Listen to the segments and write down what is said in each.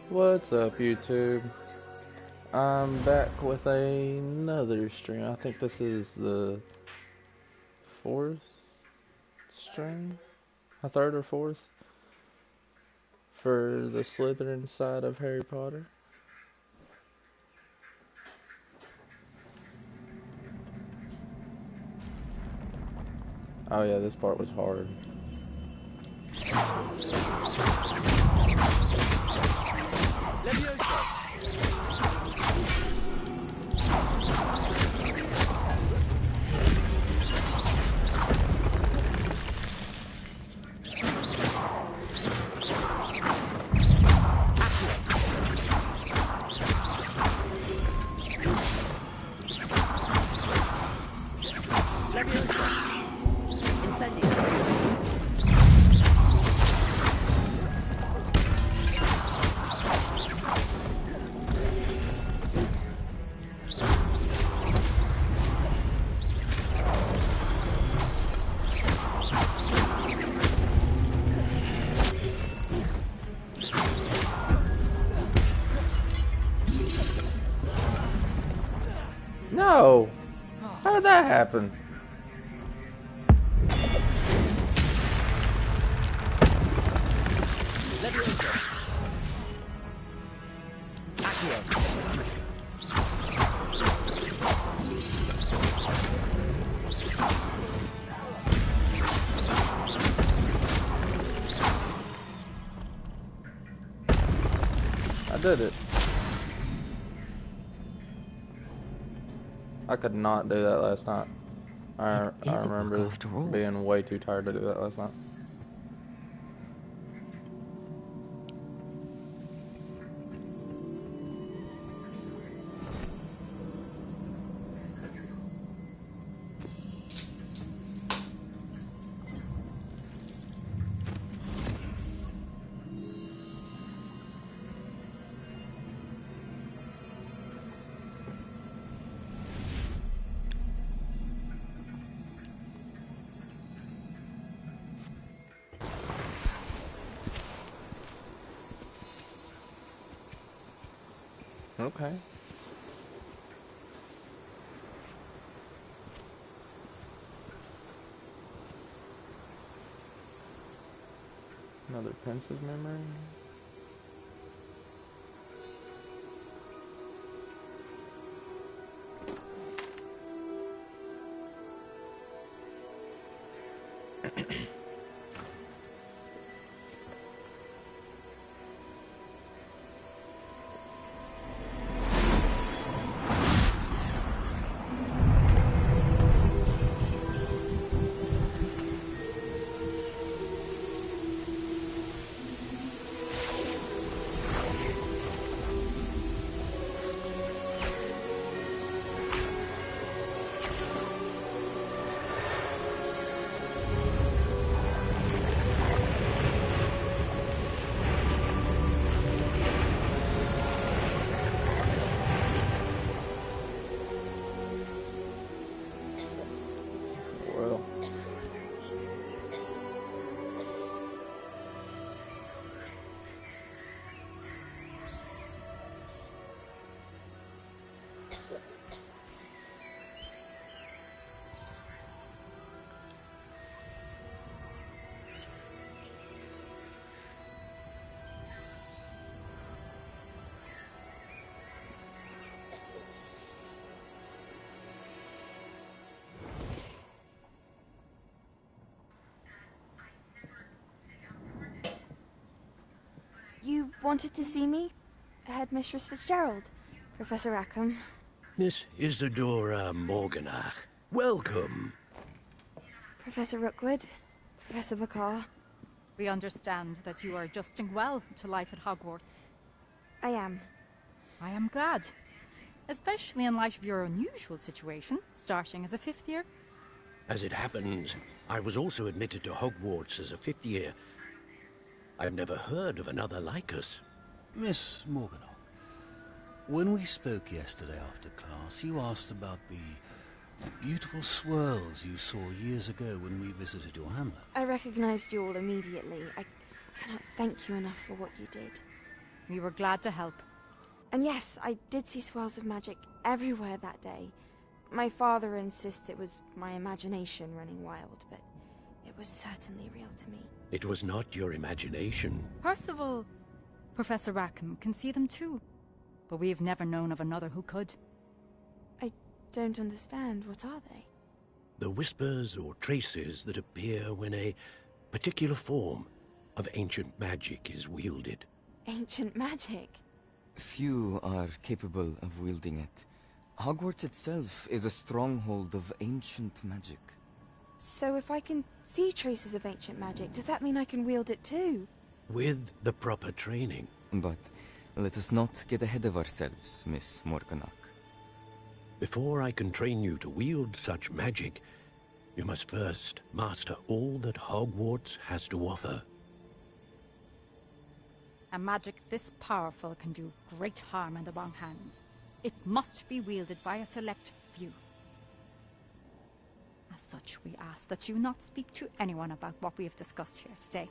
What's up, YouTube? I'm back with another stream. I think this is the fourth stream? A third or fourth? For the Slitherin side of Harry Potter. Oh yeah, this part was hard. No! How did that happen? I did it. I could not do that last night. I remember being way too tired to do that last night. Okay. Another pensive memory. You wanted to see me? Headmistress Fitzgerald, Professor Rackham. Miss Isadora Morganach, welcome. Professor Rookwood, Professor Bakar. We understand that you are adjusting well to life at Hogwarts. I am. I am glad. Especially in light of your unusual situation, starting as a 5th year. As it happens, I was also admitted to Hogwarts as a 5th year. I've never heard of another like us. Miss Morganock, when we spoke yesterday after class, you asked about the beautiful swirls you saw years ago when we visited your hamlet. I recognized you all immediately. I cannot thank you enough for what you did. We were glad to help. And yes, I did see swirls of magic everywhere that day. My father insists it was my imagination running wild, but it was certainly real to me. It was not your imagination. Percival, Professor Rackham can see them too. But we've never known of another who could. I don't understand. What are they? The whispers or traces that appear when a particular form of ancient magic is wielded. Ancient magic? Few are capable of wielding it. Hogwarts itself is a stronghold of ancient magic. So if I can see traces of ancient magic, does that mean I can wield it too? With the proper training. But let us not get ahead of ourselves, Miss Morganach. Before I can train you to wield such magic, you must first master all that Hogwarts has to offer. A magic this powerful can do great harm in the wrong hands. It must be wielded by a select few. As such, we ask that you not speak to anyone about what we have discussed here today.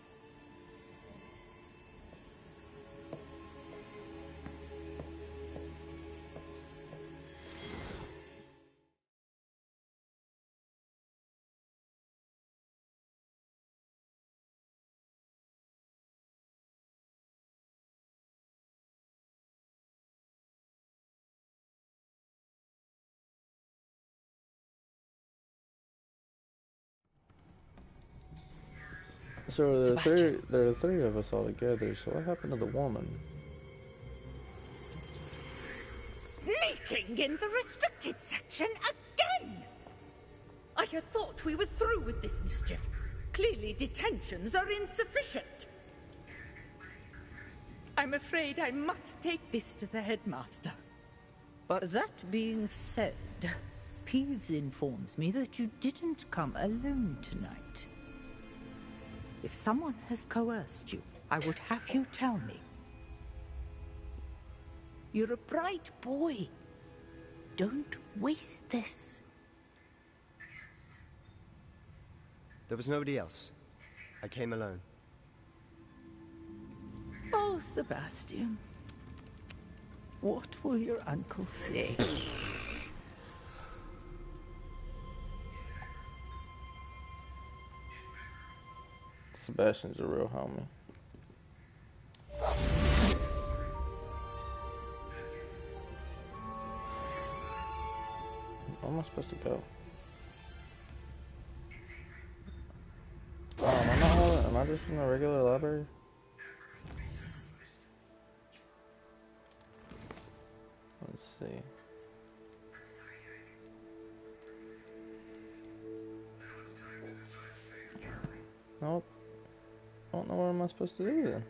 So Sebastian. there are three of us all together, so what happened to the woman? Sneaking in the restricted section again! I had thought we were through with this mischief. Clearly detentions are insufficient. I'm afraid I must take this to the headmaster. But that being said, Peeves informs me that you didn't come alone tonight. If someone has coerced you, I would have you tell me. You're a bright boy. Don't waste this. There was nobody else. I came alone. Oh, Sebastian. What will your uncle say? Sebastian's a real homie. Where am I supposed to go? Am I just in a regular library? Let's see. Nope. I don't know what am I supposed to do then.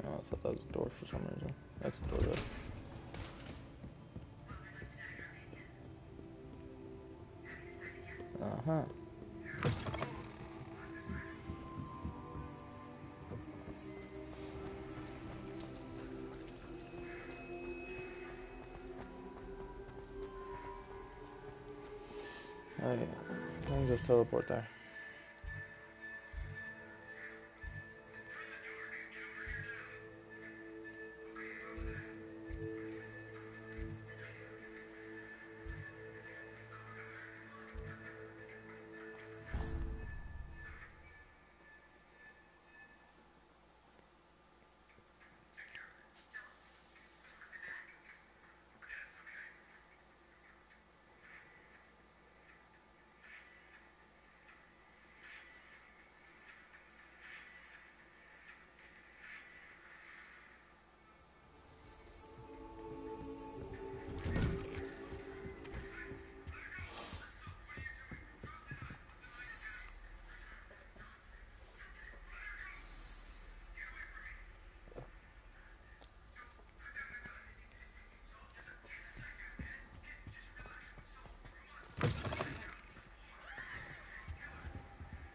Oh, I thought that was a door for some reason. That's a door though. Uh-huh. Oh yeah. I can just teleport there.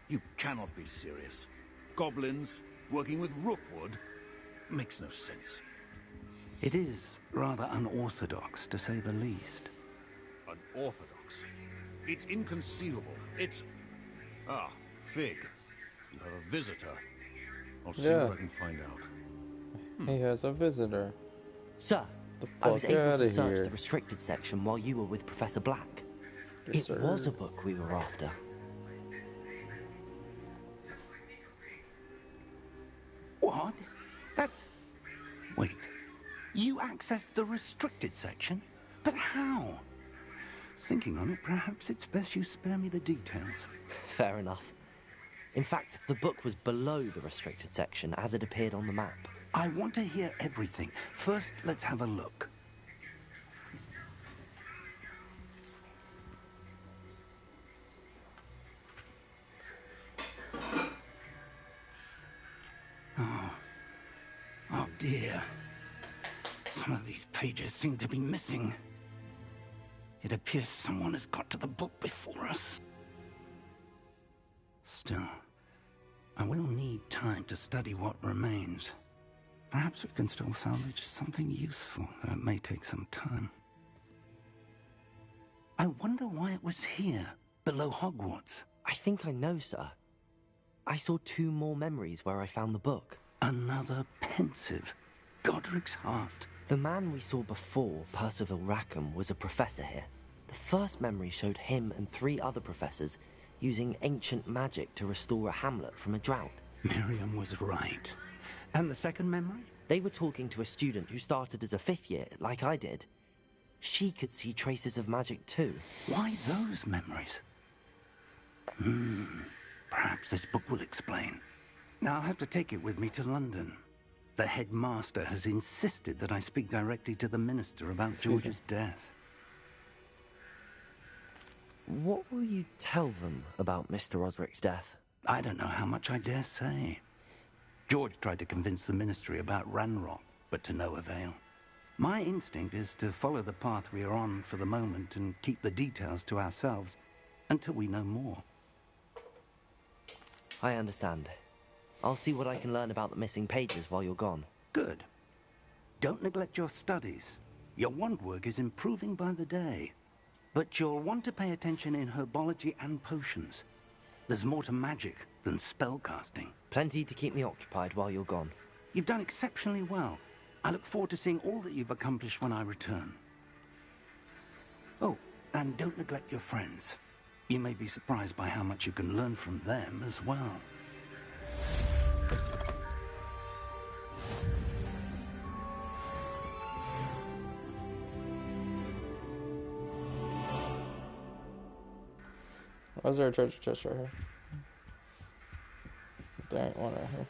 You cannot be serious. Goblins working with Rookwood makes no sense. It is rather unorthodox, to say the least. Unorthodox? It's inconceivable. It's... Ah, Fig. You have a visitor. I'll see what I can find out. He has a visitor. Sir, The I was fuck able to outta search here. the restricted section while you were with Professor Black. Yes, It was sir. a book we were after. What? That's... Wait. You accessed the restricted section? But how? Thinking on it, perhaps it's best you spare me the details. Fair enough. In fact, the book was below the restricted section as it appeared on the map. I want to hear everything. First, let's have a look. Oh dear. Some of these pages seem to be missing. It appears someone has got to the book before us. Still, I will need time to study what remains. Perhaps we can still salvage something useful, though it may take some time. I wonder why it was here, below Hogwarts. I think I know, sir. I saw 2 more memories where I found the book. Another pensive. Godric's heart. The man we saw before, Percival Rackham, was a professor here. The first memory showed him and 3 other professors using ancient magic to restore a hamlet from a drought. Miriam was right. And the second memory? They were talking to a student who started as a 5th year, like I did. She could see traces of magic too. Why those memories? Perhaps this book will explain. Now I'll have to take it with me to London. The headmaster has insisted that I speak directly to the minister about George's death. What will you tell them about Mr. Osric's death? I don't know how much I dare say. George tried to convince the ministry about Ranrock, but to no avail. My instinct is to follow the path we are on for the moment and keep the details to ourselves until we know more. I understand. I'll see what I can learn about the missing pages while you're gone. Good. Don't neglect your studies. Your wand work is improving by the day. But you'll want to pay attention in herbology and potions. There's more to magic than spellcasting. Plenty to keep me occupied while you're gone. You've done exceptionally well. I look forward to seeing all that you've accomplished when I return. Oh, and don't neglect your friends. You may be surprised by how much you can learn from them as well. Why is there a treasure chest right here? There ain't one right here.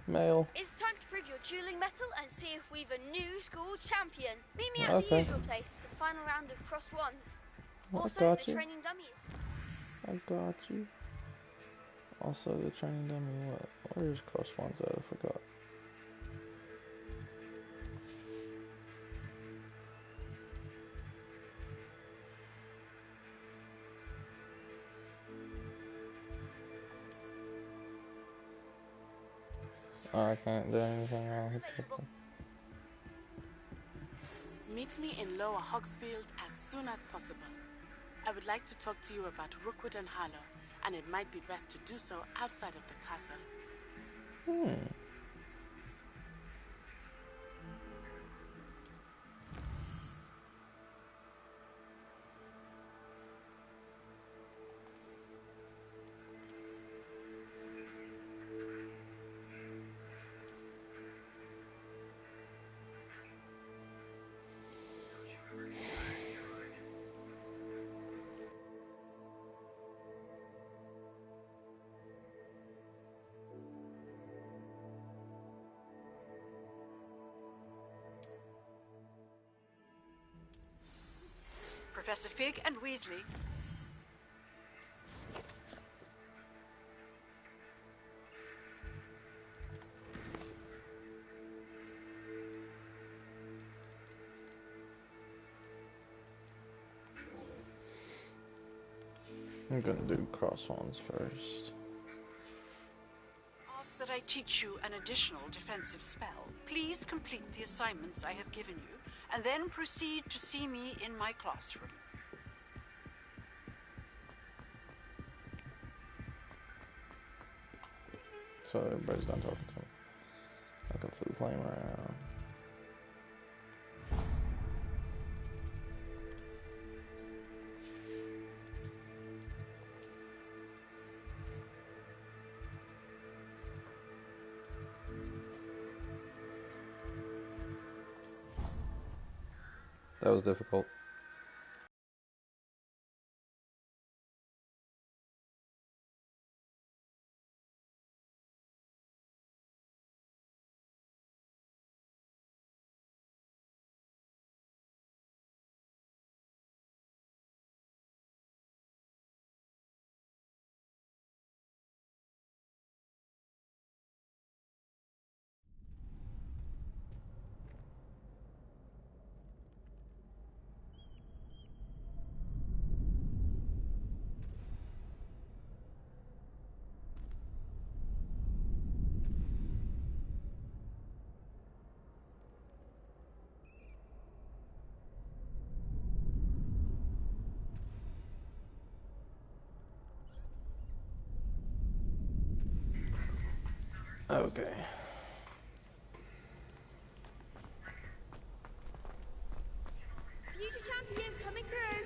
Mail. It's time to prove your dueling mettle and see if we've a new school champion. Meet me at the Okay. usual place for the final round of crossed wands. I Also, got the you. training dummy. I got you. Also, the training dummy. What? Where's cross ones at? I forgot. Oh, I can't do anything wrong. His system. Meet me in Lower Hogsfield as soon as possible. I would like to talk to you about Rookwood and Harlow, and it might be best to do so outside of the castle. Professor Fig and Weasley. I'm gonna do cross ones first. Ask that I teach you an additional defensive spell. Please complete the assignments I have given you, and then proceed to see me in my classroom. So everybody's done talking to me. I can flip flame around. That was difficult. Okay. Future champion coming through.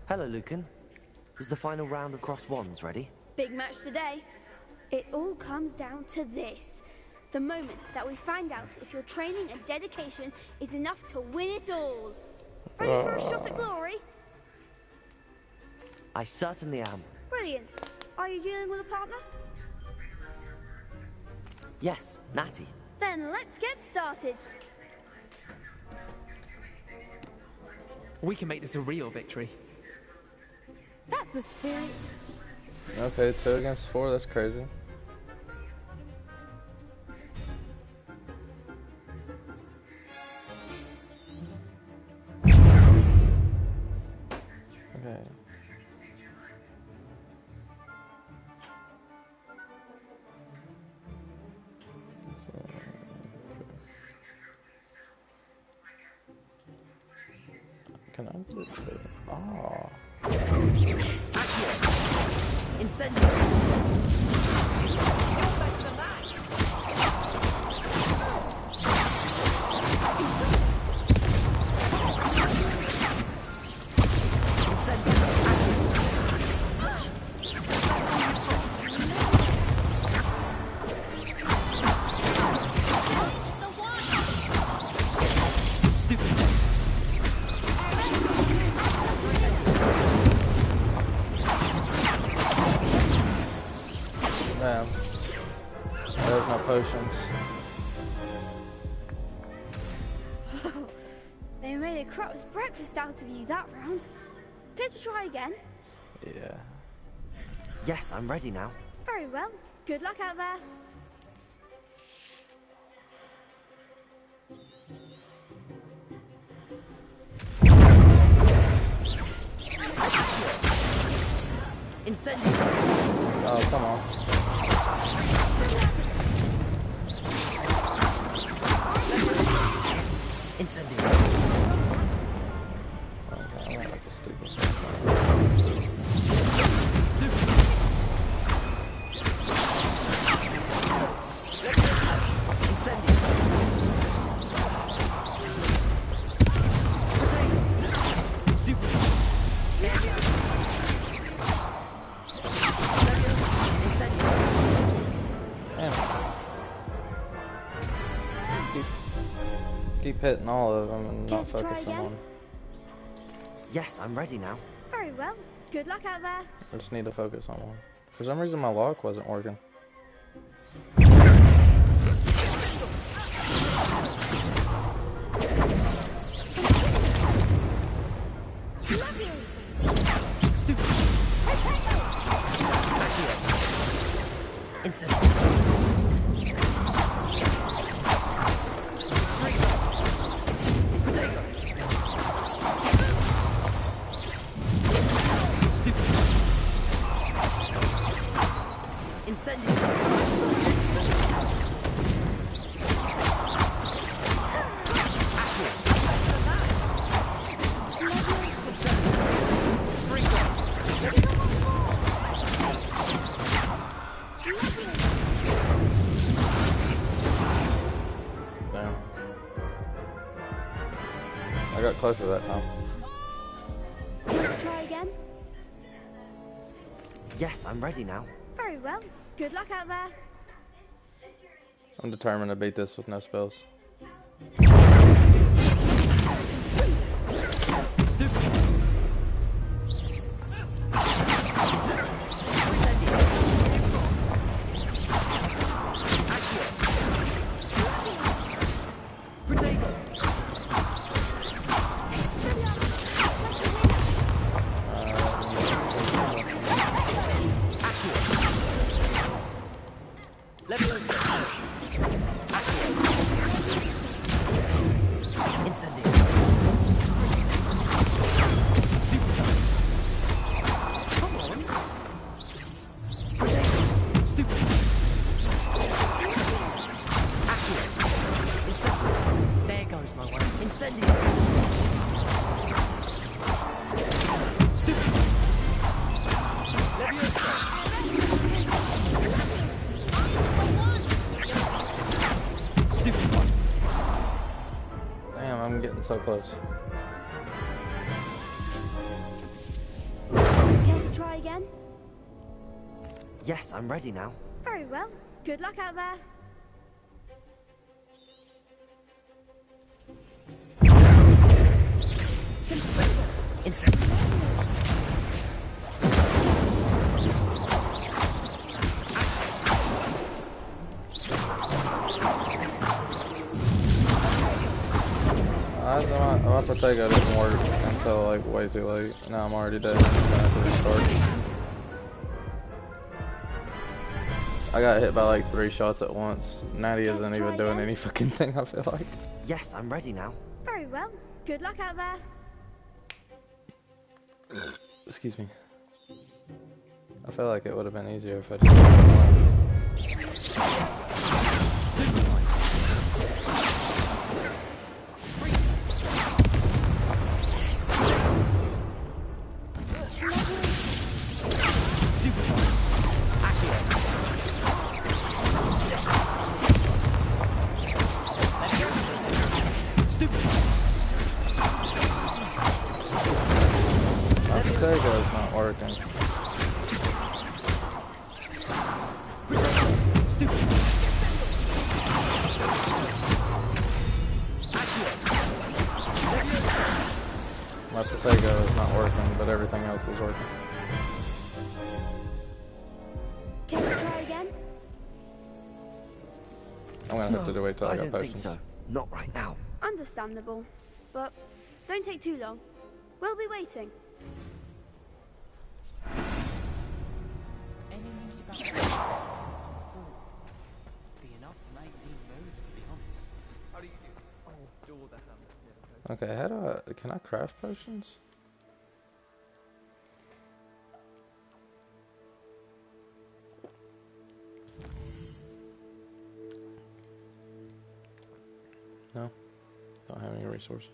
Hello, Lucan. Is the final round of cross wands ready? Big match today. It all comes down to this. The moment that we find out if your training and dedication is enough to win it all. Ready for a shot at glory? I certainly am. Brilliant. Are you dealing with a partner? Yes, Natty. Then let's get started. We can make this a real victory. That's the spirit. Okay, 2 against 4, that's crazy. Okay. Can I do it? Oh. Damn. There's my potions. They made a crup's breakfast out of you that round. Care to try again? Yeah. Yes, I'm ready now. Very well. Good luck out there. Incendio. Oh, come on. Incendio. Okay, I like the stupid. Keep hitting all of them and not focus on one. Yes, I'm ready now. Very well. Good luck out there. I just need to focus on one. For some reason my lock wasn't working. I got closer that time. Let's try again. Yes, I'm ready now. Very well. Good luck out there. I'm determined to beat this with no spells. Damn, I'm getting so close. Care to try again? Yes, I'm ready now. Very well. Good luck out there. Insane. My Protego didn't work until like way too late. Now I'm already dead. I'm gonna have to restart. I got hit by like 3 shots at once. Natty isn't even doing any fucking thing, I feel like. Yes, I'm ready now. Very well. Good luck out there. Excuse me. I feel like it would have been easier if I just Protego is not working. My Protego is not working, but everything else is working. Can you try again? I'm gonna have to wait till I got don't think potions. so. Not right now. Understandable. But don't take too long. We'll be waiting. Okay, how do I, can I craft potions? No, don't have any resources.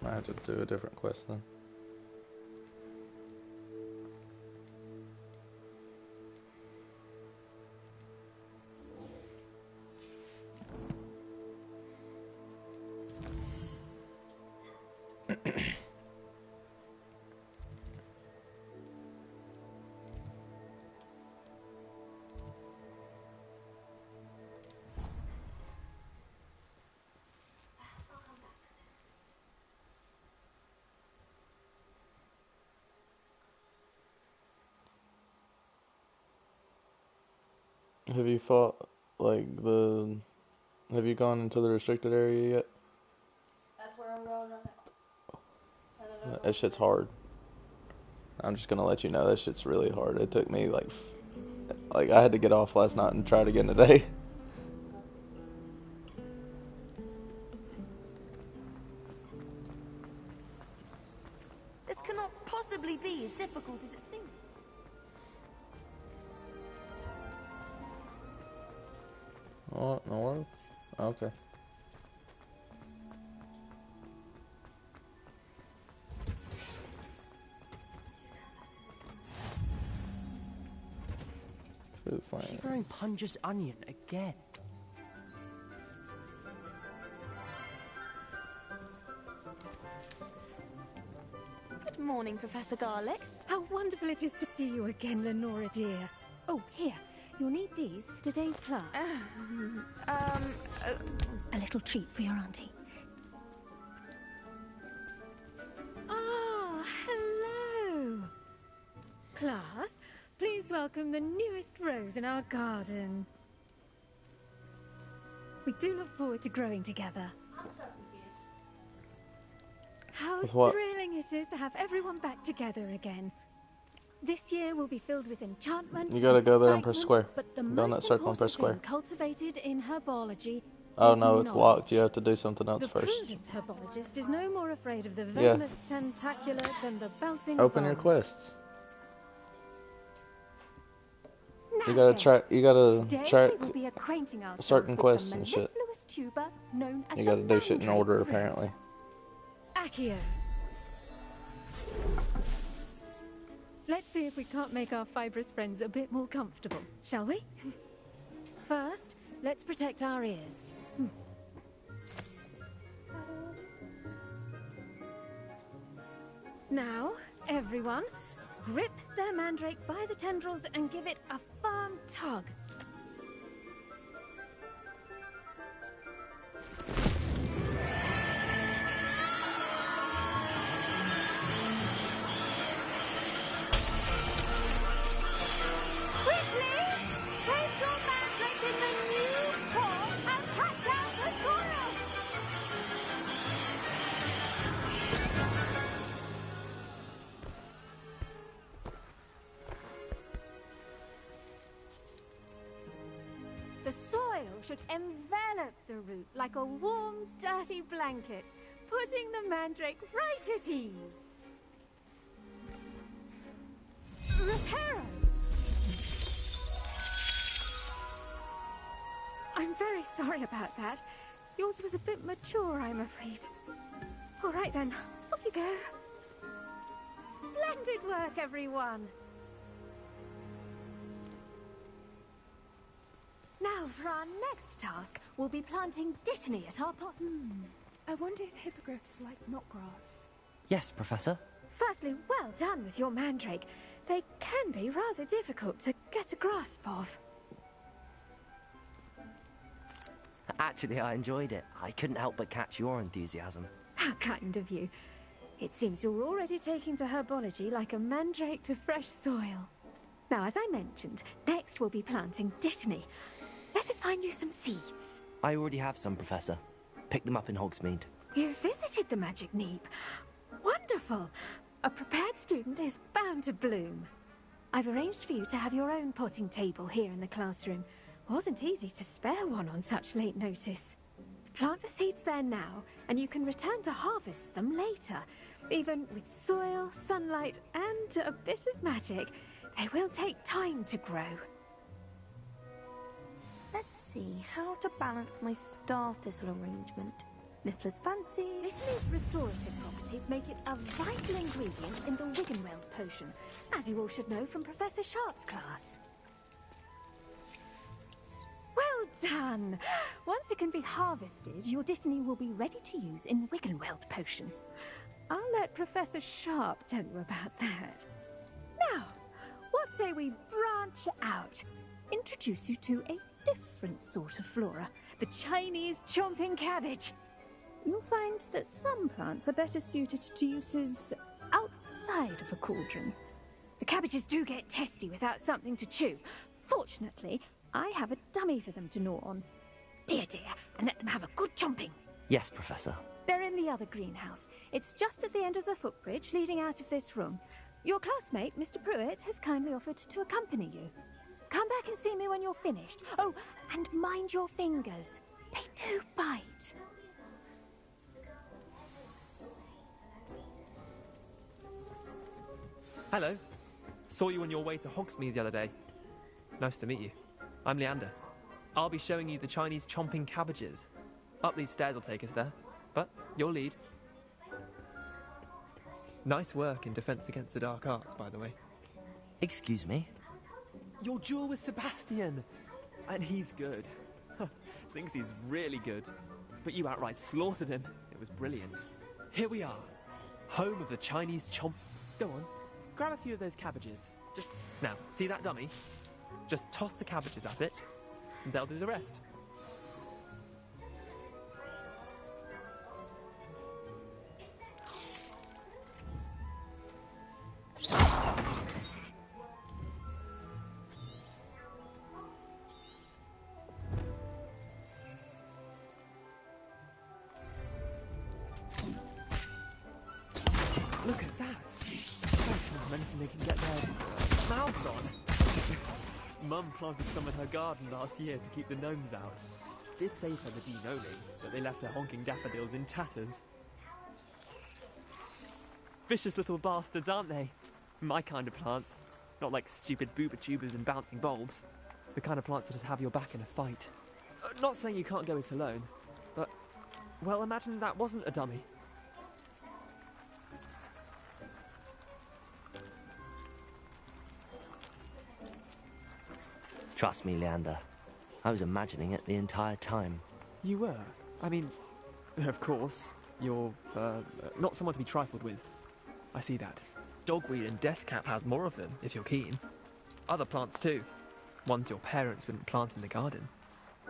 I have to do a different quest then. Have you fought, like, have you gone into the restricted area yet? That's where I'm going right now. That shit's hard. I'm just gonna let you know that shit's really hard. It took me, like I had to get off last night and try it again today. This cannot possibly be as difficult as it seems. Oh, no worries. Okay. Fruit fly. Shivering Punja's onion again. Good morning, Professor Garlick. How wonderful it is to see you again, Lenora dear. Oh, here. You'll need these for today's class. A little treat for your auntie. Ah, hello. Class, please welcome the newest rose in our garden. We do look forward to growing together. How thrilling it is to have everyone back together again. This year will be filled with enchantment. You gotta go there and press square. But the Go on that most circle and press important square. thing cultivated in herbology Oh is no, it's knowledge. locked. You have to do something else The first. prudent herbologist is no more afraid of the venomous tentacular than the bouncing Open your bomb. quests. Now You gotta then, track. You gotta today track we will be acquainting ourselves certain with quests the and shit. mellifluous tuber known as You the gotta do shit in mandrake order root. apparently. Accio. Let's see if we can't make our fibrous friends a bit more comfortable, shall we? First, let's protect our ears. Now, everyone, grip their mandrake by the tendrils and give it a firm tug. Quickly! Place your mandrake in the new core and cut down the soil! The soil should envelop the root like a warm, dirty blanket, putting the mandrake right at ease. Reparo! I'm very sorry about that. Yours was a bit mature, I'm afraid. All right then, off you go. Splendid work, everyone. Now, for our next task, we'll be planting dittany at our pot. I wonder if hippogriffs like knotgrass. Yes, Professor. Firstly, well done with your mandrake. They can be rather difficult to get a grasp of. Actually, I enjoyed it. I couldn't help but catch your enthusiasm. How kind of you. It seems you're already taking to herbology like a mandrake to fresh soil. Now, as I mentioned, next we'll be planting dittany. Let us find you some seeds. I already have some, Professor. Pick them up in Hogsmeade. You visited the Magic Neep. Wonderful! A prepared student is bound to bloom. I've arranged for you to have your own potting table here in the classroom. Wasn't easy to spare one on such late notice. Plant the seeds there now, and you can return to harvest them later. Even with soil, sunlight, and a bit of magic, they will take time to grow. Let's see how to balance my star thistle arrangement. Mifflin's fancy. Dittany's restorative properties make it a vital ingredient in the Wiggenweld potion, as you all should know from Professor Sharp's class. Well done! Once it can be harvested, your dittany will be ready to use in Wiggenweld potion. I'll let Professor Sharp tell you about that. Now, what say we branch out? Introduce you to a different sort of flora, the Chinese chomping cabbage. You'll find that some plants are better suited to uses outside of a cauldron. The cabbages do get testy without something to chew. Fortunately, I have a dummy for them to gnaw on. Be a dear and let them have a good chomping. Yes, Professor. They're in the other greenhouse. It's just at the end of the footbridge leading out of this room. Your classmate, Mr. Pruitt, has kindly offered to accompany you. Come back and see me when you're finished. Oh, and mind your fingers. They do bite. Hello. Saw you on your way to Hogsmeade the other day. Nice to meet you. I'm Leander. I'll be showing you the Chinese chomping cabbages. Up these stairs will take us there, but you'll lead. Nice work in Defense Against the Dark Arts, by the way. Excuse me? your duel with Sebastian! And he's good. Thinks he's really good. But you outright slaughtered him. It was brilliant. Here we are. Home of the Chinese chomp... Go on, grab a few of those cabbages. Just... Now, see that dummy? Just toss the cabbages at it, and they'll do the rest. Look at that! Fraction of anything they can get their mouths on. Mum planted some in her garden last year to keep the gnomes out. Did save her the de-gnoming, but they left her honking daffodils in tatters. Vicious little bastards, aren't they? My kind of plants. Not like stupid booba tubers and bouncing bulbs. The kind of plants that have your back in a fight. Not saying you can't go it alone, but... Well, imagine that wasn't a dummy. Trust me, Leander. I was imagining it the entire time. You were? I mean, of course. You're, not someone to be trifled with. I see that. Dogweed and deathcap has more of them, if you're keen. Other plants too. Ones your parents wouldn't plant in the garden.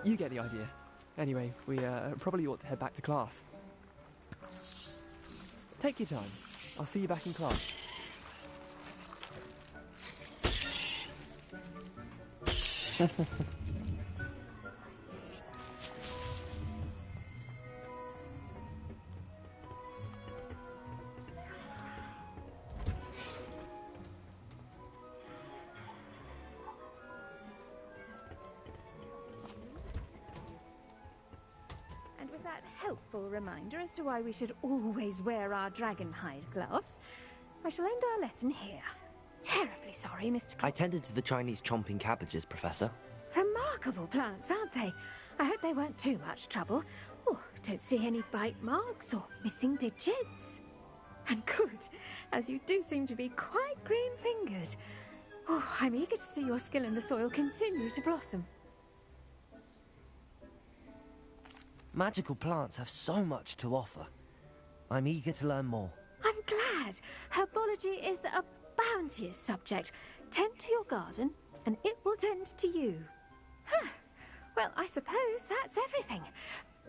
You get the idea. Anyway, we probably ought to head back to class. Take your time. I'll see you back in class. And with that helpful reminder as to why we should always wear our dragonhide gloves, I shall end our lesson here. Terribly sorry, Mr. I tended to the Chinese chomping cabbages, Professor. Remarkable plants, aren't they? I hope they weren't too much trouble. Oh, don't see any bite marks or missing digits. And good, as you do seem to be quite green-fingered. Oh, I'm eager to see your skill in the soil continue to blossom. Magical plants have so much to offer. I'm eager to learn more. I'm glad. Herbology is a bounteous subject. Tend to your garden, and it will tend to you. Huh. Well, I suppose that's everything.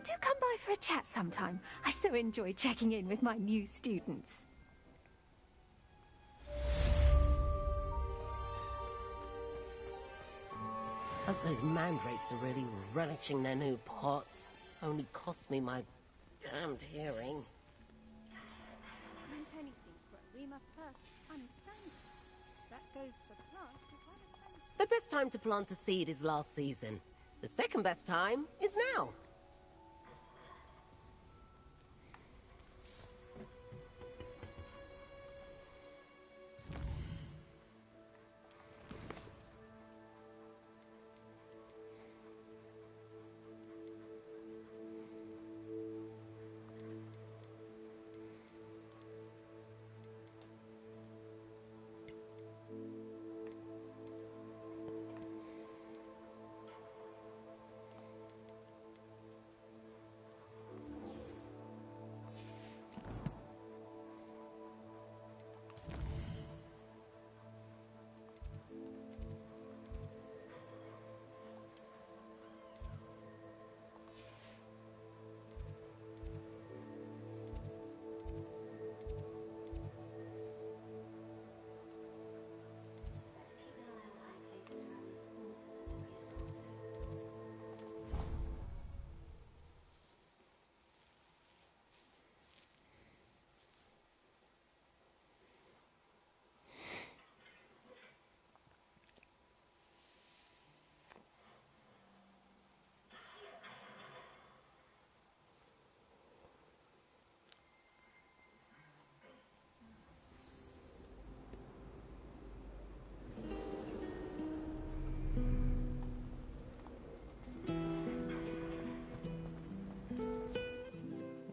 Do come by for a chat sometime. I so enjoy checking in with my new students. Hope those mandrakes are really relishing their new pots. Only cost me my damned hearing. Make anything, but we must first understand it. That goes for plants as well as... The best time to plant a seed is last season. The second best time is now.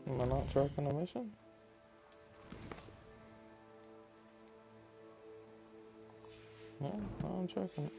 Am I not tracking a mission? No, I'm tracking it.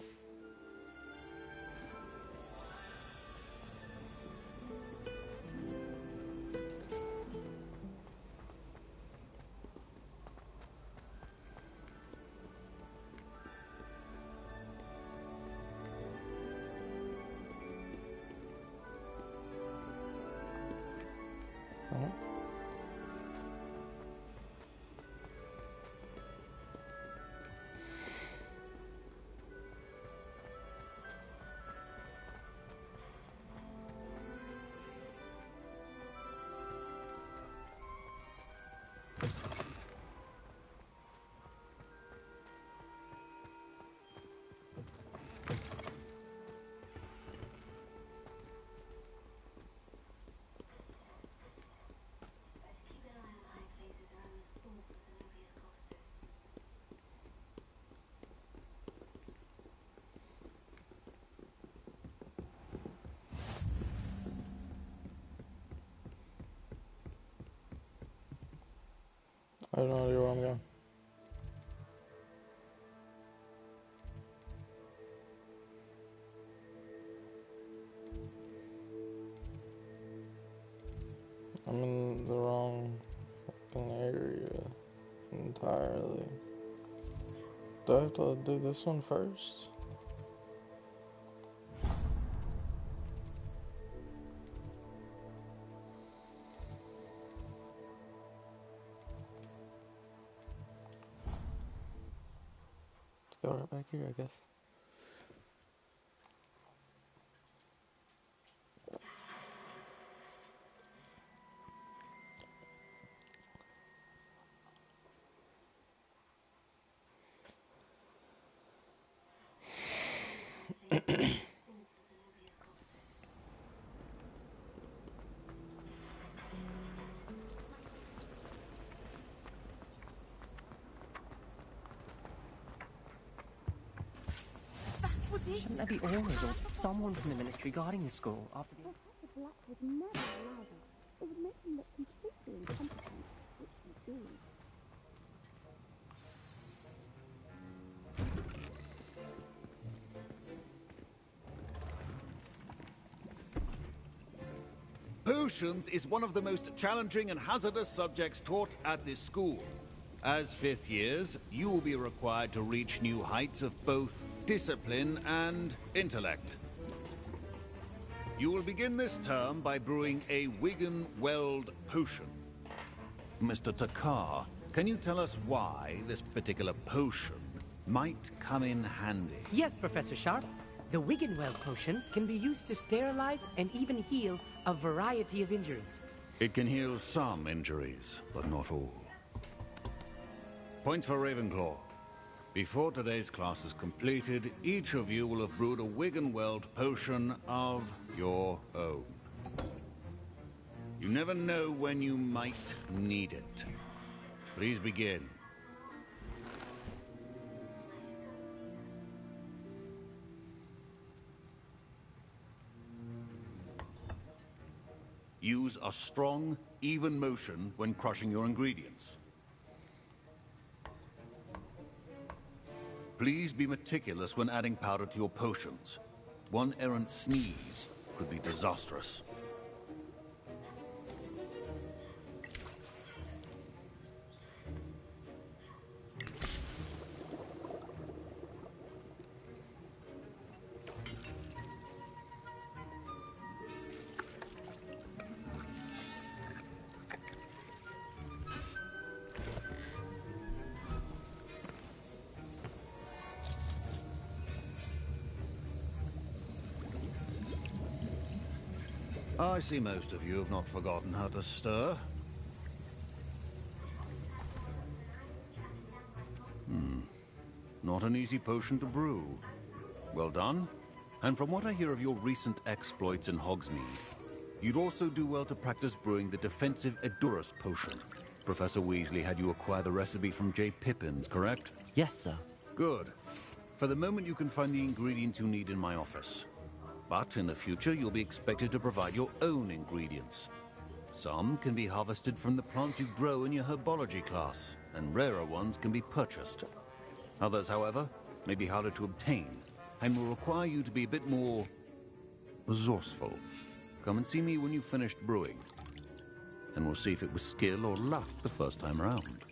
I have no idea where I'm going. I'm in the wrong fucking area entirely. Do I have to do this one first? Let's go right back here, I guess. Shouldn't there be orders or someone from the ministry guarding the school after the... Professor Black would never allow that. It would make him look completely incompetent, which he did. Potions is one of the most challenging and hazardous subjects taught at this school. As fifth years, you will be required to reach new heights of both discipline and intellect. You will begin this term by brewing a Wiggenweld potion. Mr. Takar, can you tell us why this particular potion might come in handy? Yes, Professor Sharp. The Wiggenweld potion can be used to sterilize and even heal a variety of injuries. It can heal some injuries, but not all. Point for Ravenclaw. Before today's class is completed, each of you will have brewed a Wiggenweld potion of your own. You never know when you might need it. Please begin. Use a strong, even motion when crushing your ingredients. Please be meticulous when adding powder to your potions. One errant sneeze could be disastrous. I see most of you have not forgotten how to stir. Not an easy potion to brew. Well done. And from what I hear of your recent exploits in Hogsmeade, you'd also do well to practice brewing the defensive Edurus potion. Professor Weasley had you acquire the recipe from J. Pippin's, correct? Yes, sir. Good. For the moment, you can find the ingredients you need in my office. But in the future, you'll be expected to provide your own ingredients. Some can be harvested from the plants you grow in your herbology class, and rarer ones can be purchased. Others, however, may be harder to obtain, and will require you to be a bit more resourceful. Come and see me when you've finished brewing, and we'll see if it was skill or luck the first time around.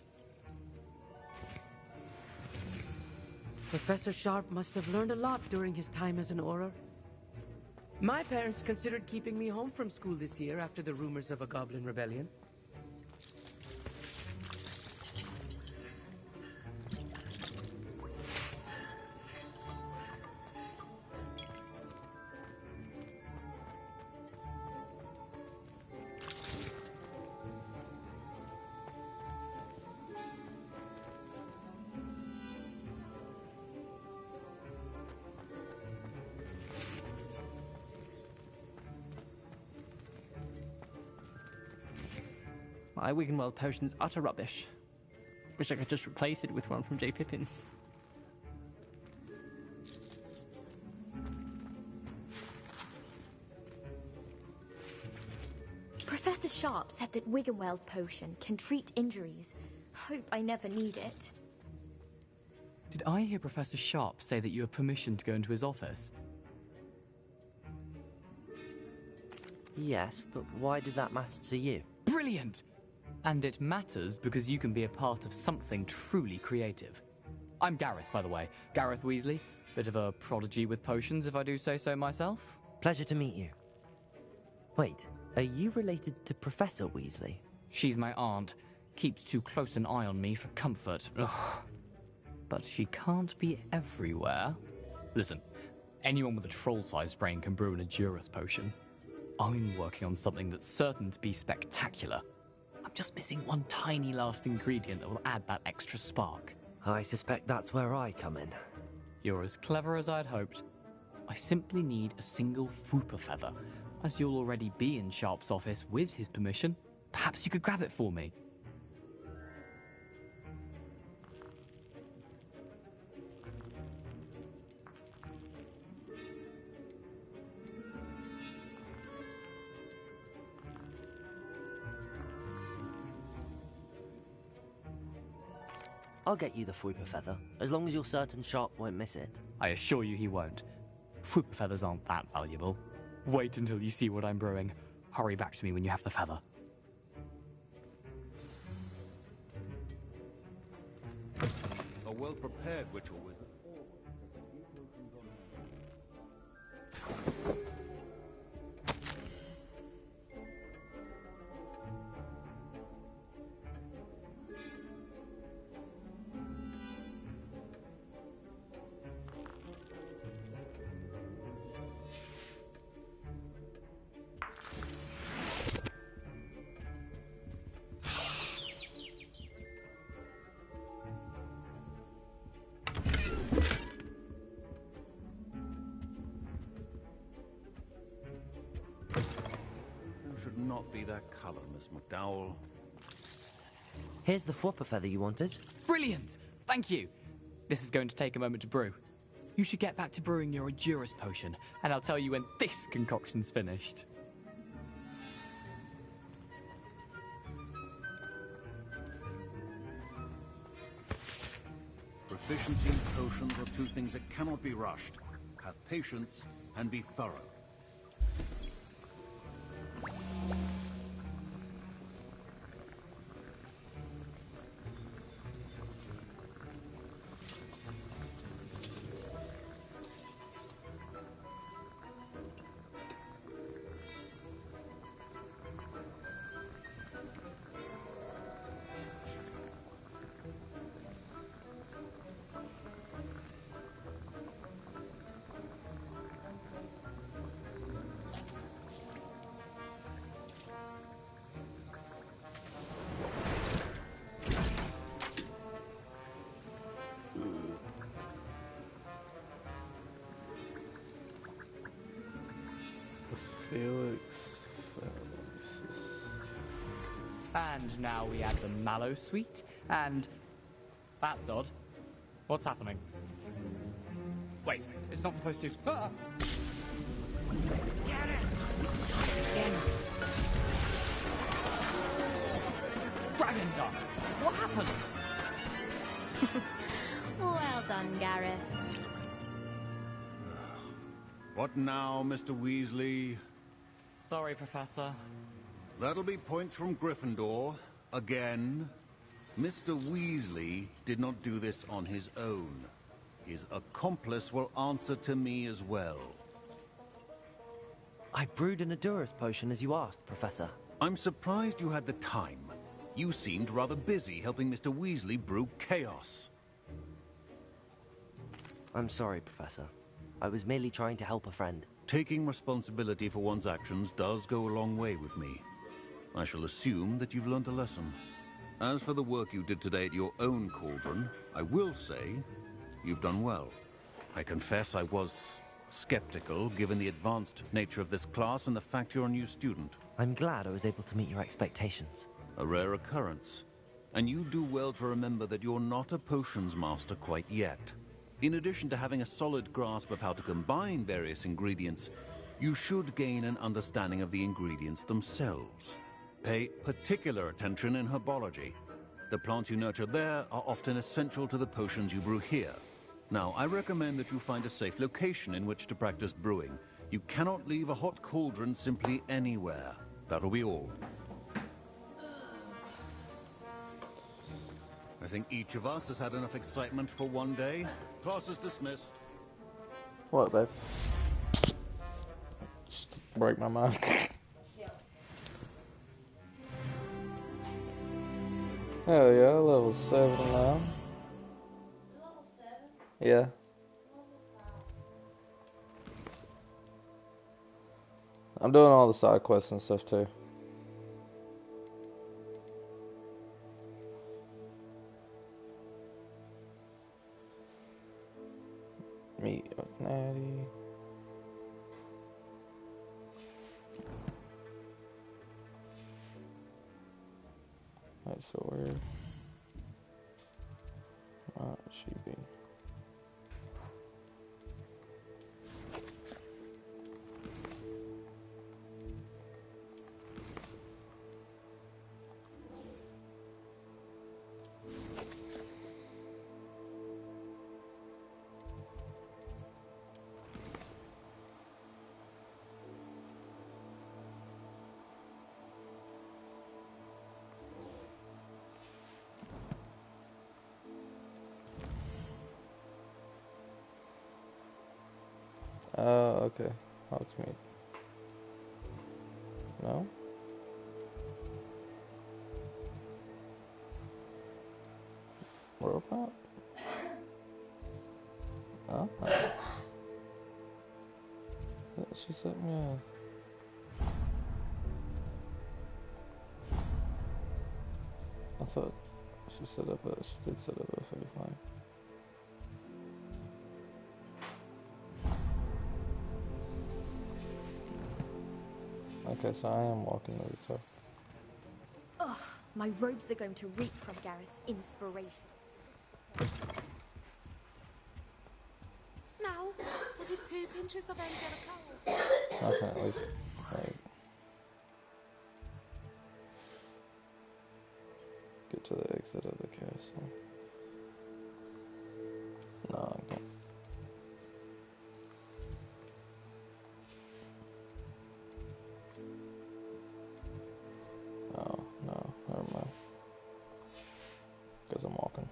Professor Sharp must have learned a lot during his time as an Auror. My parents considered keeping me home from school this year after the rumors of a goblin rebellion. My Wiggenweld potion's utter rubbish. Wish I could just replace it with one from J. Pippin's. Professor Sharp said that Wiggenweld potion can treat injuries. hope I never need it. Did I hear Professor Sharp say that you have permission to go into his office? Yes, but why does that matter to you? Brilliant! And it matters because you can be a part of something truly creative. I'm Gareth, by the way. Gareth Weasley. Bit of a prodigy with potions, if I do say so myself. Pleasure to meet you. Wait, are you related to Professor Weasley? She's my aunt. Keeps too close an eye on me for comfort. Ugh. But she can't be everywhere. Listen, anyone with a troll-sized brain can brew an Adurus potion. I'm working on something that's certain to be spectacular. I'm just missing one tiny last ingredient that will add that extra spark. I suspect that's where I come in. You're as clever as I'd hoped. I simply need a single Fwooper feather. As you'll already be in Sharp's office with his permission, perhaps you could grab it for me. I'll get you the Fwooper feather, as long as you're certain Sharp won't miss it. I assure you he won't. Fwooper feathers aren't that valuable. Wait until you see what I'm brewing. Hurry back to me when you have the feather. A well-prepared witch or wizard. Should not be that color, Miss McDowell. Here's the Fwooper feather you wanted. Brilliant! Thank you! This is going to take a moment to brew. You should get back to brewing your Adurus potion, and I'll tell you when this concoction's finished. Proficiency in potions are two things that cannot be rushed. Have patience and be thorough. And now we add the mallow sweet, and... That's odd. What's happening? Wait, it's not supposed to... Ah! Get it! Dragon Duck! What happened? Well done, Gareth. What now, Mr. Weasley? Sorry, Professor. That'll be points from Gryffindor. Again. Mr. Weasley did not do this on his own. His accomplice will answer to me as well. I brewed an Adurus potion as you asked, Professor. I'm surprised you had the time. You seemed rather busy helping Mr. Weasley brew chaos. I'm sorry, Professor. I was merely trying to help a friend. Taking responsibility for one's actions does go a long way with me. I shall assume that you've learned a lesson. As for the work you did today at your own cauldron, I will say you've done well. I confess I was skeptical, given the advanced nature of this class and the fact you're a new student. I'm glad I was able to meet your expectations. A rare occurrence. And you do well to remember that you're not a potions master quite yet. In addition to having a solid grasp of how to combine various ingredients, you should gain an understanding of the ingredients themselves. Pay particular attention in herbology. The plants you nurture there are often essential to the potions you brew here. Now, I recommend that you find a safe location in which to practice brewing. You cannot leave a hot cauldron simply anywhere. That'll be all. I think each of us has had enough excitement for one day. Class is dismissed. What, babe? Just break my mind. Hell yeah, level 7 now. Yeah. I'm doing all the side quests and stuff too. Meet with Natty. That's so weird. Why would she be? Oh, okay. Hogsmeade. No? World map? Oh. She set me up. I thought she set up a, she did set up a fake line. Okay, so I am walking to this way. Ugh, my robes are going to reek from Gareth's inspiration. Now, was it 2 pinches of angelica? I can at least, like, get to the exit of the castle. No, I can't. Oh, no, never mind. Because I'm walking.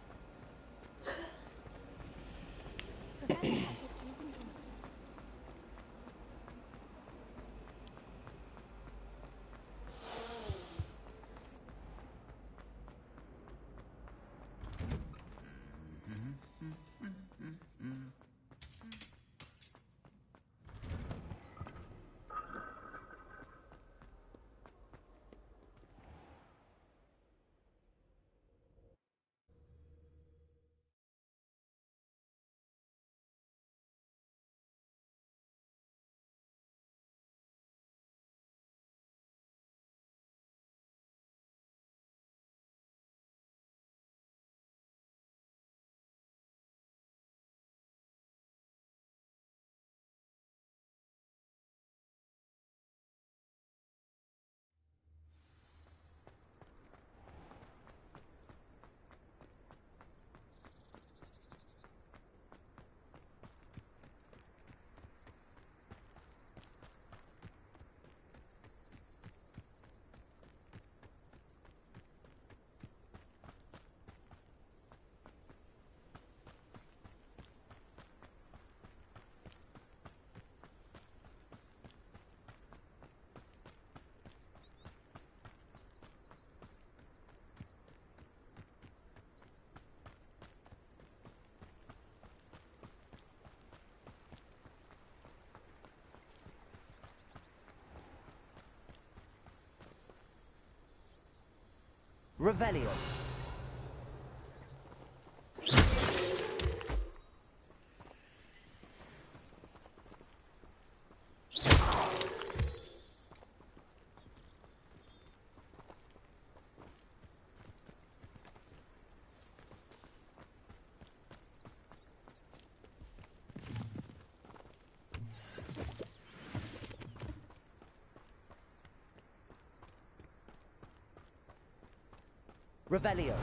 Revelio. Revelio.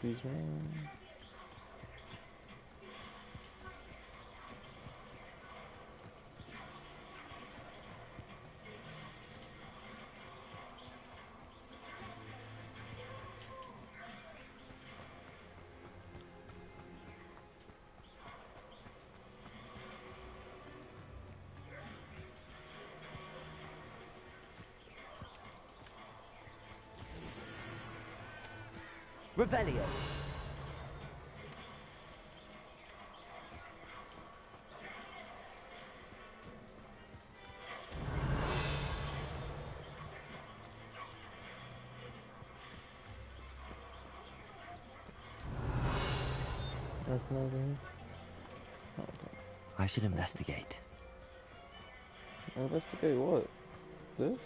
Excuse me. Revelio. Nothing over here? Okay. I should investigate. Investigate what? This?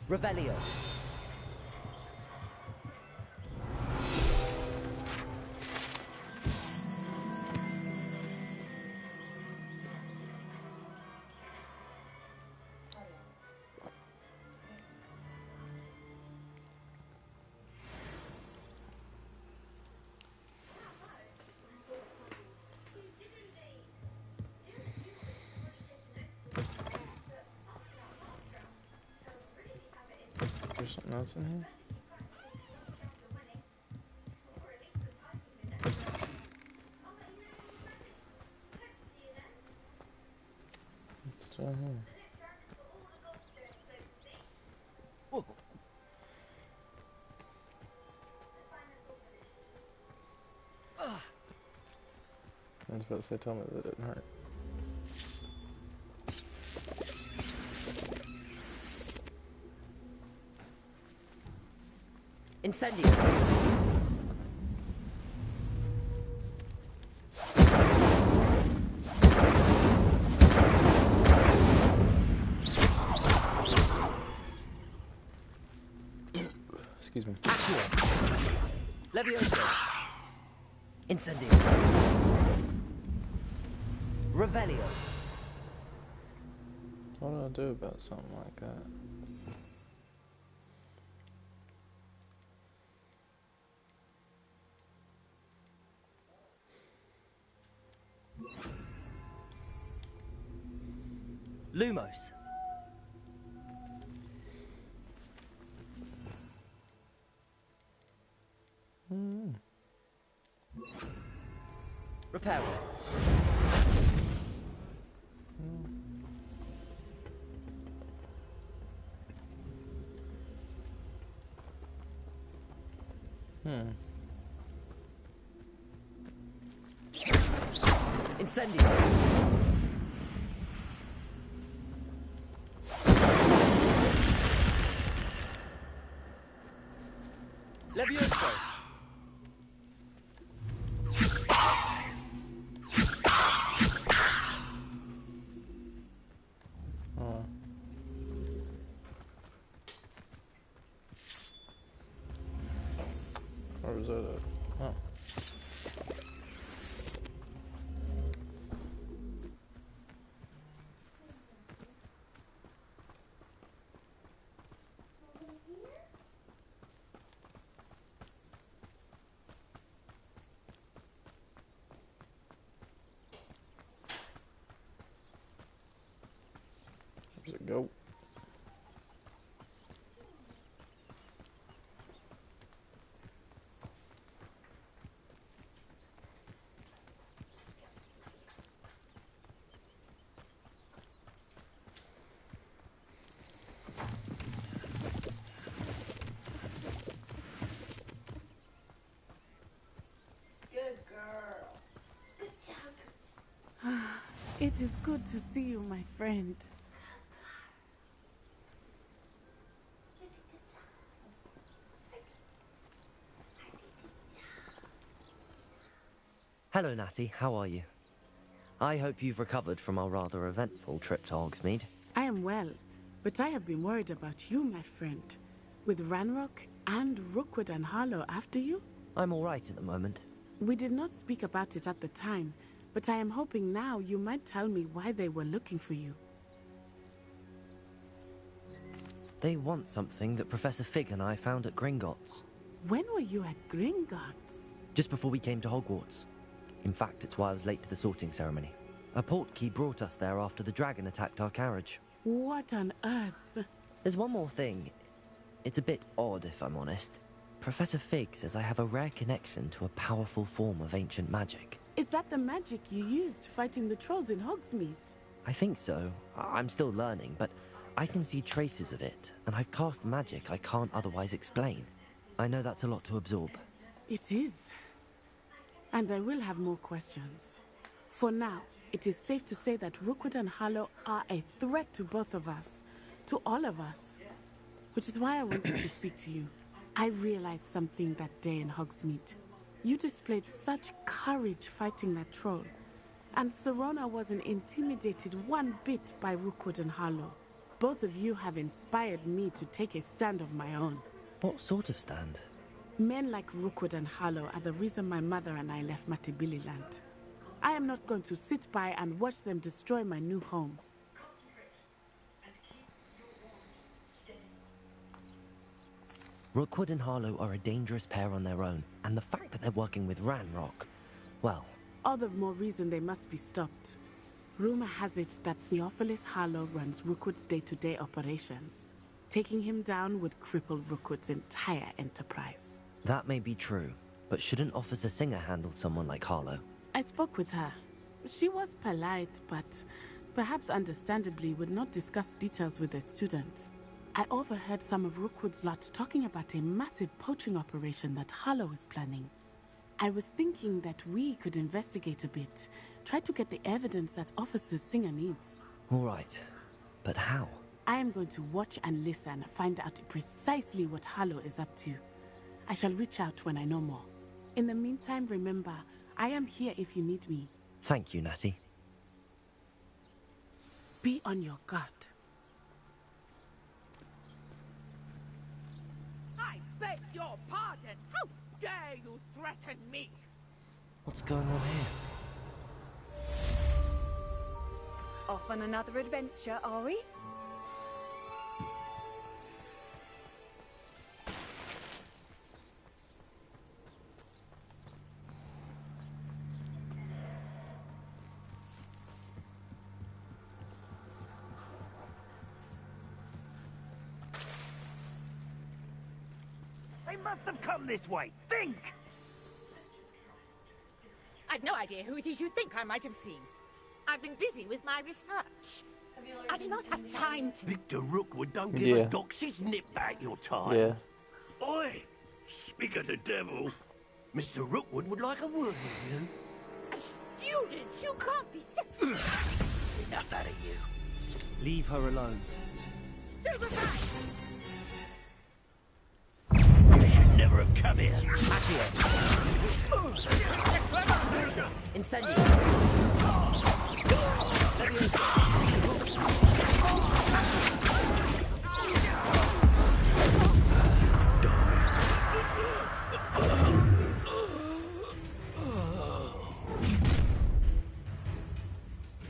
Revelio. There's something else in here? What's down here? Whoa. I was about to say, tell me that it didn't hurt. Incendio. Excuse me. Levioso. Incendio. Revelio. What do I do about something like that? Lumos. Reparo. Incendio. Levioso. Where was that at? Oh. Where's it go? It is good to see you, my friend. Hello, Natty. How are you? I hope you've recovered from our rather eventful trip to Hogsmeade. I am well, but I have been worried about you, my friend. With Ranrock and Rookwood and Harlow after you? I'm all right at the moment. We did not speak about it at the time, but I am hoping now you might tell me why they were looking for you. They want something that Professor Fig and I found at Gringotts. When were you at Gringotts? Just before we came to Hogwarts. In fact, it's why I was late to the sorting ceremony. A portkey brought us there after the dragon attacked our carriage. What on earth? There's one more thing. It's a bit odd, if I'm honest. Professor Fig says I have a rare connection to a powerful form of ancient magic. Is that the magic you used fighting the trolls in Hogsmeade? I think so. I'm still learning, but I can see traces of it, and I've cast magic I can't otherwise explain. I know that's a lot to absorb. It is. And I will have more questions. For now, it is safe to say that Rookwood and Harlow are a threat to both of us, to all of us. Which is why I wanted to speak to you. I realized something that day in Hogsmeade. You displayed such courage fighting that troll, and Serona wasn't intimidated one bit by Rookwood and Harlow. Both of you have inspired me to take a stand of my own. What sort of stand? Men like Rookwood and Harlow are the reason my mother and I left Matibili land. I am not going to sit by and watch them destroy my new home. Rookwood and Harlow are a dangerous pair on their own, and the fact that they're working with Ranrock, well... All the more reason they must be stopped. Rumor has it that Theophilus Harlow runs Rookwood's day-to-day operations. Taking him down would cripple Rookwood's entire enterprise. That may be true, but shouldn't Officer Singer handle someone like Harlow? I spoke with her. She was polite, but perhaps understandably would not discuss details with a student. I overheard some of Rookwood's lot talking about a massive poaching operation that Harlow is planning. I was thinking that we could investigate a bit, try to get the evidence that Officer Singer needs. All right, but how? I am going to watch and listen, find out precisely what Harlow is up to. I shall reach out when I know more. In the meantime, remember, I am here if you need me. Thank you, Natty. Be on your guard. I beg your pardon. How dare you threaten me? What's going on here? Off on another adventure, are we? They must have come this way. Think! I've no idea who it is you think I might have seen. I've been busy with my research. I do not have time to... Victor Rookwood don't give a doxy's nip back your time. Yeah. Oi! Speak of the devil. Mr. Rookwood would like a word with you. A student? You can't be serious. Enough out of you. Leave her alone. Stupefy! You should never have come here. Incendio!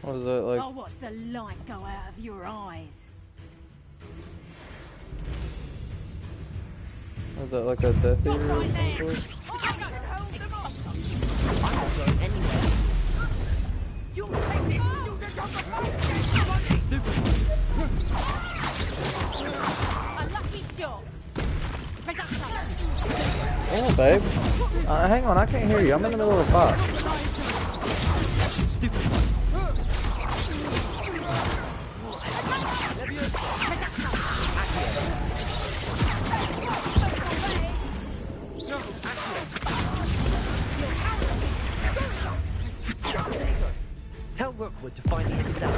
What is that, like? I'll watch the light go out of your eyes. Is that like a Death Eater or something? I'm not going anywhere. You take this student a lucky shot. Oh, babe. Hang on, I can't hear you. I'm in the middle of a fight. Tell Rook Rookwood to find the intercept.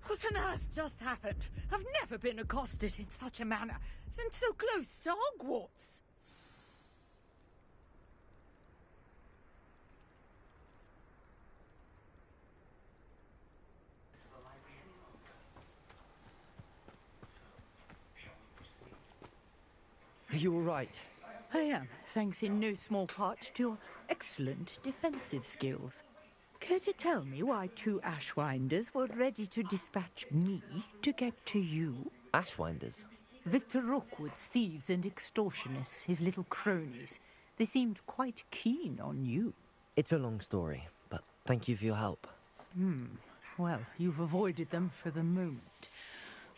What on earth just happened? I've never been accosted in such a manner, and so close to Hogwarts. Are you all right? I am, thanks in no small part to your excellent defensive skills. Care to tell me why two Ashwinders were ready to dispatch me to get to you? Ashwinders? Victor Rookwood's thieves and extortionists, his little cronies. They seemed quite keen on you. It's a long story, but thank you for your help. Well, you've avoided them for the moment.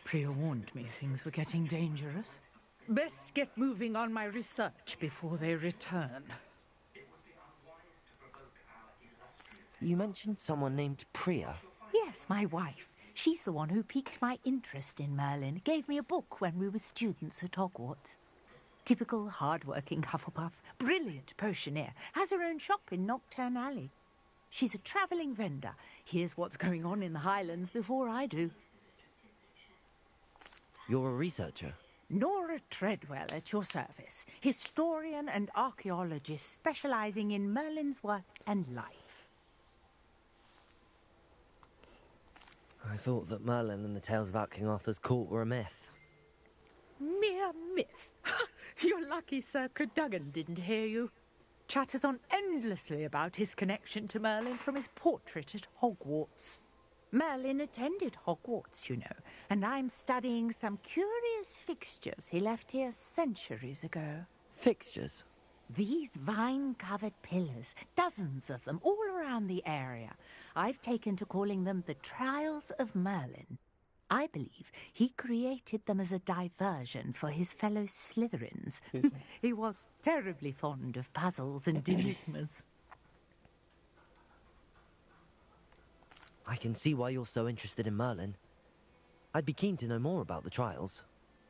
Priya warned me things were getting dangerous. Best get moving on my research before they return. You mentioned someone named Priya. Yes, my wife. She's the one who piqued my interest in Merlin. Gave me a book when we were students at Hogwarts. Typical hard-working Hufflepuff, brilliant potioneer, has her own shop in Nocturne Alley. She's a travelling vendor. Hears what's going on in the Highlands before I do. You're a researcher? Nora Treadwell at your service. Historian and archaeologist specialising in Merlin's work and life. I thought that Merlin and the tales about King Arthur's court were a myth. Mere myth. You're lucky Sir Cadogan didn't hear you. Chatters on endlessly about his connection to Merlin from his portrait at Hogwarts. Merlin attended Hogwarts, you know, and I'm studying some curious fixtures he left here centuries ago. Fixtures? These vine-covered pillars, dozens of them, all around the area. I've taken to calling them the Trials of Merlin. I believe he created them as a diversion for his fellow Slytherins. He was terribly fond of puzzles and enigmas. I can see why you're so interested in Merlin. I'd be keen to know more about the trials.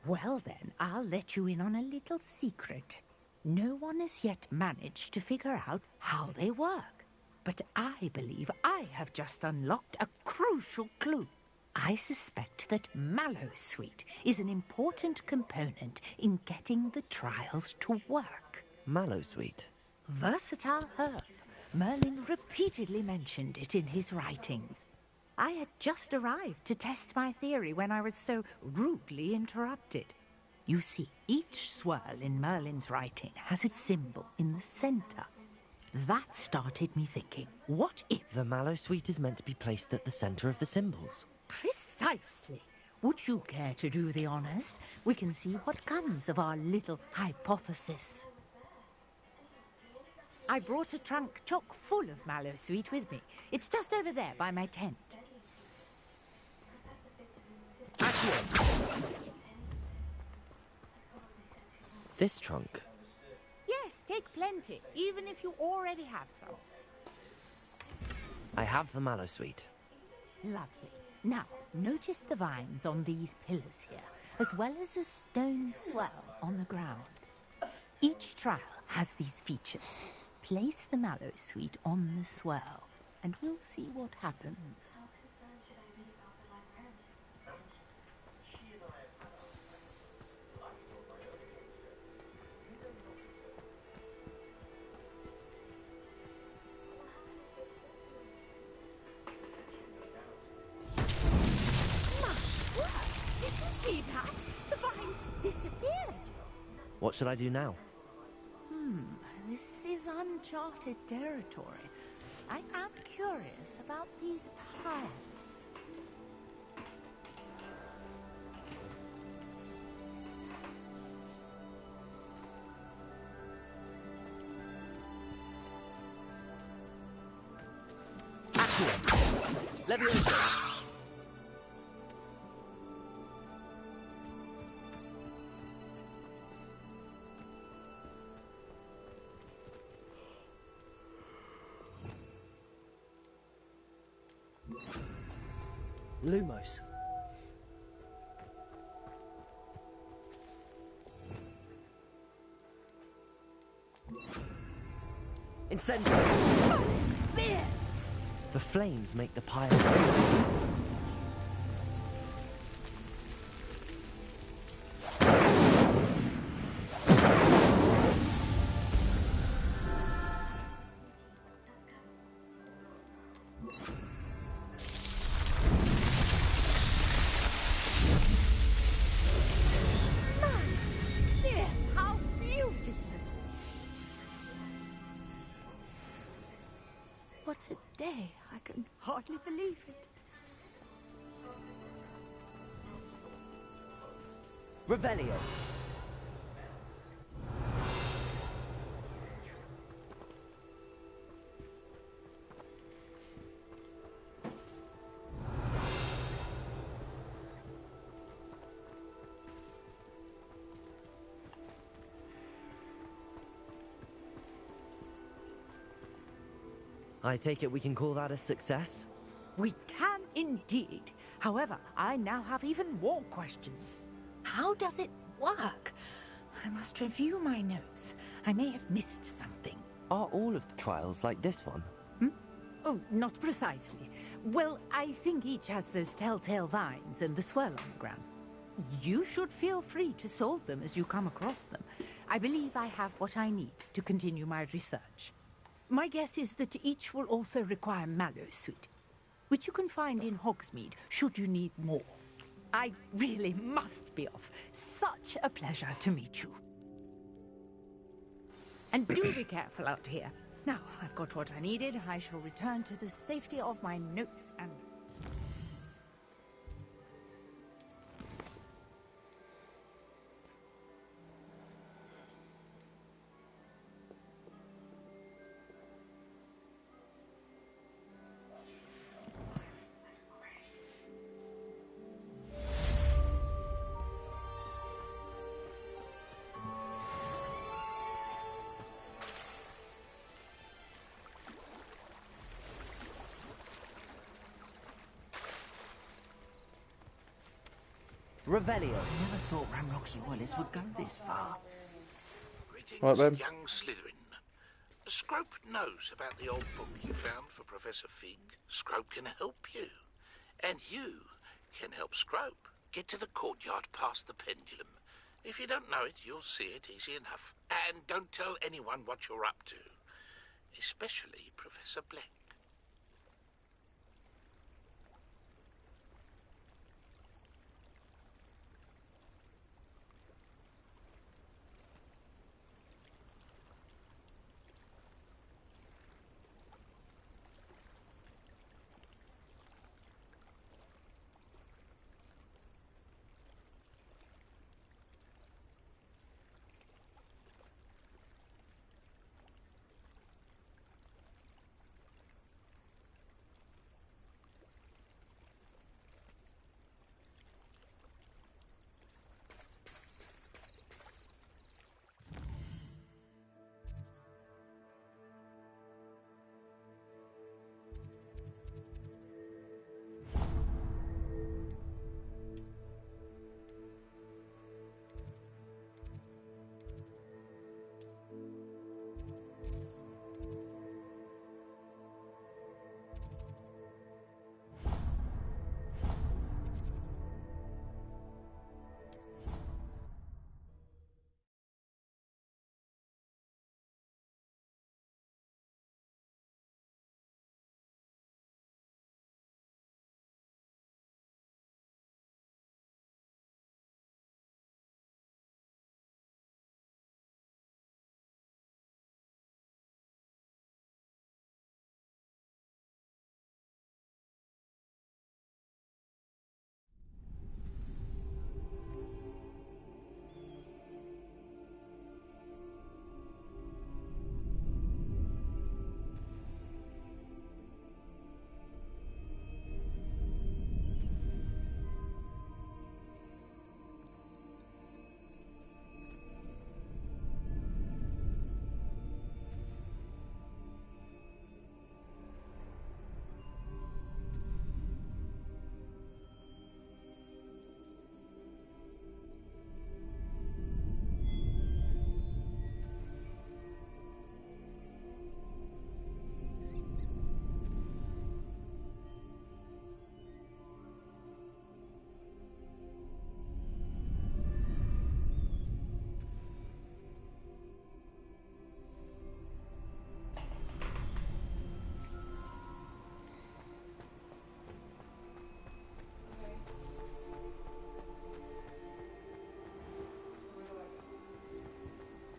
Well then, I'll let you in on a little secret. No one has yet managed to figure out how they work. But I believe I have just unlocked a crucial clue. I suspect that Mallowsweet is an important component in getting the trials to work. Mallowsweet? Versatile herb. Merlin repeatedly mentioned it in his writings. I had just arrived to test my theory when I was so rudely interrupted. You see, each swirl in Merlin's writing has its symbol in the centre. That started me thinking, what if... The Mallowsweet is meant to be placed at the centre of the symbols. Precisely. Would you care to do the honours? We can see what comes of our little hypothesis. I brought a trunk chock full of Mallowsweet with me. It's just over there by my tent. This trunk? Yes, take plenty, even if you already have some. I have the Mallowsweet. Lovely. Now, notice the vines on these pillars here, as well as a stone swell on the ground. Each trial has these features. Place the Mallowsweet on the swell, and we'll see what happens. See that? The vines disappeared. What should I do now? This is uncharted territory. I am curious about these piles. Leviosa! Lumos. Incendio! The flames make the pyre sink. How beautiful! What a day! I can hardly believe it. Revelio. I take it we can call that a success? We can indeed. However, I now have even more questions. How does it work? I must review my notes. I may have missed something. Are all of the trials like this one? Oh, not precisely. Well, I think each has those telltale vines and the swirl on the ground. You should feel free to solve them as you come across them. I believe I have what I need to continue my research. My guess is that each will also require Mallowsweet, which you can find in Hogsmeade should you need more. I really must be off. Such a pleasure to meet you. And do be careful out here. Now, I've got what I needed. I shall return to the safety of my notes and... Revelio. I never thought Ranrock's loyalists would go this far. Greetings, What, babe? young Slitherin. Scrope knows about the old book you found for Professor Fig. Scrope can help you. And you can help Scrope get to the courtyard past the pendulum. If you don't know it, you'll see it easy enough. And don't tell anyone what you're up to. Especially Professor Black.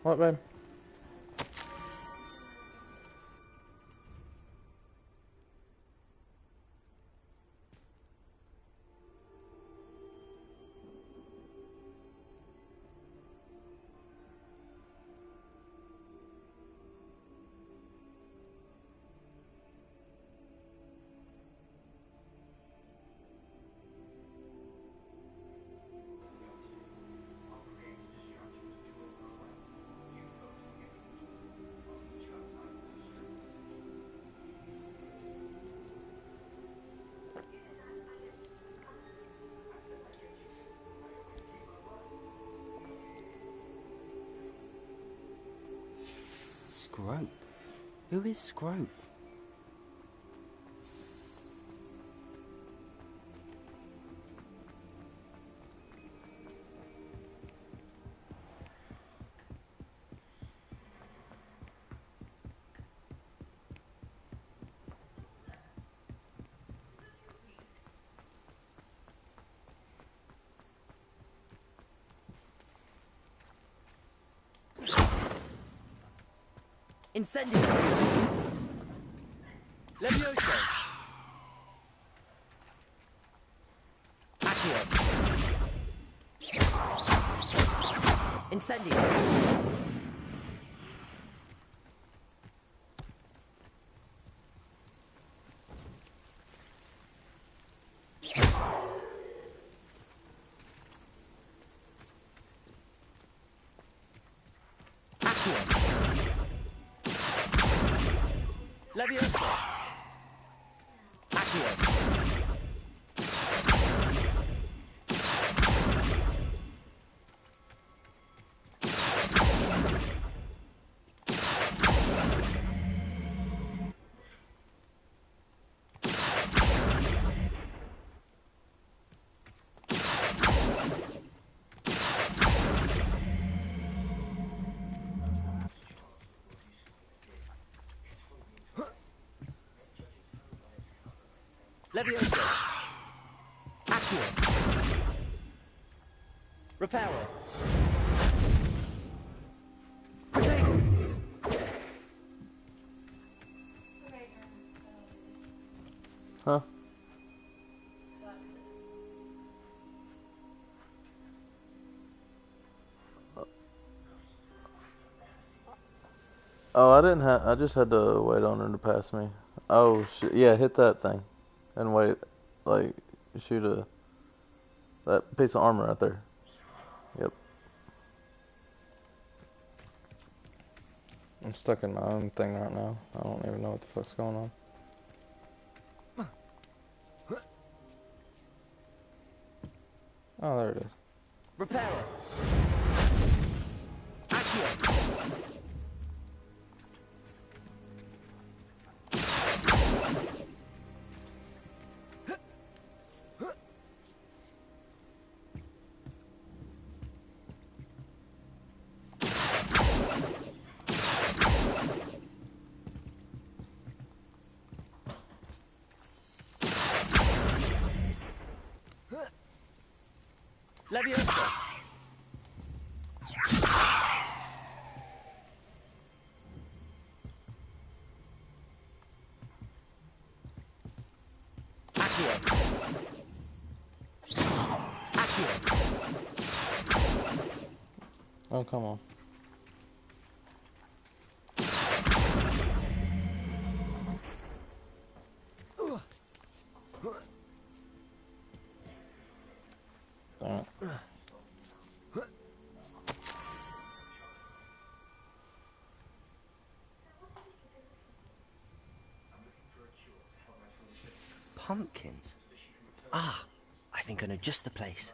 What, babe? Scrope? Who is Scrope? Incendio! Levioso! Accio! Incendio! Levioso! Accio! Levioso! Accio! Reparo! Protego! Huh? Oh, I didn't have. I just had to wait on her to pass me. Oh shit! Yeah, hit that thing, and wait. Like, shoot that piece of armor right there. Yep. I'm stuck in my own thing right now. I don't even know what the fuck's going on. Oh, there it is. Reparo! Accio! Levioso! Accio! Accio! Oh, come on. Damn it. Pumpkins? Ah, I think I know just the place.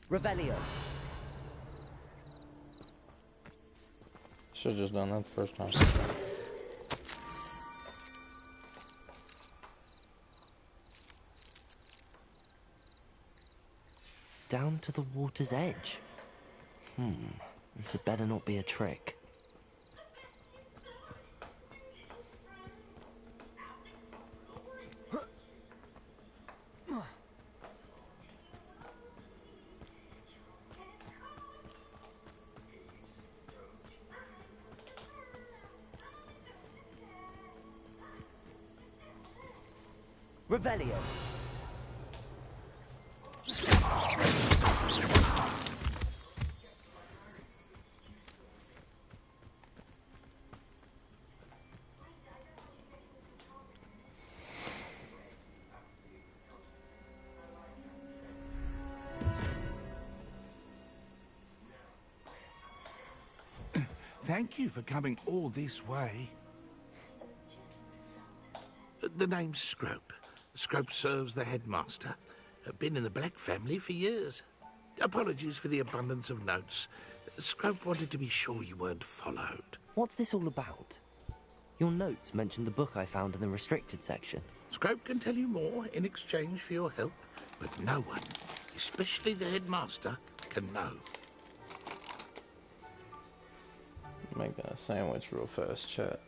Revelio. Should've just done that the first time. down to the water's edge. This had better not be a trick. Revelio. Thank you for coming all this way. The name's Scrope. Scrope serves the headmaster. Been in the Black family for years. Apologies for the abundance of notes. Scrope wanted to be sure you weren't followed. What's this all about? Your notes mentioned the book I found in the restricted section. Scrope can tell you more in exchange for your help, but no one, especially the headmaster, can know. Making a sandwich real fast, chat.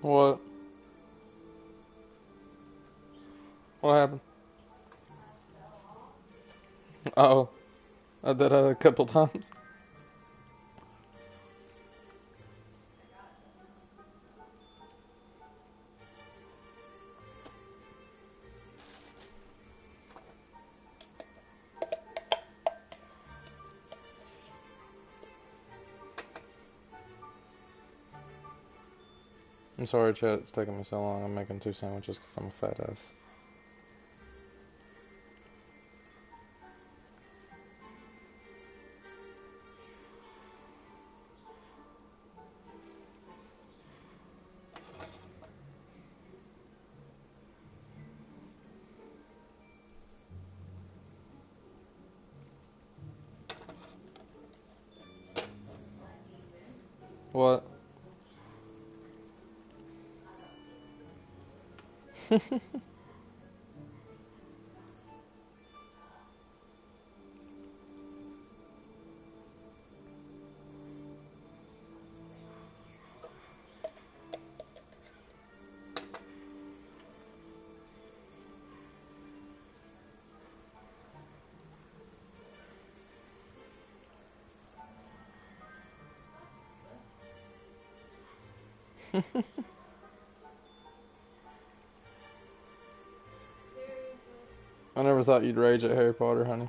What? What happened? Oh, I did that a couple times. I'm sorry, chat, it's taking me so long. I'm making 2 sandwiches because I'm a fat ass. What? I never thought you'd rage at Harry Potter, honey.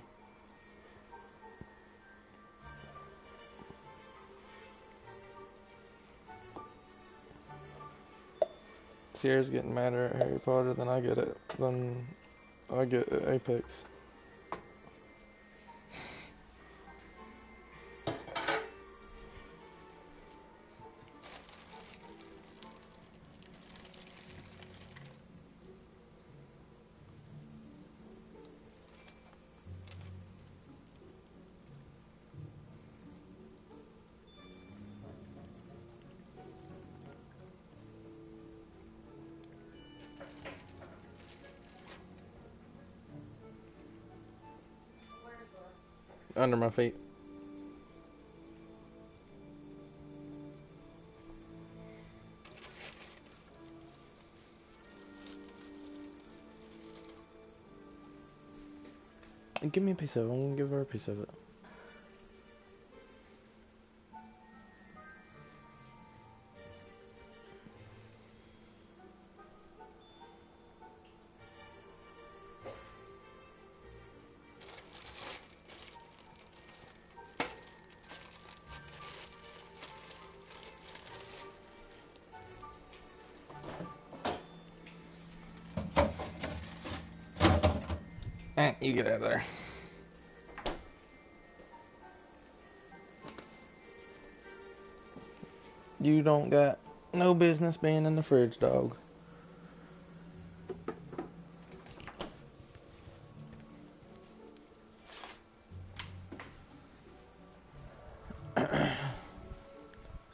Sierra's getting madder at Harry Potter than I get at Apex. Under my feet. Give me a piece of it. I'm gonna give her a piece of it. You get out of there. You don't got no business being in the fridge, dog.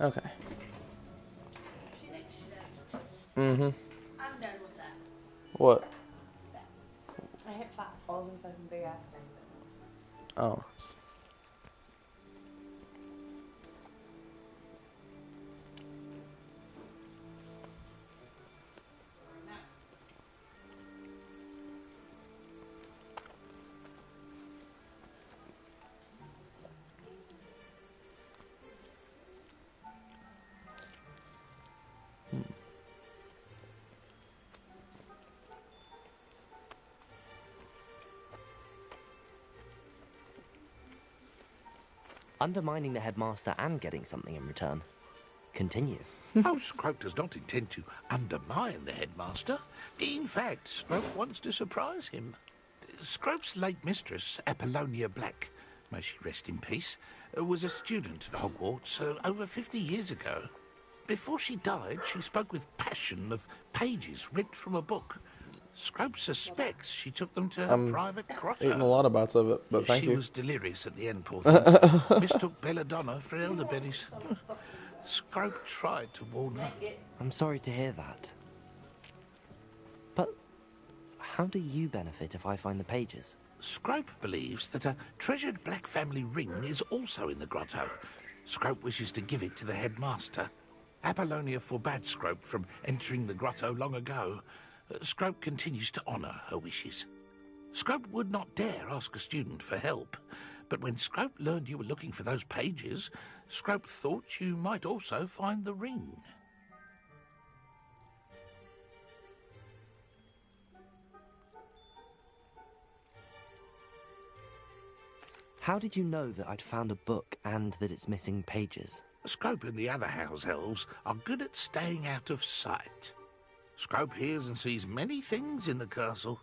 Okay. Mm-hmm. I'm done with that. What? I hit 5 all in fucking big ass things. Oh. Undermining the headmaster and getting something in return. Continue. Oh, Scrope does not intend to undermine the headmaster. In fact, Scrope wants to surprise him. Scrope's late mistress, Apollonia Black, may she rest in peace, was a student at Hogwarts over 50 years ago. Before she died, she spoke with passion of pages ripped from a book. Scrope suspects she took them to her private grotto. Eating a lot of bites of it, but thank you. She was delirious at the end, poor thing. Mistook belladonna for elderberries. Scrope tried to warn her. I'm sorry to hear that. But how do you benefit if I find the pages? Scrope believes that a treasured black family ring is also in the grotto. Scrope wishes to give it to the headmaster. Apollonia forbade Scrope from entering the grotto long ago. Scrope continues to honour her wishes. Scrope would not dare ask a student for help, but when Scrope learned you were looking for those pages, Scrope thought you might also find the ring. How did you know that I'd found a book and that it's missing pages? Scrope and the other house elves are good at staying out of sight. Scrope hears and sees many things in the castle.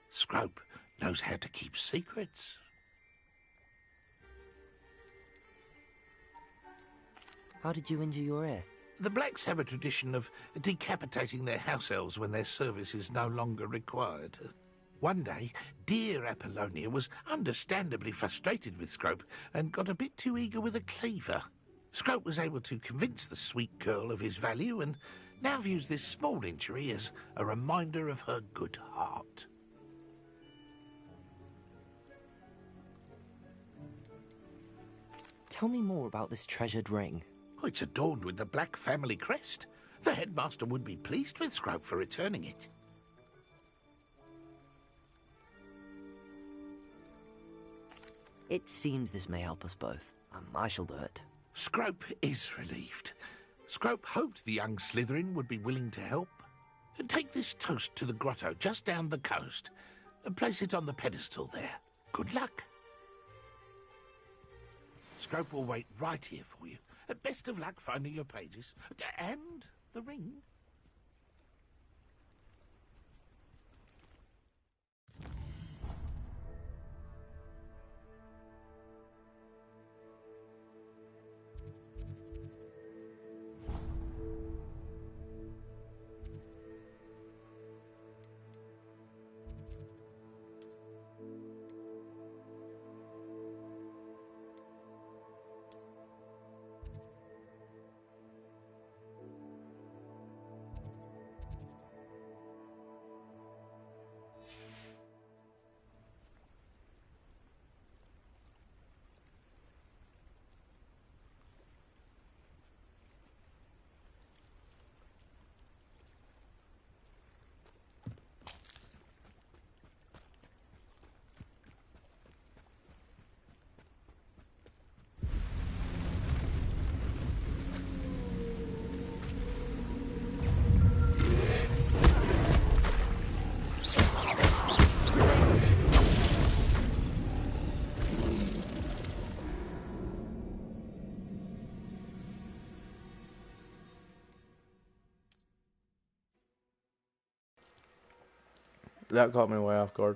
Scrope knows how to keep secrets. How did you injure your ear? The Blacks have a tradition of decapitating their house elves when their service is no longer required. One day, dear Apollonia was understandably frustrated with Scrope and got a bit too eager with a cleaver. Scrope was able to convince the sweet girl of his value and now views this small injury as a reminder of her good heart. Tell me more about this treasured ring. Oh, it's adorned with the Black family crest. The headmaster would be pleased with Scrope for returning it. It seems this may help us both. I shall do it. Scrope is relieved. Scrope hoped the young Slitherin would be willing to help. Take this toast to the grotto just down the coast and place it on the pedestal there. Good luck. Scrope will wait right here for you. Best of luck finding your pages. And the ring. That caught me way off guard.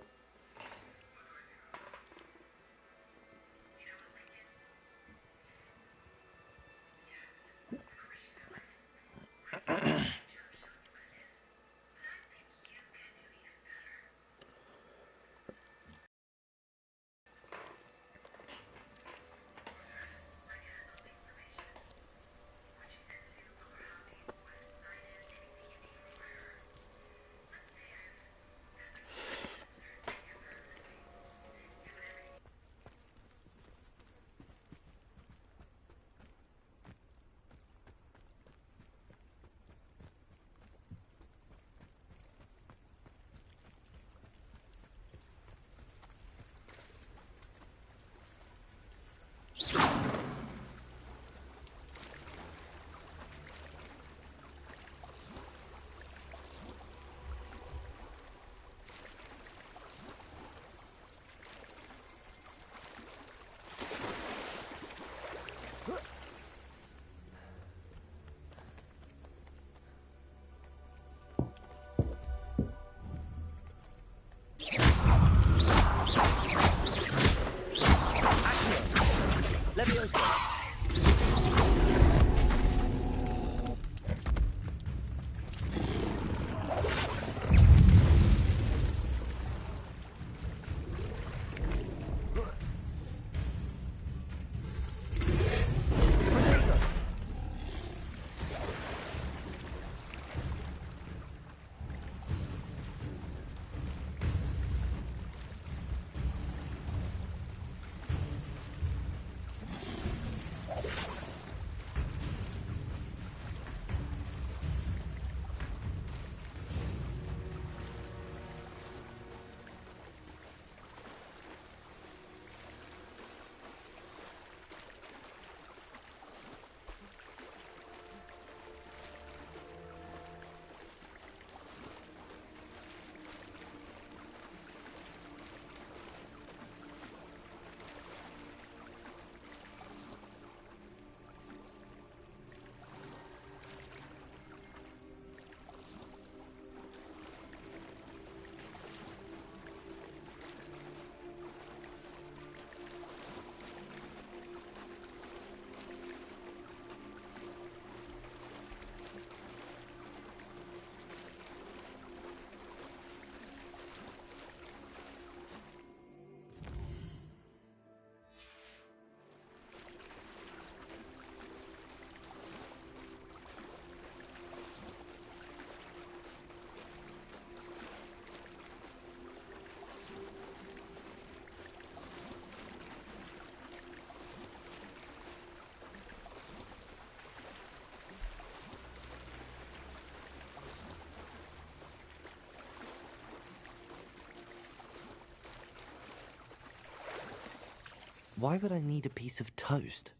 Why would I need a piece of toast?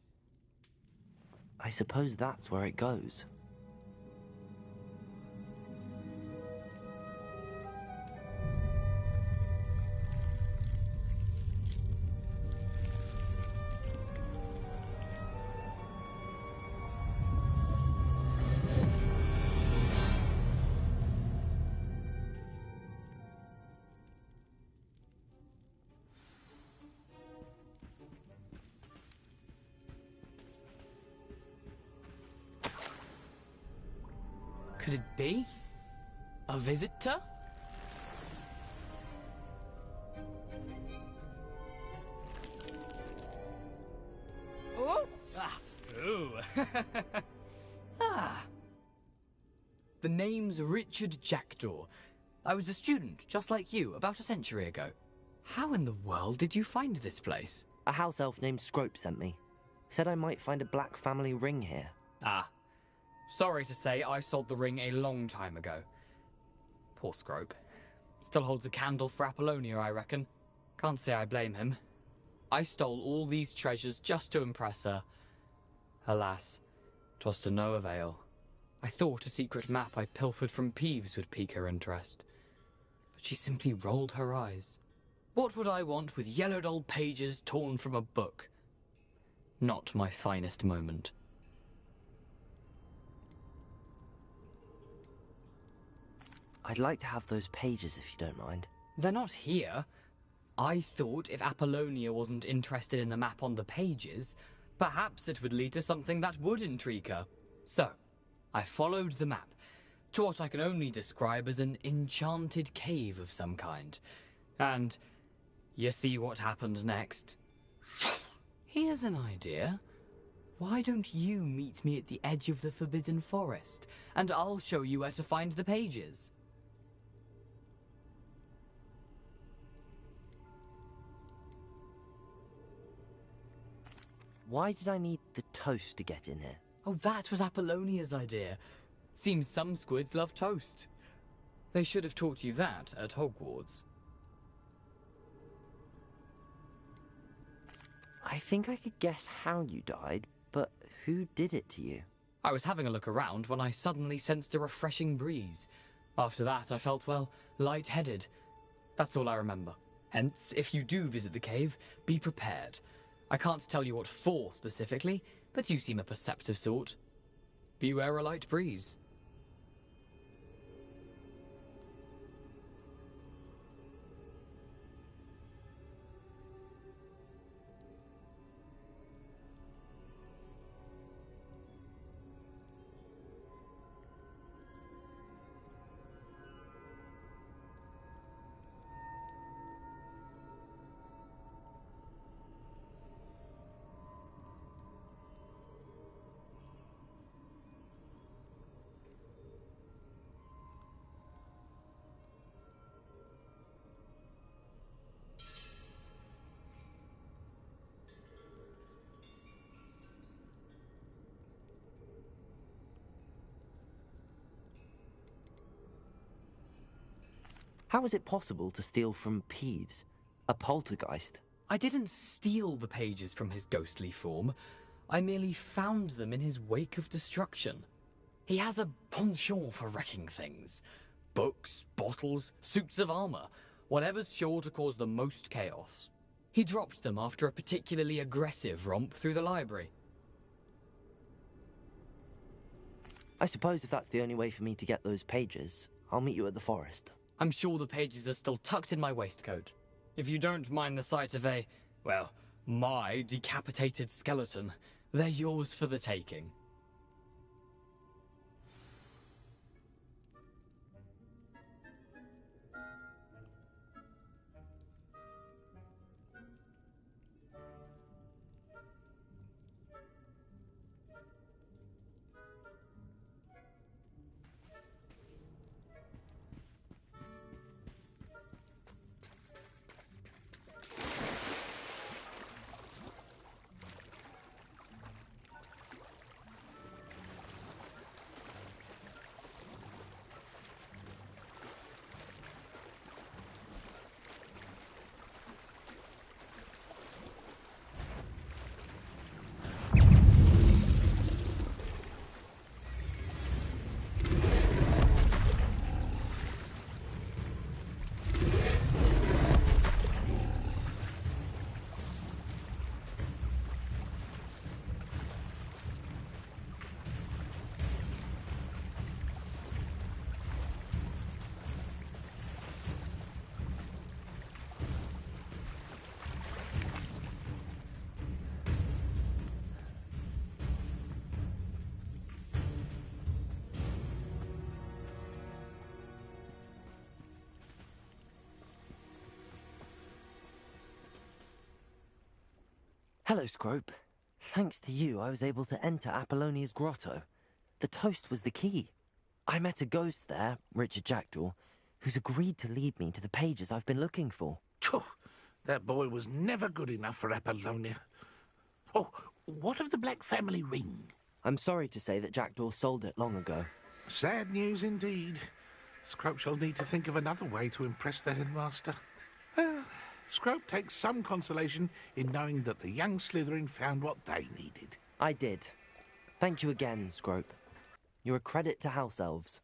I suppose that's where it goes. Could it be? A visitor? Oh! Ah! Ooh! Ah! The name's Richard Jackdaw. I was a student, just like you, about a century ago. How in the world did you find this place? A house elf named Scrope sent me. Said I might find a black family ring here. Ah. Sorry to say, I sold the ring a long time ago. Poor Scrope. Still holds a candle for Apollonia, I reckon. Can't say I blame him. I stole all these treasures just to impress her. Alas, 'twas to no avail. I thought a secret map I pilfered from Peeves would pique her interest. But she simply rolled her eyes. What would I want with yellowed old pages torn from a book? Not my finest moment. I'd like to have those pages if you don't mind. They're not here. I thought if Apollonia wasn't interested in the map on the pages, perhaps it would lead to something that would intrigue her. So, I followed the map to what I can only describe as an enchanted cave of some kind. And you see what happened next? Here's an idea. Why don't you meet me at the edge of the Forbidden Forest, and I'll show you where to find the pages? Why did I need the toast to get in here? Oh, that was Apollonia's idea. Seems some squids love toast. They should have taught you that at Hogwarts. I think I could guess how you died, but who did it to you? I was having a look around when I suddenly sensed a refreshing breeze. After that, I felt, well, lightheaded. That's all I remember. Hence, if you do visit the cave, be prepared. I can't tell you what for specifically, but you seem a perceptive sort. Beware a light breeze. How is it possible to steal from Peeves, a poltergeist? I didn't steal the pages from his ghostly form. I merely found them in his wake of destruction. He has a penchant for wrecking things. Books, bottles, suits of armor, whatever's sure to cause the most chaos. He dropped them after a particularly aggressive romp through the library. I suppose if that's the only way for me to get those pages, I'll meet you at the forest. I'm sure the pages are still tucked in my waistcoat. If you don't mind the sight of a, well, my decapitated skeleton, they're yours for the taking. Hello, Scrope. Thanks to you, I was able to enter Apollonia's grotto. The toast was the key. I met a ghost there, Richard Jackdaw, who's agreed to lead me to the pages I've been looking for. Phew, that boy was never good enough for Apollonia. Oh, what of the Black family ring? I'm sorry to say that Jackdaw sold it long ago. Sad news indeed. Scrope shall need to think of another way to impress the headmaster. Scrope takes some consolation in knowing that the young Slitherin found what they needed. I did. Thank you again, Scrope. You're a credit to House Elves.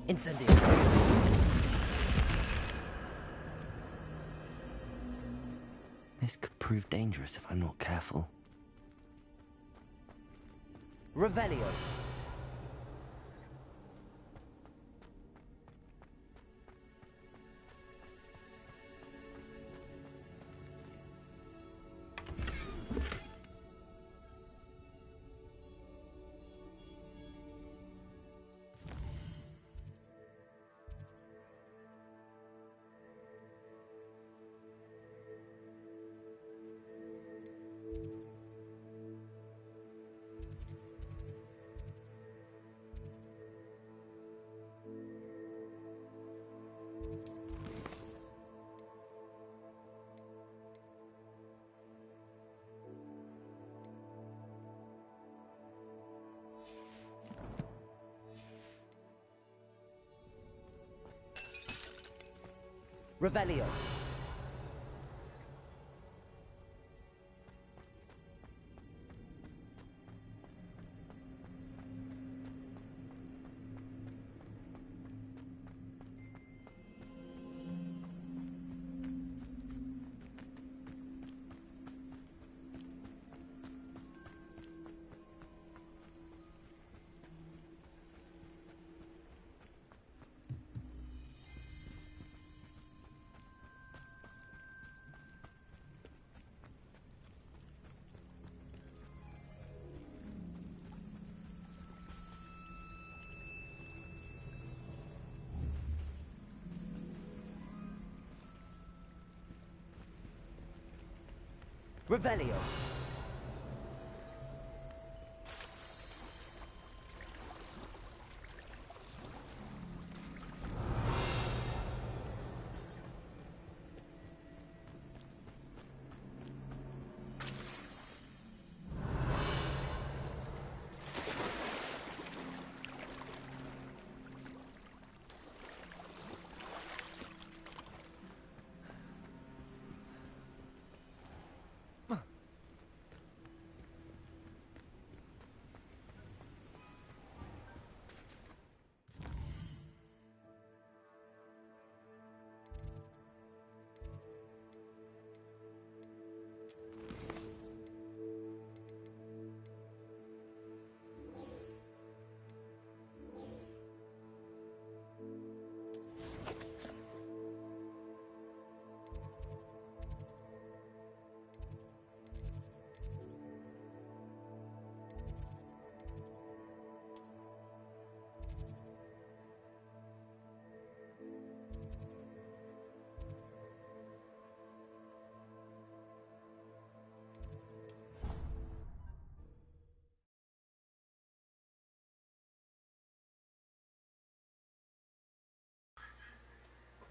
Incendio. This could prove dangerous if I'm not careful. Revelio. Revelio. Revelio.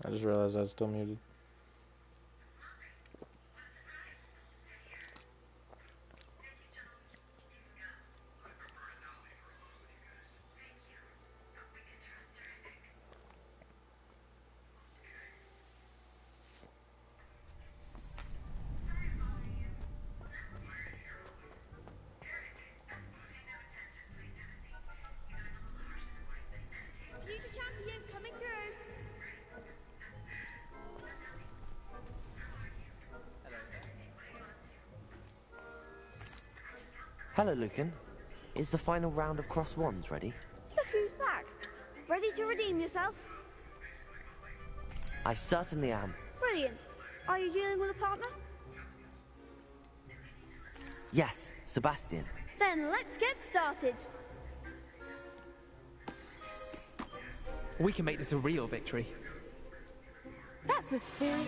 I just realized I was still muted. Future champion coming through. Hello, Lucan. Is the final round of Cross Wands ready? Look who's back. Ready to redeem yourself? I certainly am. Brilliant. Are you dealing with a partner? Yes, Sebastian. Then let's get started. We can make this a real victory. That's the spirit.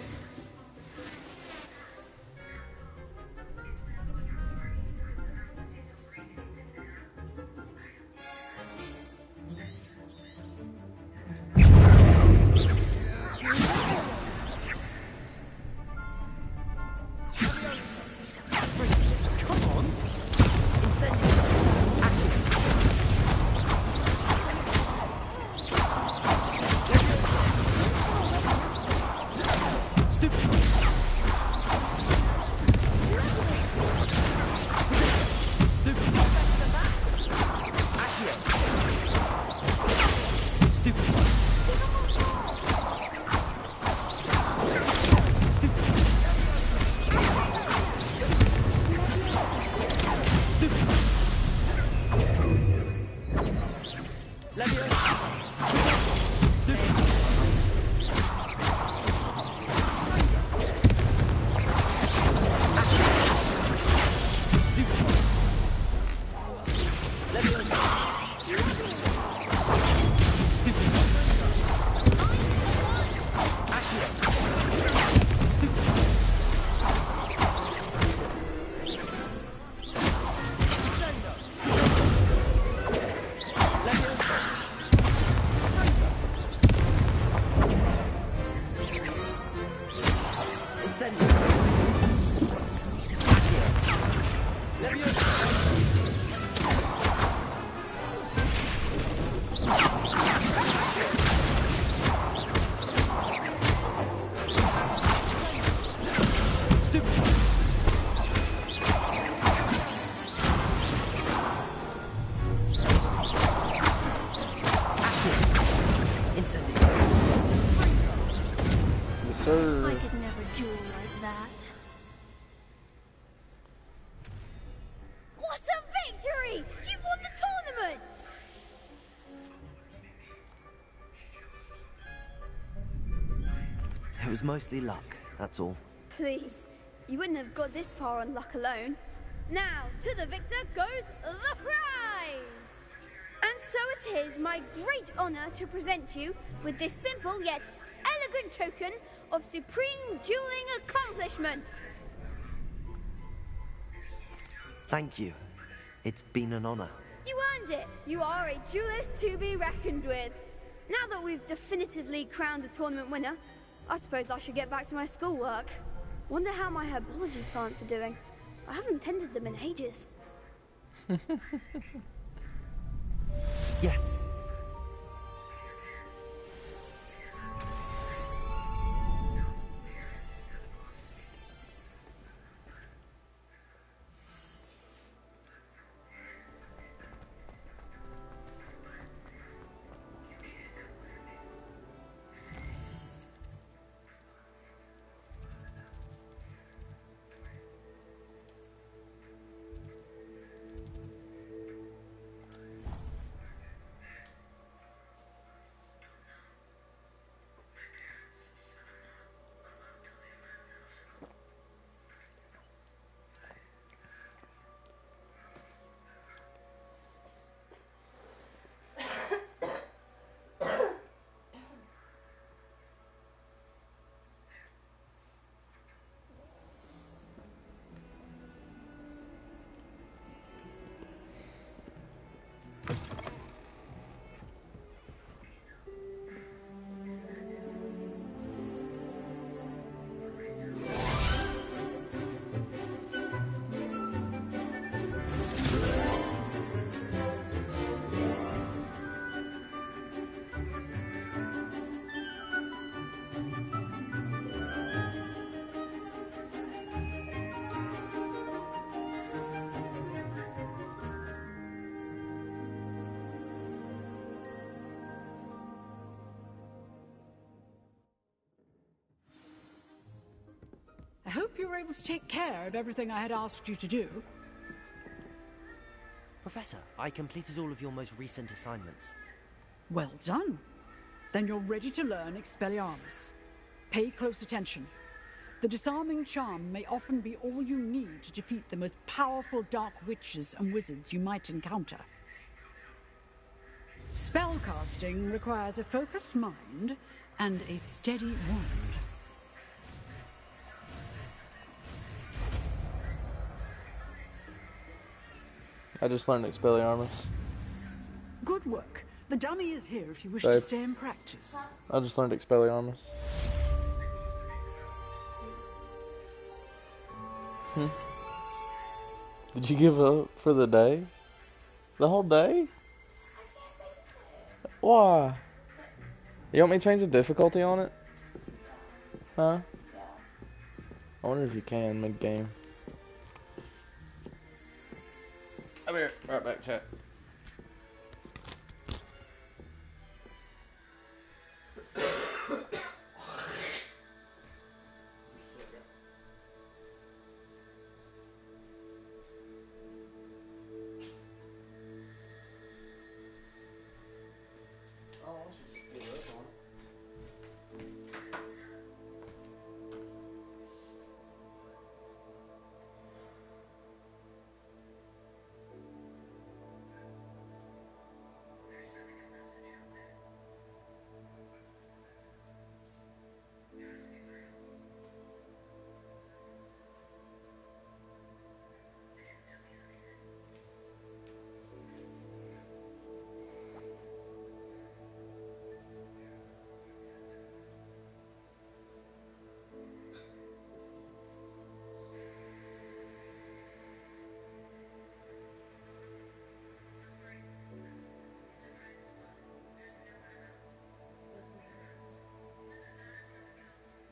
I could never duel like that. What a victory! You've won the tournament! It was mostly luck, that's all. Please, you wouldn't have got this far on luck alone. Now, to the victor goes the prize! And so it is my great honor to present you with this simple yet elegant token of supreme dueling accomplishment. Thank you. It's been an honor. You earned it. You are a duelist to be reckoned with. Now that we've definitively crowned the tournament winner, I suppose I should get back to my schoolwork. Wonder how my herbology plants are doing. I haven't tended them in ages. Yes. I hope you were able to take care of everything I had asked you to do. Professor, I completed all of your most recent assignments. Well done. Then you're ready to learn Expelliarmus. Pay close attention. The disarming charm may often be all you need to defeat the most powerful dark witches and wizards you might encounter. Spellcasting requires a focused mind and a steady wand. I just learned Expelliarmus. Good work. The dummy is here if you wish Babe. to stay and practice. I just learned Expelliarmus. Did you give up for the day? The whole day? Why? You want me to change the difficulty on it? Huh? I wonder if you can mid-game. I'll be right back, chat.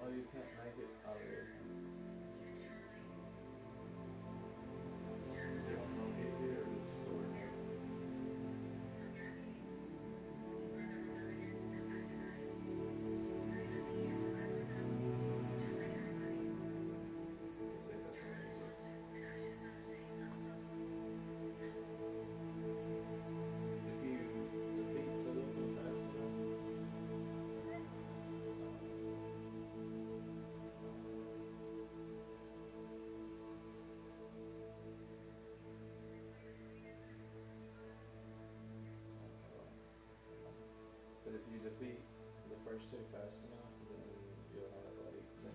Oh, you can't make it. Oh, yeah. But if you defeat the first two fast enough, then you'll have like, then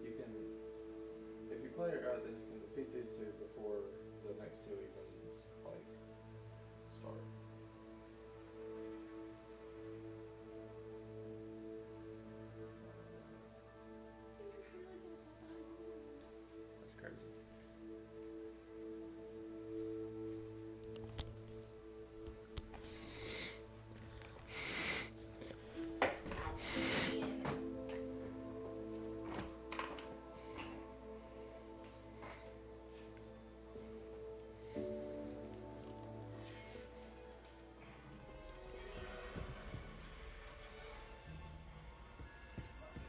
you can, if you play it right, then you can defeat these two before the next two even, like, start. That's crazy.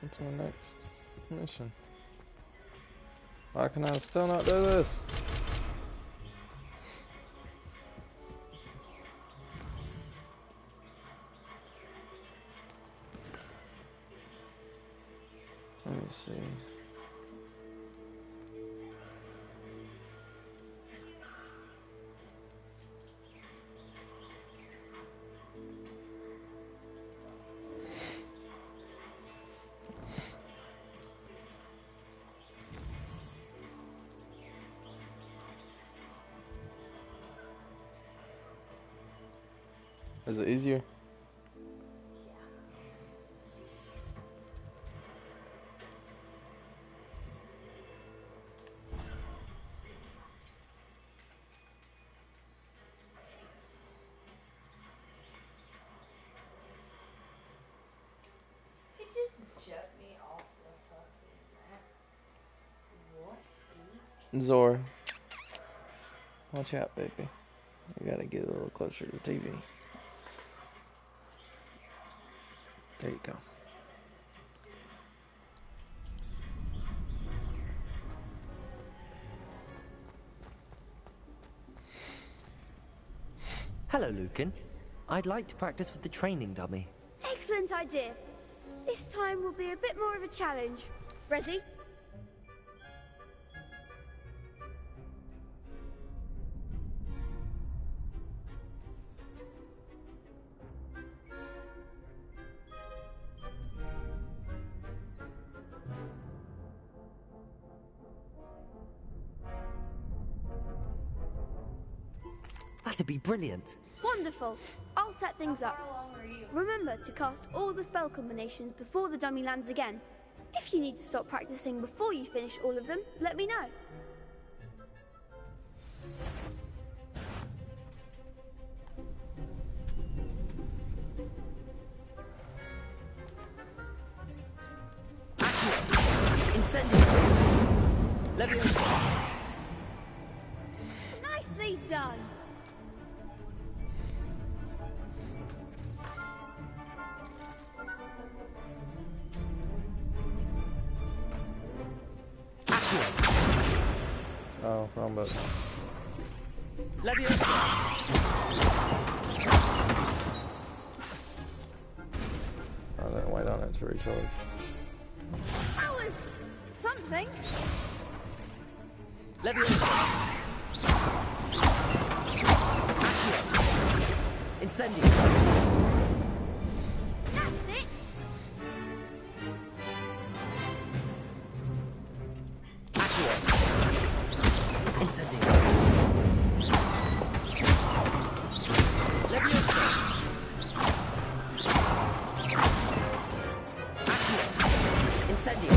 What's my next mission? Why can I still not do this? Let me see. Is it easier? He just jerked me off the fucking map. What, dude? Zora. Watch out, baby. You gotta get a little closer to the TV. There you go. Hello, Lucan. I'd like to practice with the training dummy. Excellent idea. This time will be a bit more of a challenge. Ready? That'd be brilliant. Wonderful. I'll set things up. Remember to cast all the spell combinations before the dummy lands again. If you need to stop practicing before you finish all of them, let me know. Nicely done. Oh, wrong button. I didn't wait on it to recharge. That was something. Incendio. That's it. Incendio. Incendio.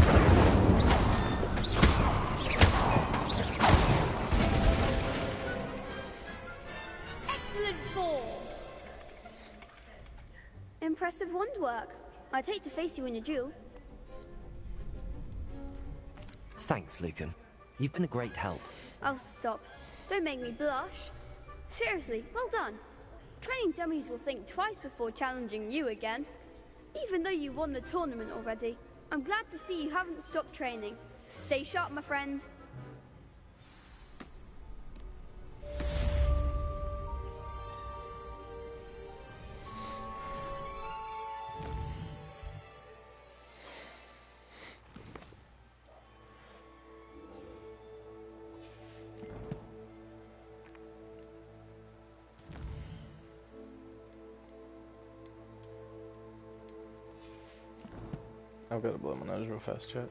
Excellent form. Impressive wand work. I'd hate to face you in a duel. Thanks, Lucan. You've been a great help. Oh, stop. Don't make me blush. Seriously, well done. Training dummies will think twice before challenging you again. Even though you won the tournament already, I'm glad to see you haven't stopped training. Stay sharp, my friend. I've got to blow my nose real fast, chat.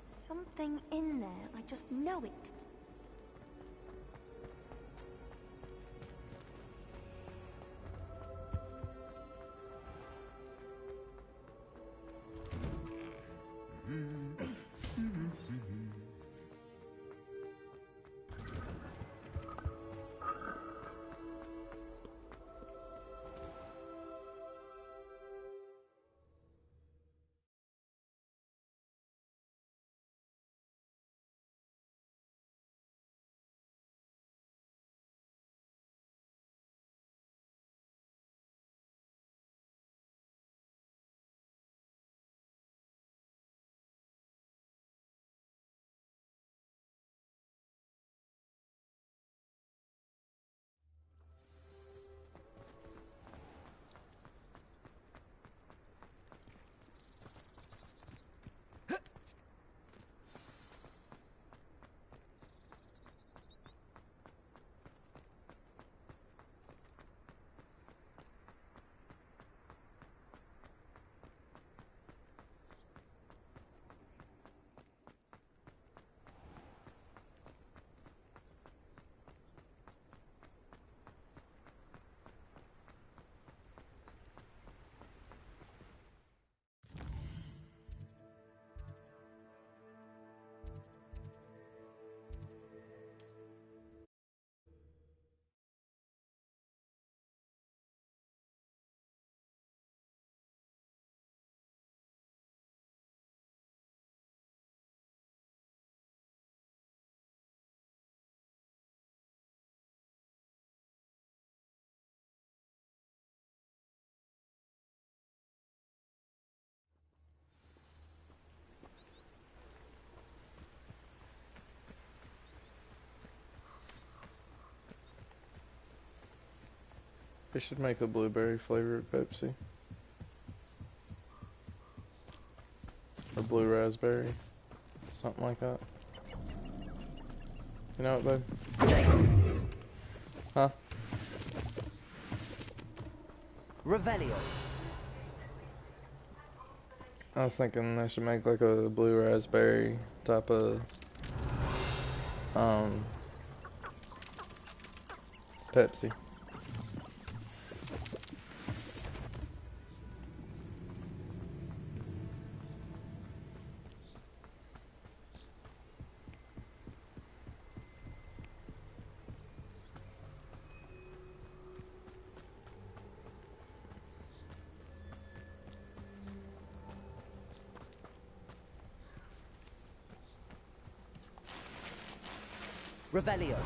something in there. I just know it. They should make a blueberry flavored Pepsi. Or blue raspberry. Something like that. You know what, babe? Huh? Revelio. I was thinking they should make like a blue raspberry type of Pepsi. Revelio.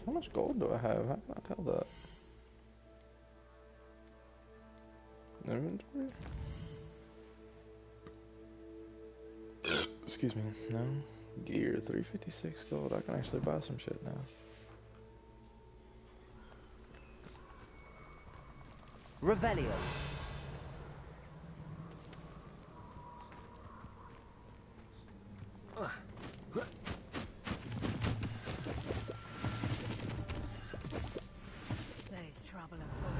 How much gold do I have? How can I tell that? Inventory? Excuse me. No. Gear, 356 gold. I can actually buy some shit now. Revelio. There's trouble afoot.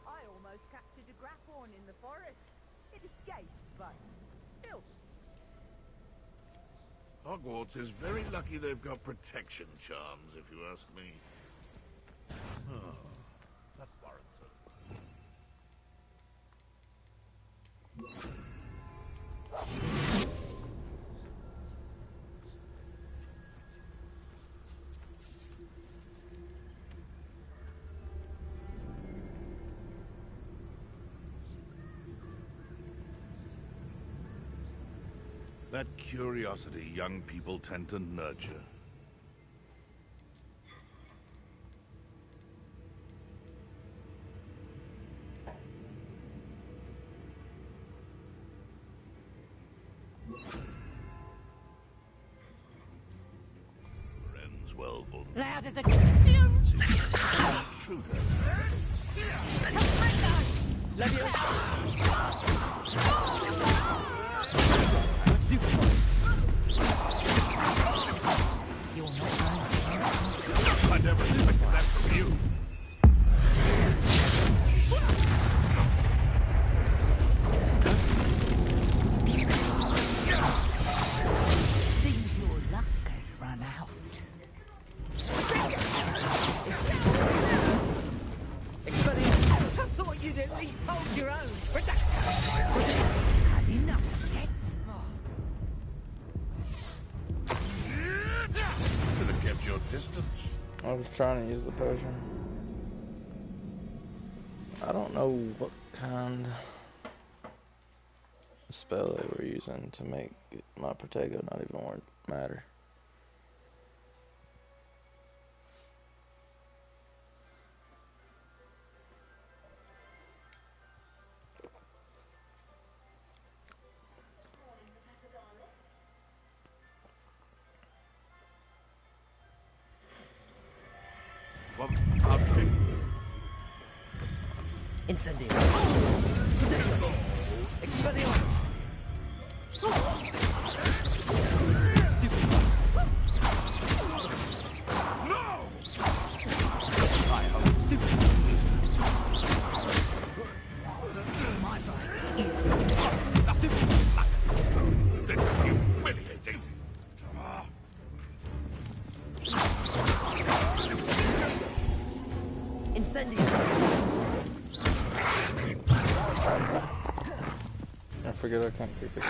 I almost captured a grapphorn in the forest. It escaped, but still. Hogwarts is very lucky they've got protection charms, if you ask me. Oh, that warrants that curiosity young people tend to nurture. Ends well for them. Loud as a Shooter. You're not never expected that from you. Seems your luck has run out. I thought you'd at least hold your own. Had enough yet? Should have kept your distance. I was trying to use the potion. I don't know what kind of spell they were using to make my Protego not even matter. Incendio. Expelliarmus. I forget I can't keep it.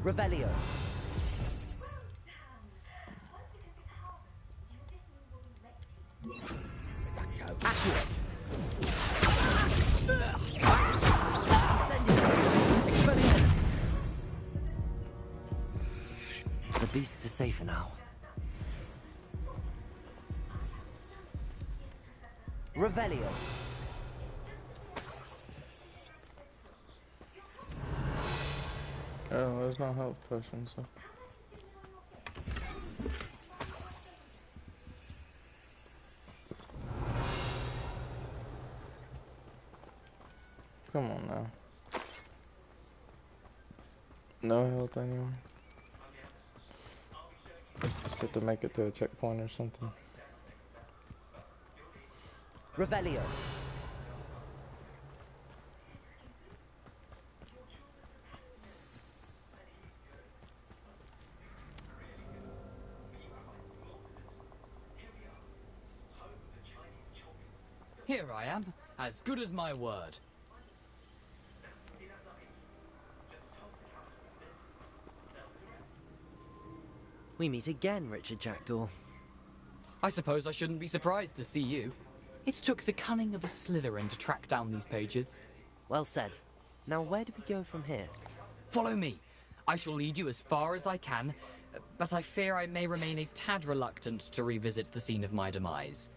Revelio. Accurate. Expelliarmus. The beasts are safer now. Revelio. Oh, there's no health potion, so. Come on now. No health anymore. Just have to make it to a checkpoint or something. Revelio. Here I am, as good as my word. We meet again, Richard Jackdaw. I suppose I shouldn't be surprised to see you. It took the cunning of a Slitherin to track down these pages. Well said. Now where do we go from here? Follow me. I shall lead you as far as I can, but I fear I may remain a tad reluctant to revisit the scene of my demise.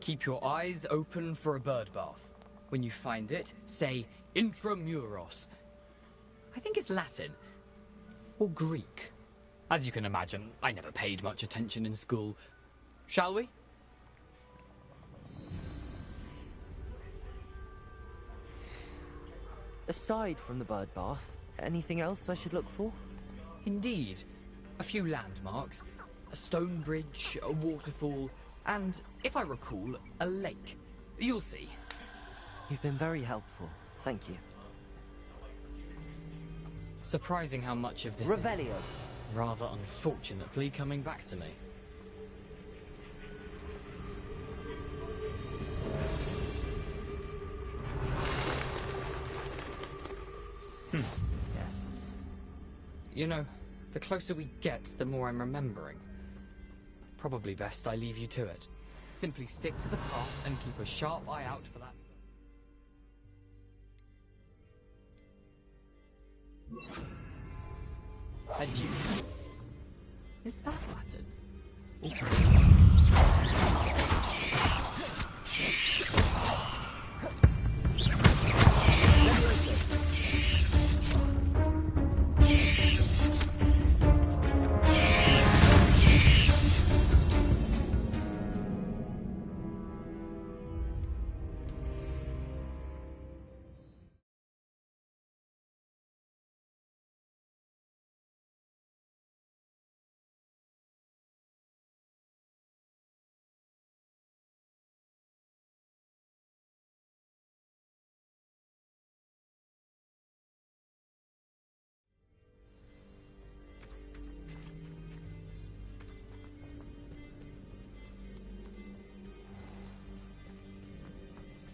Keep your eyes open for a bird bath. When you find it, say intramuros. I think it's Latin. Or Greek. As you can imagine, I never paid much attention in school. Shall we? Aside from the bird bath, anything else I should look for? Indeed. A few landmarks. A stone bridge, a waterfall, and, if I recall, a lake. You'll see. You've been very helpful. Thank you. Surprising how much of this Revelio. is rather unfortunately coming back to me. Yes. You know, the closer we get, the more I'm remembering. Probably best I leave you to it. Simply stick to the path and keep a sharp eye out for that. Adieu. Is that Latin?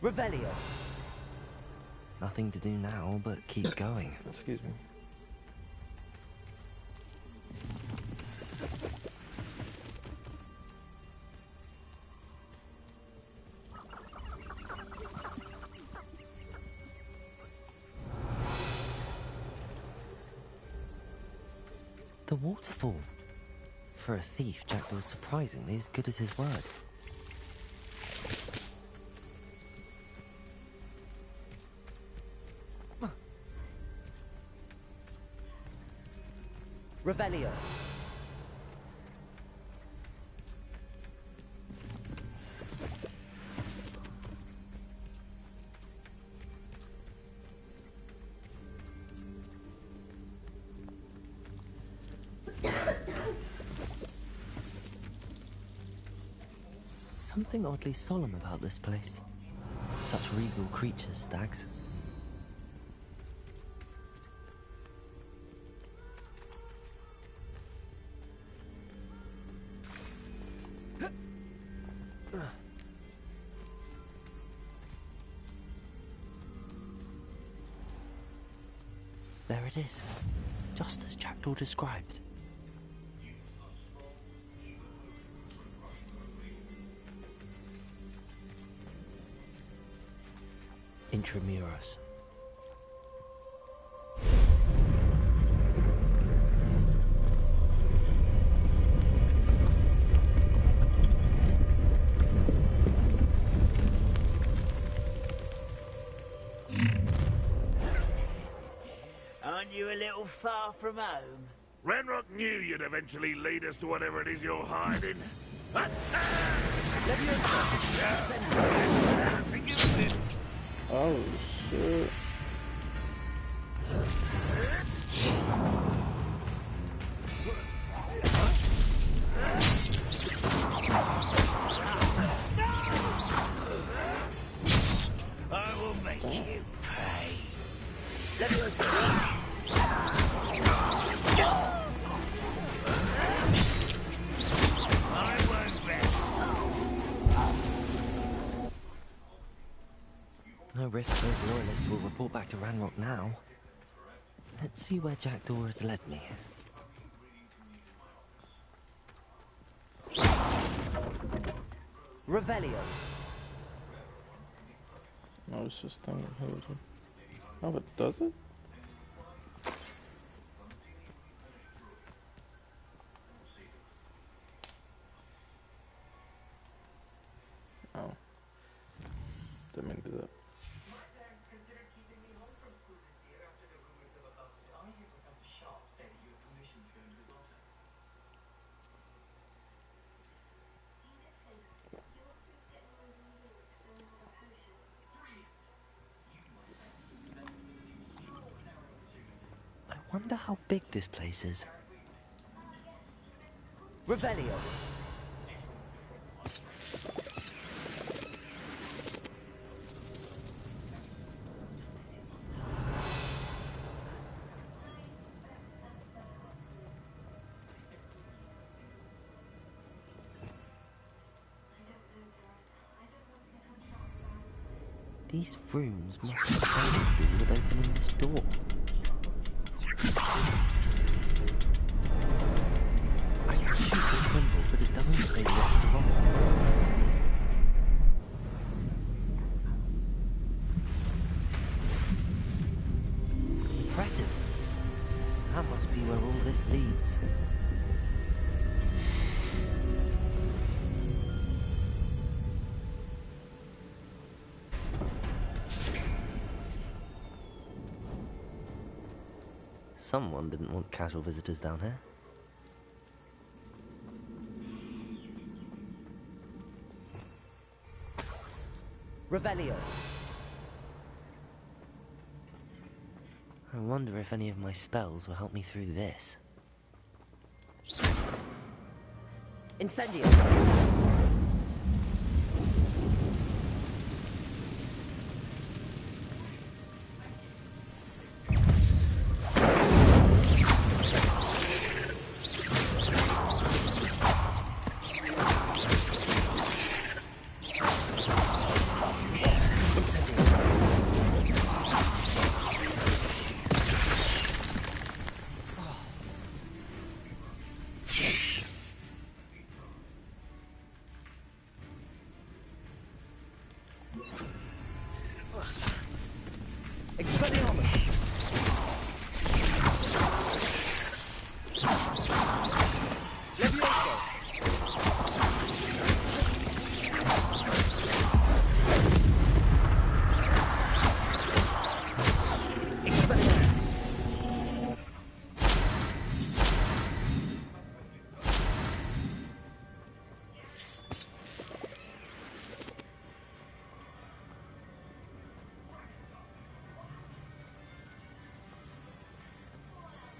Revelio. Nothing to do now but keep going. Excuse me. The waterfall. For a thief, Jackdaw's surprisingly as good as his word. Revelio. Something oddly solemn about this place. Such regal creatures, stags. There it is, just as Jackdaw described. Intramuros. Aren't you a little far from home? Ranrock knew you'd eventually lead us to whatever it is you're hiding. Oh, shit. I will make you pay. I won't bet. No risk those loyalists will report back to Ranrock now. Let's see where Jackdaw has led me. Revelio. No, it's just thing held. Oh, it does it? Oh. Didn't mean to do that. I wonder how big this place is. Revelio. These rooms must have something to do with opening this door. I can shoot the symbol, but it doesn't say what's wrong. Impressive. That must be where all this leads. Someone didn't want casual visitors down here. Revelio. I wonder if any of my spells will help me through this. Incendio.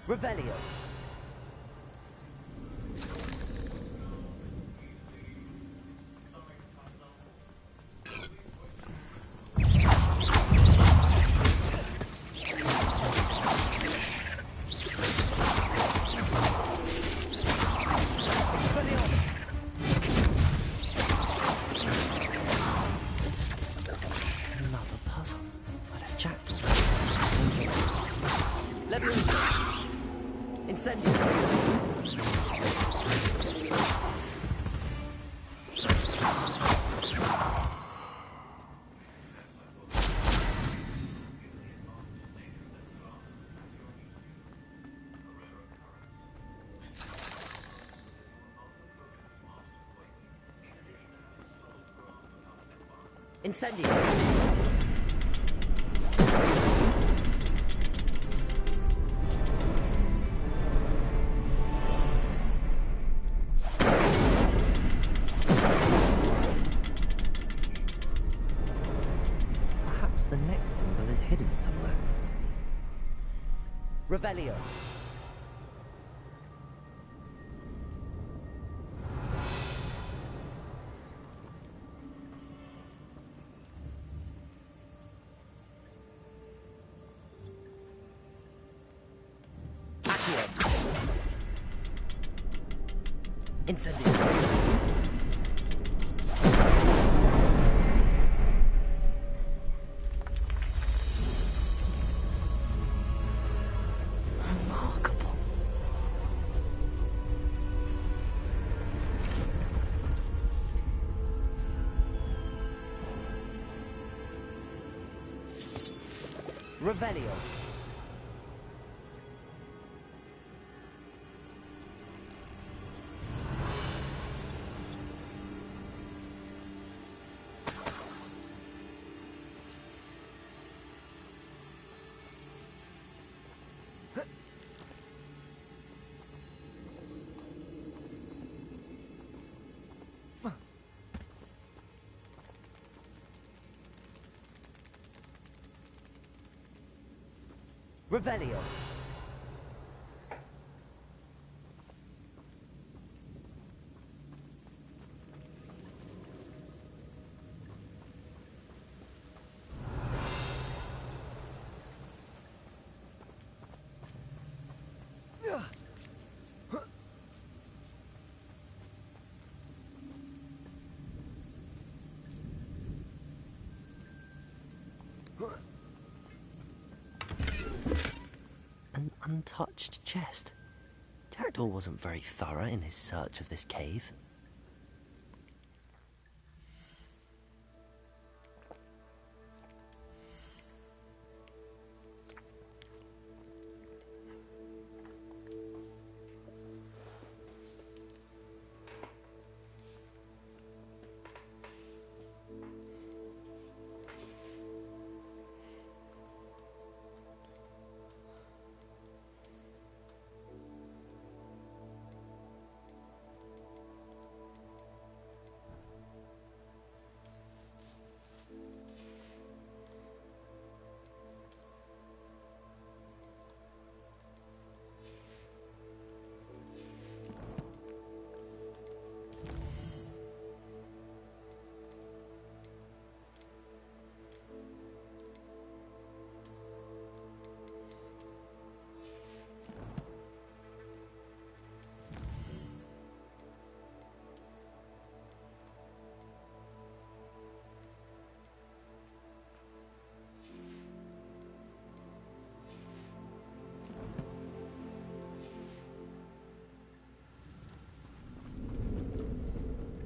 Revelio. Another puzzle. I'd have Jack. Incendio. Incendio. The next symbol is hidden somewhere. Revelio. Accio. Incendio. Revelio. Revelio. An untouched chest. Jackdaw wasn't very thorough in his search of this cave.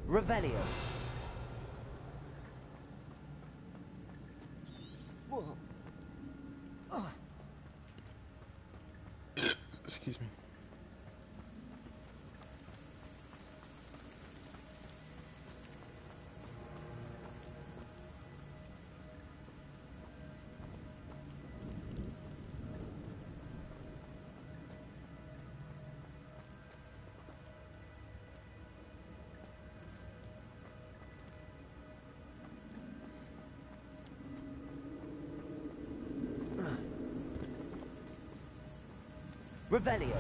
Revelio. Excuse me. Revelio.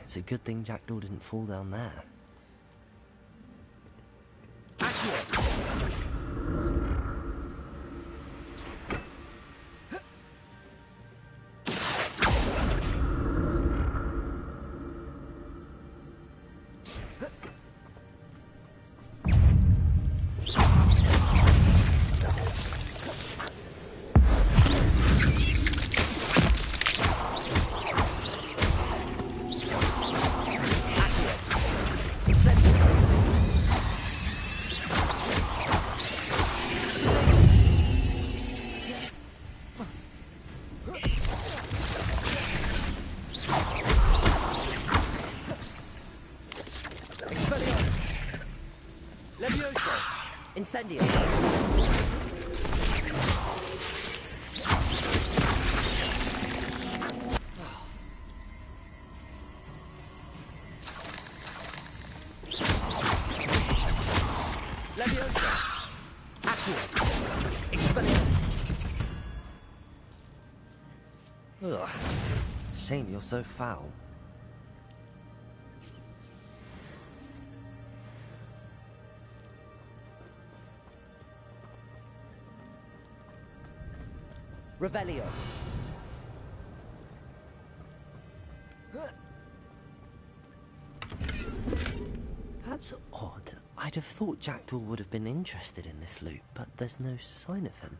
It's a good thing Jackdaw didn't fall down there. Incendio. Leviosa. Accio. Expelliarmus. Ugh. Shame you're so foul. Revelio. That's odd. I'd have thought Jackdaw would have been interested in this loot, but there's no sign of him.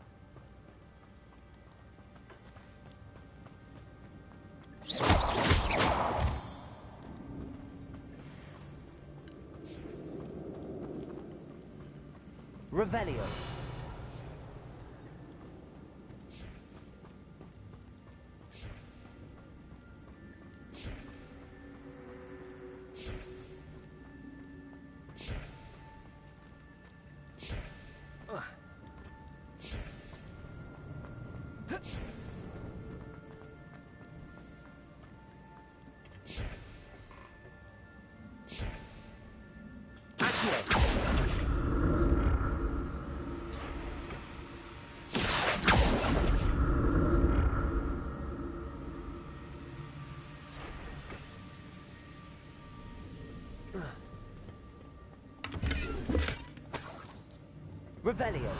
Revelio. Revelio.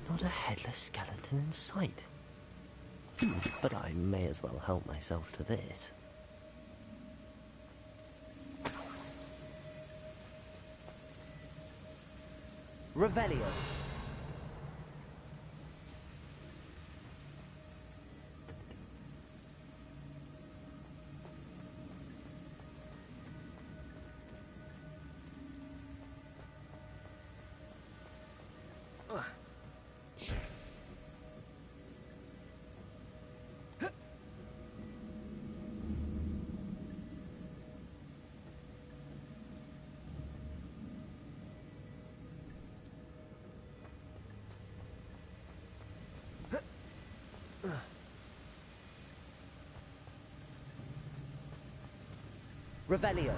Not a headless skeleton in sight. But I may as well help myself to this. Revelio. Revelio.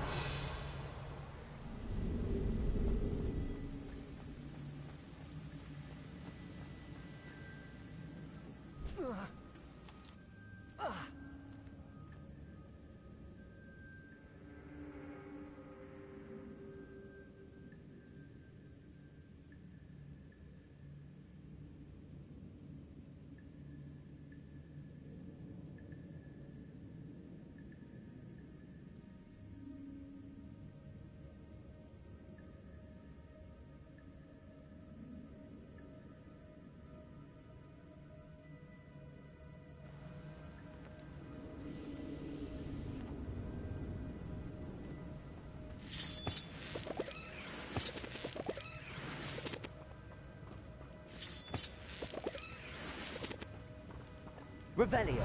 Revelio.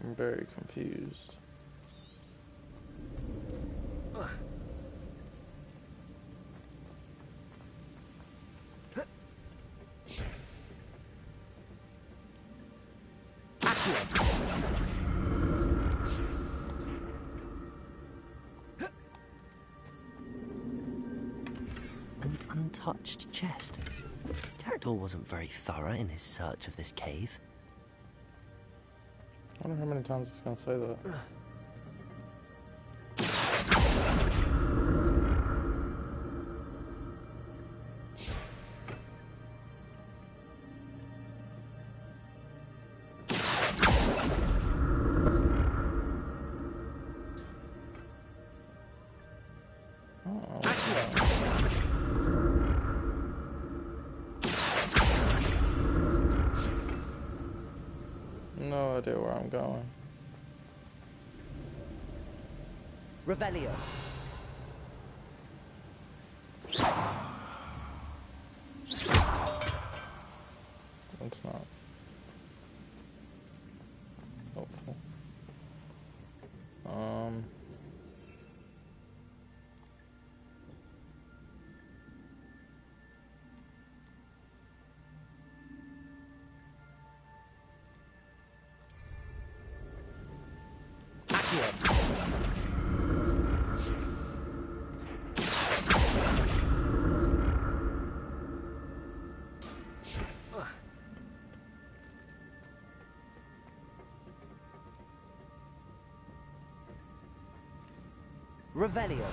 I'm very confused. An untouched chest. Jackdaw wasn't very thorough in his search of this cave. I wonder how many times it's gonna say that. No idea where I'm going. Revelio. That's not helpful. Revelio.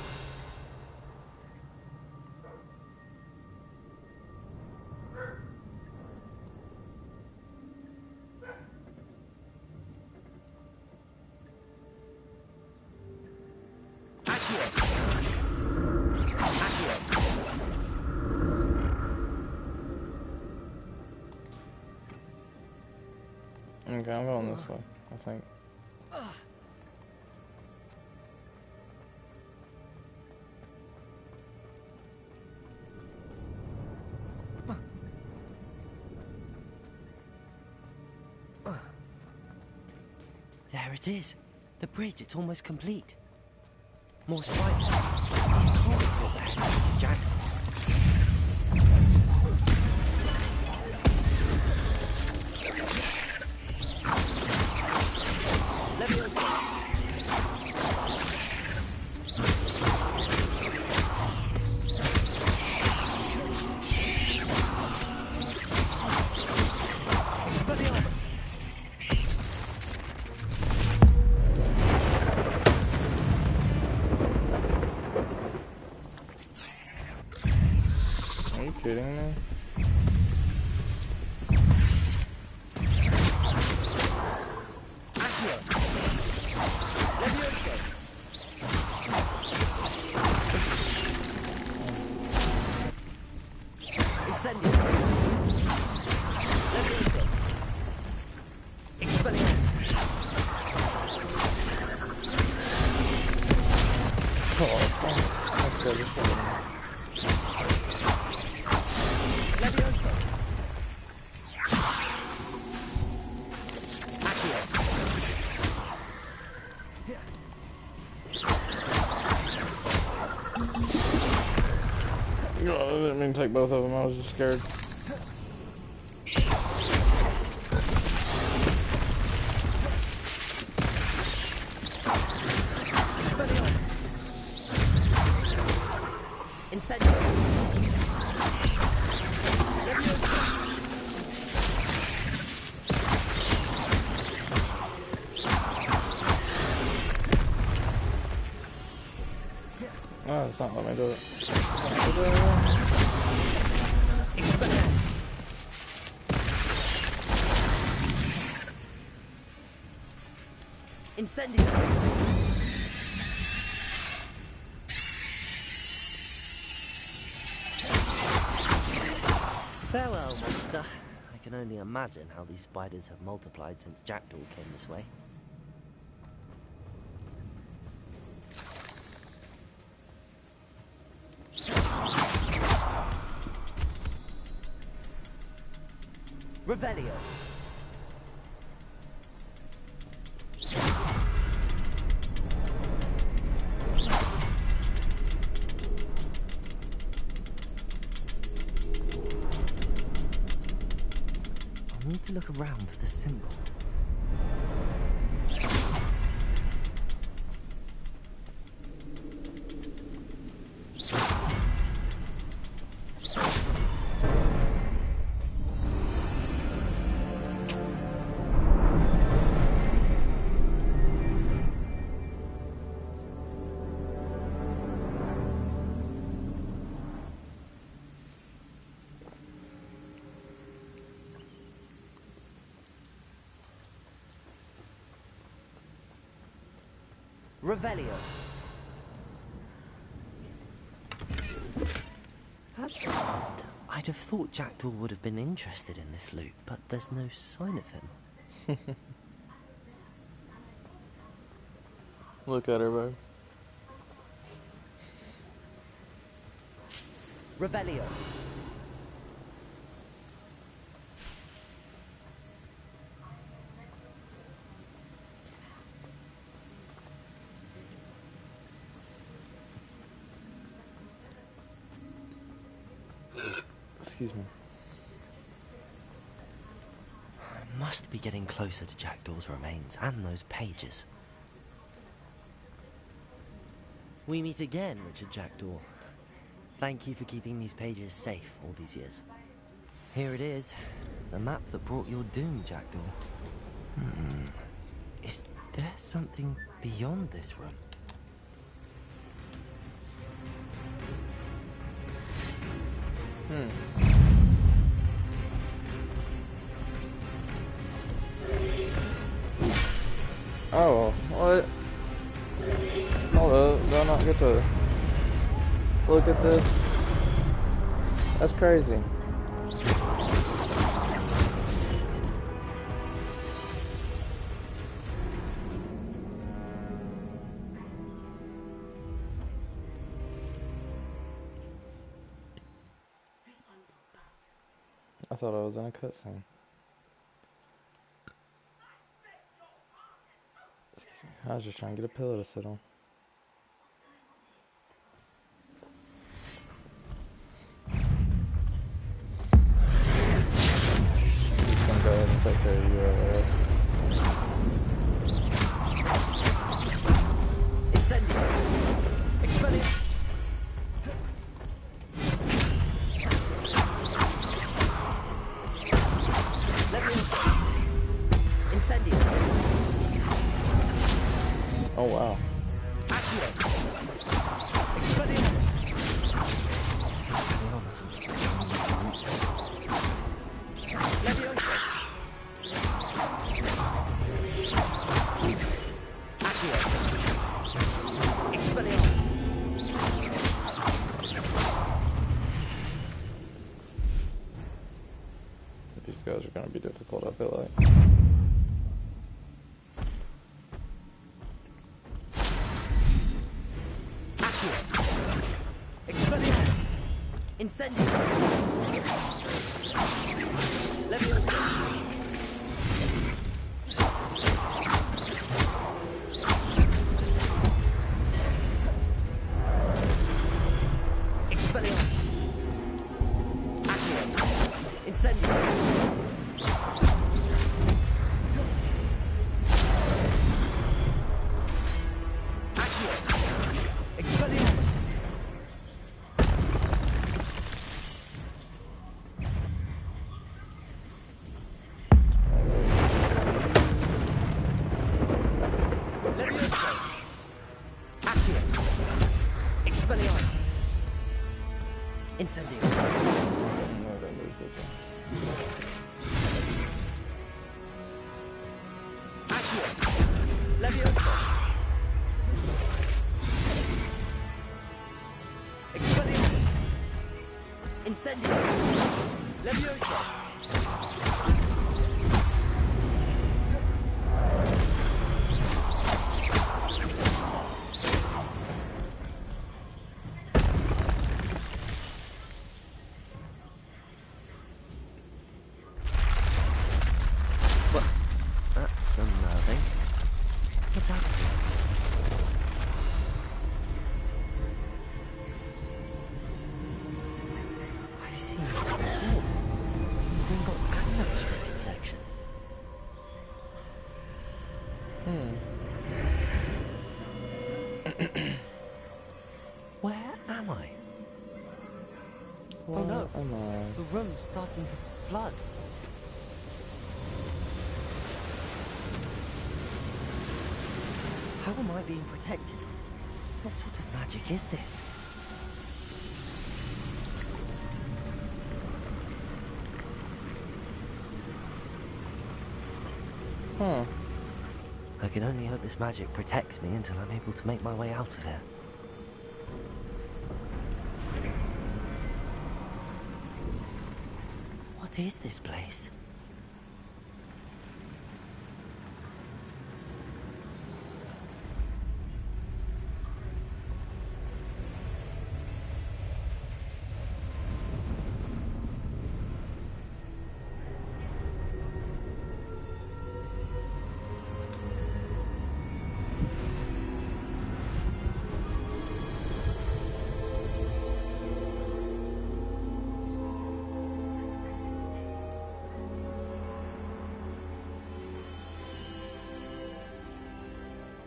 Okay, I'm going this way, I think. There it is. The bridge, it's almost complete. More spiders. These can't be what the heck is Jack. Are you kidding me? Oh, I didn't mean to take both of them, I was just scared. Oh, it's not letting me do it. Incendio! Farewell, monster. I can only imagine how these spiders have multiplied since Jackdaw came this way. Revelio. I'll need to look around for the symbol. Revelio. That's odd. I'd have thought Jackdaw would have been interested in this loot, but there's no sign of him. Look at her, bro. Revelio. Excuse me. I must be getting closer to Jackdaw's remains and those pages. We meet again, Richard Jackdaw. Thank you for keeping these pages safe all these years. Here it is, the map that brought your doom, Jackdaw. Is there something beyond this room? Oh, what? Hold up, do I not get to look at this? That's crazy. I thought I was in a cutscene. I was just trying to get a pillow to sit on. Just gonna go ahead and take care of you over there. Incendio. Expelliarmus. Incendio. Oh wow. Accio. Expelliarmus. Levioso. Accio. Expelliarmus. These guys are gonna be difficult, I feel like. Expelliarmus. Incendio. Levioso. Expelliarmus. Accio. Incendio. Accio. Expelliarmus. Levioso. Accio. Expelliarmus. Incendio. No, don't move this one. Accio. Levioso. Expelliarmus. Incendio. Levioso. Well, that's unnerving. What's happening? I've seen this before. Gringotts and the restricted section. Where am I? Oh no, Am I? the room's starting to flood. How am I being protected? What sort of magic is this? Huh. I can only hope this magic protects me until I'm able to make my way out of here. What is this place?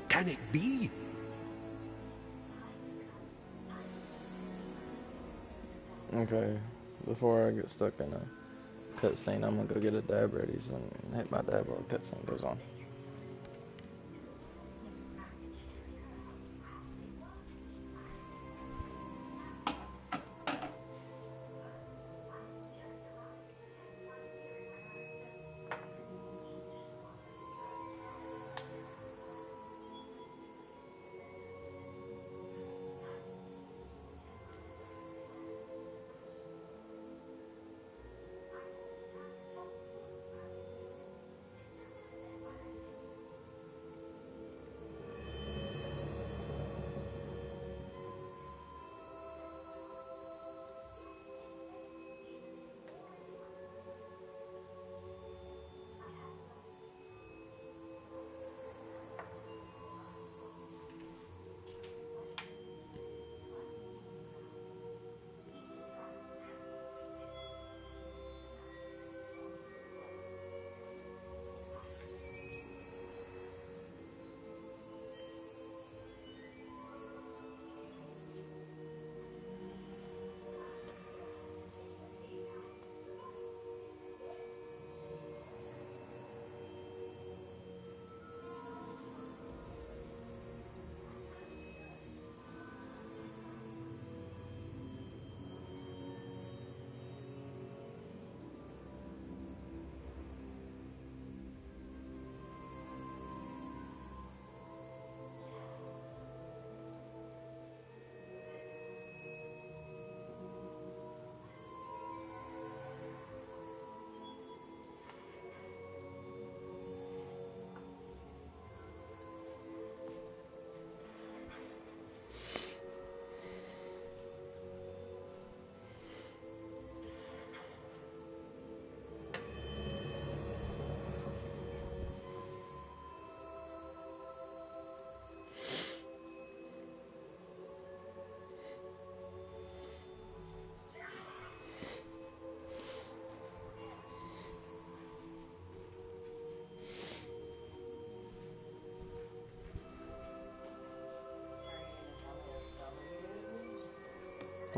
Can it be? Okay, before I get stuck in a cutscene, I'm gonna go get a dab ready and hit my dab while the cutscene goes on.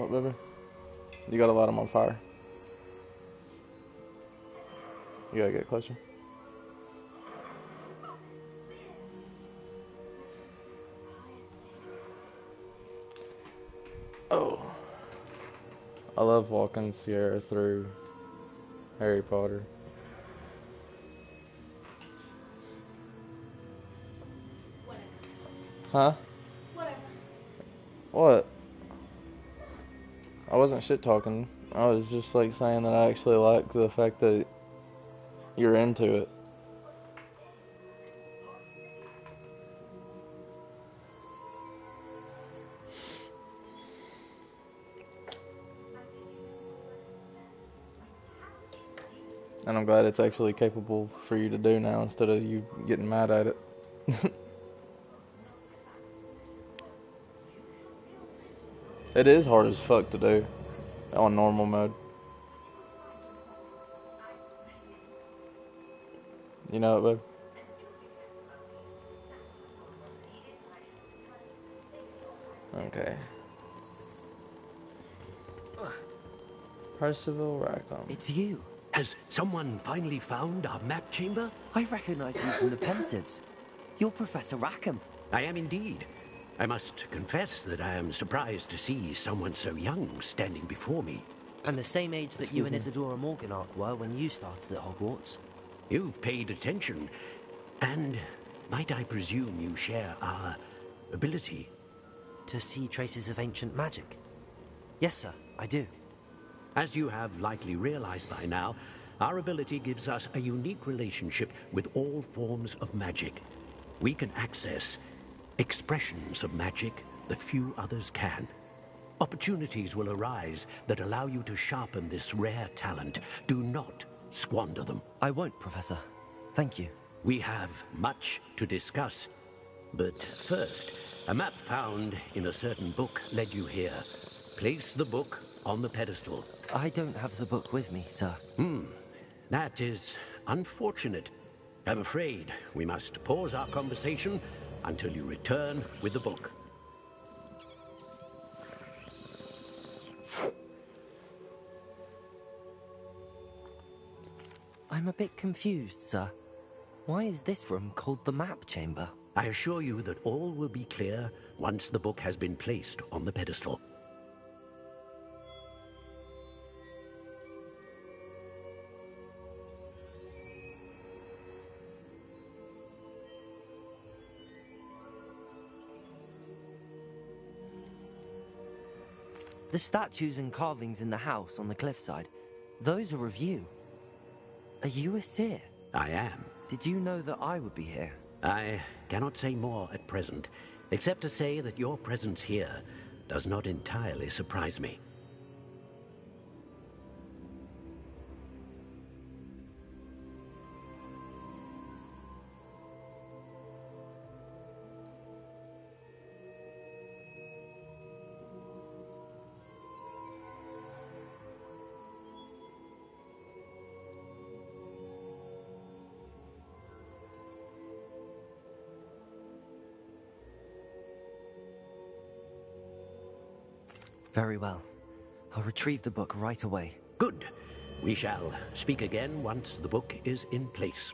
What, baby? You gotta light them on fire. You gotta get closer. Oh. I love walking Sierra through Harry Potter. Huh? Whatever. What? I wasn't shit talking. I was just like saying that I actually like the fact that you're into it. And I'm glad it's actually capable for you to do now instead of you getting mad at it. It is hard as fuck to do on normal mode. You know it, babe? Okay. Percival Rackham. It's you. Has someone finally found our map chamber? I recognize you from the Pensives. You're Professor Rackham. I am indeed. I must confess that I am surprised to see someone so young standing before me. And the same age that you and Isadora Morganach were when you started at Hogwarts. You've paid attention, and might I presume you share our ability? To see traces of ancient magic? Yes, sir, I do. As you have likely realized by now, our ability gives us a unique relationship with all forms of magic. We can access expressions of magic that few others can. Opportunities will arise that allow you to sharpen this rare talent. Do not squander them. I won't, Professor. Thank you. We have much to discuss. But first, a map found in a certain book led you here. Place the book on the pedestal. I don't have the book with me, sir. That is unfortunate. I'm afraid we must pause our conversation until you return with the book. I'm a bit confused, sir. Why is this room called the map chamber? I assure you that all will be clear once the book has been placed on the pedestal. The statues and carvings in the house on the cliffside, those are of you. Are you a seer? I am. Did you know that I would be here? I cannot say more at present, except to say that your presence here does not entirely surprise me. Very well. I'll retrieve the book right away. Good. We shall speak again once the book is in place.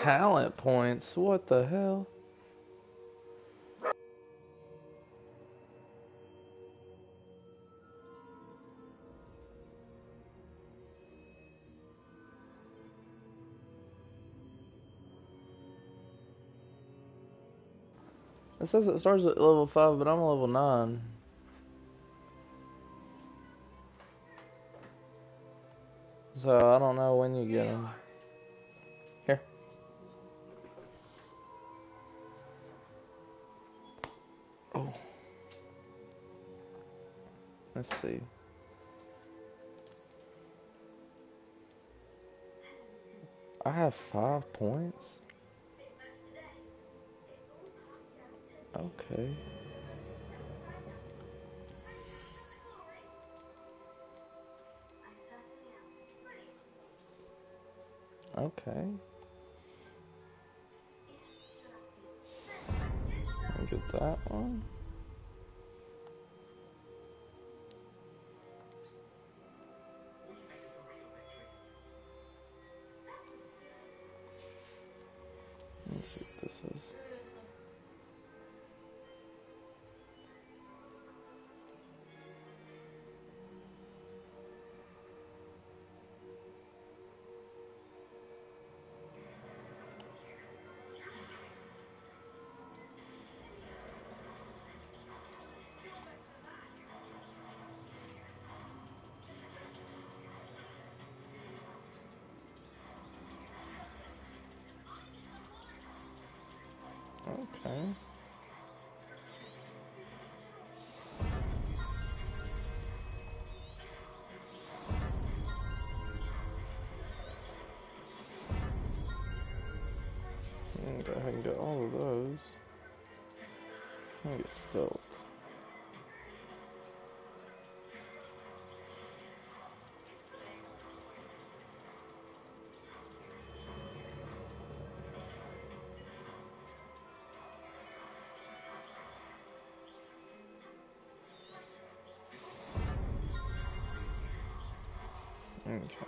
talent points. What the hell? It says it starts at level 5, but I'm level 9. So I don't know when you get them. Here. Oh. Let's see. I have 5 points? Okay. Okay. I'll get that one. Let's see what this is. Okay. Go ahead and get all of those. I'm gonna get stealth. Okay.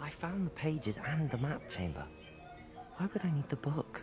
I found the pages and the map chamber. Why would I need the book?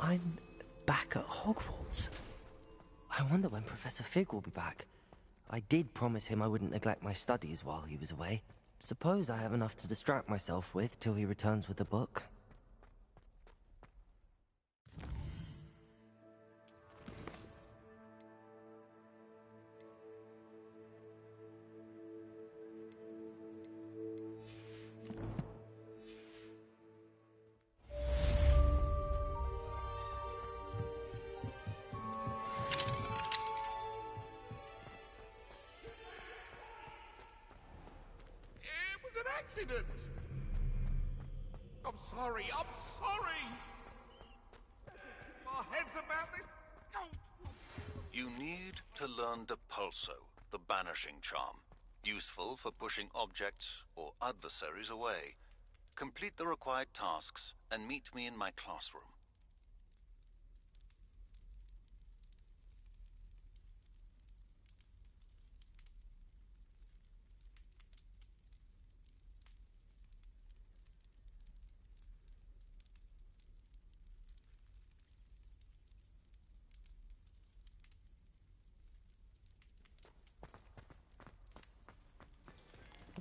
I'm back at Hogwarts. I wonder when Professor Fig will be back. I did promise him I wouldn't neglect my studies while he was away. Suppose I have enough to distract myself with till he returns with the book. Accident! I'm sorry, I'm sorry! My head's about this. You need to learn Depulso, the banishing charm. Useful for pushing objects or adversaries away. Complete the required tasks and meet me in my classroom.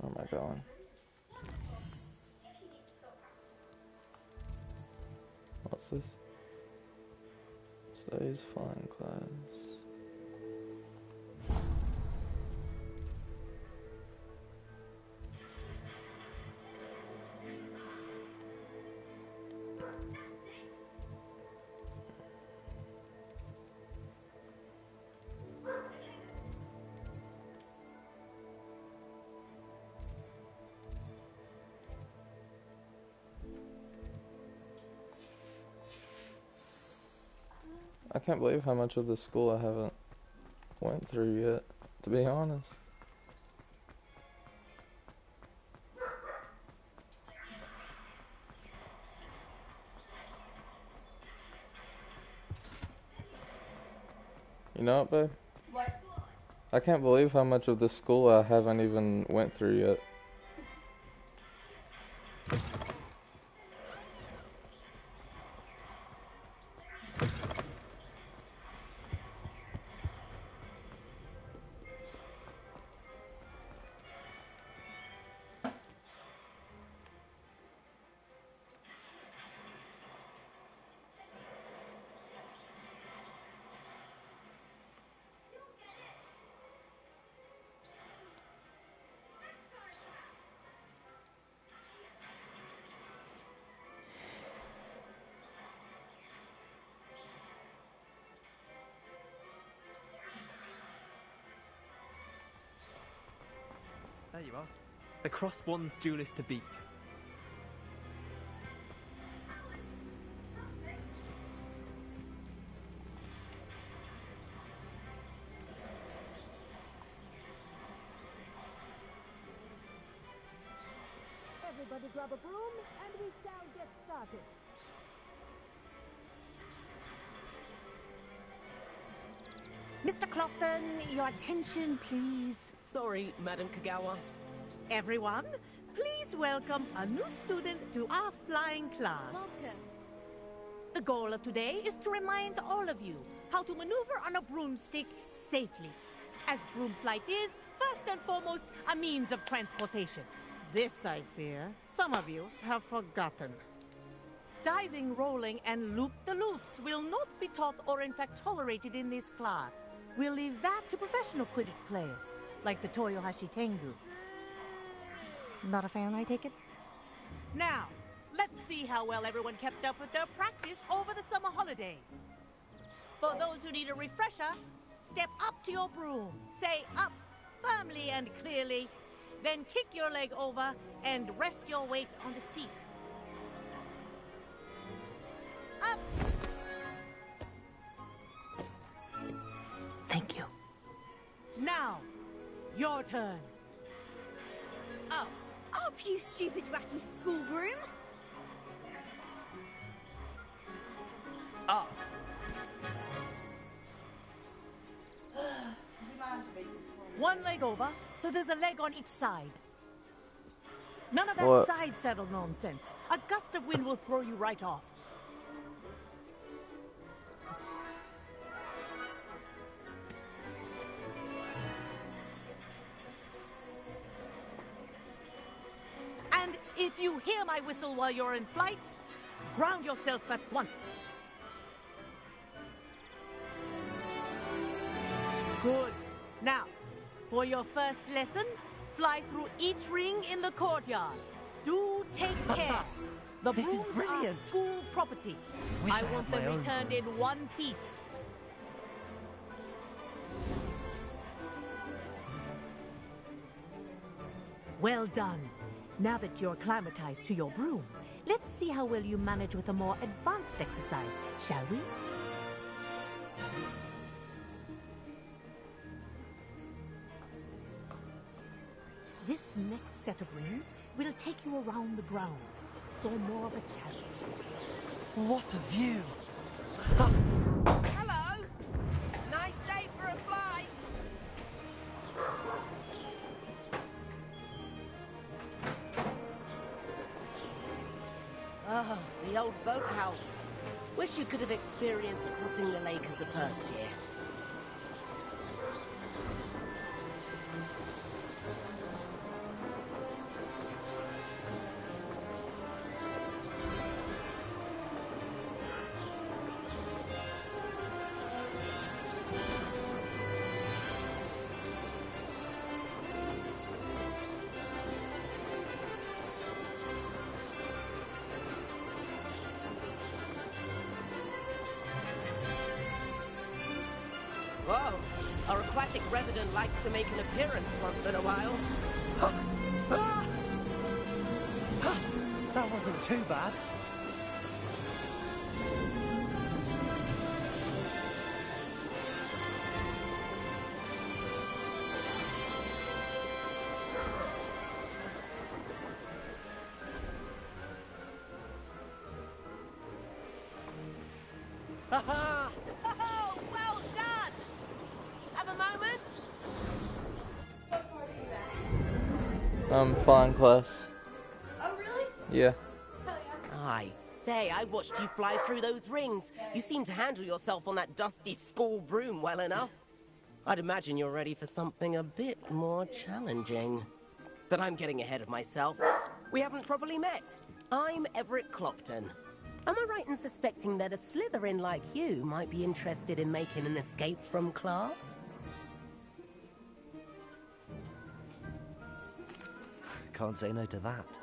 Where am I going? What's this? Says flying class. I can't believe how much of the school I haven't went through yet, to be honest. You know what, babe? What? I can't believe how much of the school I haven't even went through yet. There you are. The Crosswands duelist to beat. Everybody grab a broom and we shall get started. Mr. Clopton, your attention, please. Sorry, Madam Kagawa. Everyone, please welcome a new student to our flying class. Welcome. The goal of today is to remind all of you how to maneuver on a broomstick safely, as broom flight is, first and foremost, a means of transportation. This, I fear, some of you have forgotten. Diving, rolling, and loop-the-loops will not be taught or in fact tolerated in this class. We'll leave that to professional Quidditch players, like the Toyohashi Tengu. Not a fan, I take it? Now, let's see how well everyone kept up with their practice over the summer holidays. For those who need a refresher, step up to your broom, say up firmly and clearly, then kick your leg over and rest your weight on the seat. Up! Thank you. Now, your turn. Up, you stupid ratty school broom. Up. One leg over, so there's a leg on each side. None of that What? side saddle nonsense. A gust of wind will throw you right off. And if you hear my whistle while you're in flight, ground yourself at once. Good. Now, for your first lesson, fly through each ring in the courtyard. Do take care. The This is brooms brilliant. are school property. Wish I I had want my them own returned broom. in one piece. Well done. Now that you're acclimatized to your broom, let's see how well you manage with a more advanced exercise, shall we? This next set of rings will take you around the grounds for more of a challenge. What a view! Hello! Nice day for a flight! Ah, the old boathouse. Wish you could have experienced crossing the lake as a first year. Whoa, our aquatic resident likes to make an appearance once in a while. That wasn't too bad. Ha-ha! Oh, well done! Have a moment? Flying class. Oh, really? Yeah. I say, I watched you fly through those rings. You seem to handle yourself on that dusty school broom well enough. I'd imagine you're ready for something a bit more challenging. But I'm getting ahead of myself. We haven't properly met. I'm Everett Clopton. Am I right in suspecting that a Slitherin like you might be interested in making an escape from class? Can't say no to that.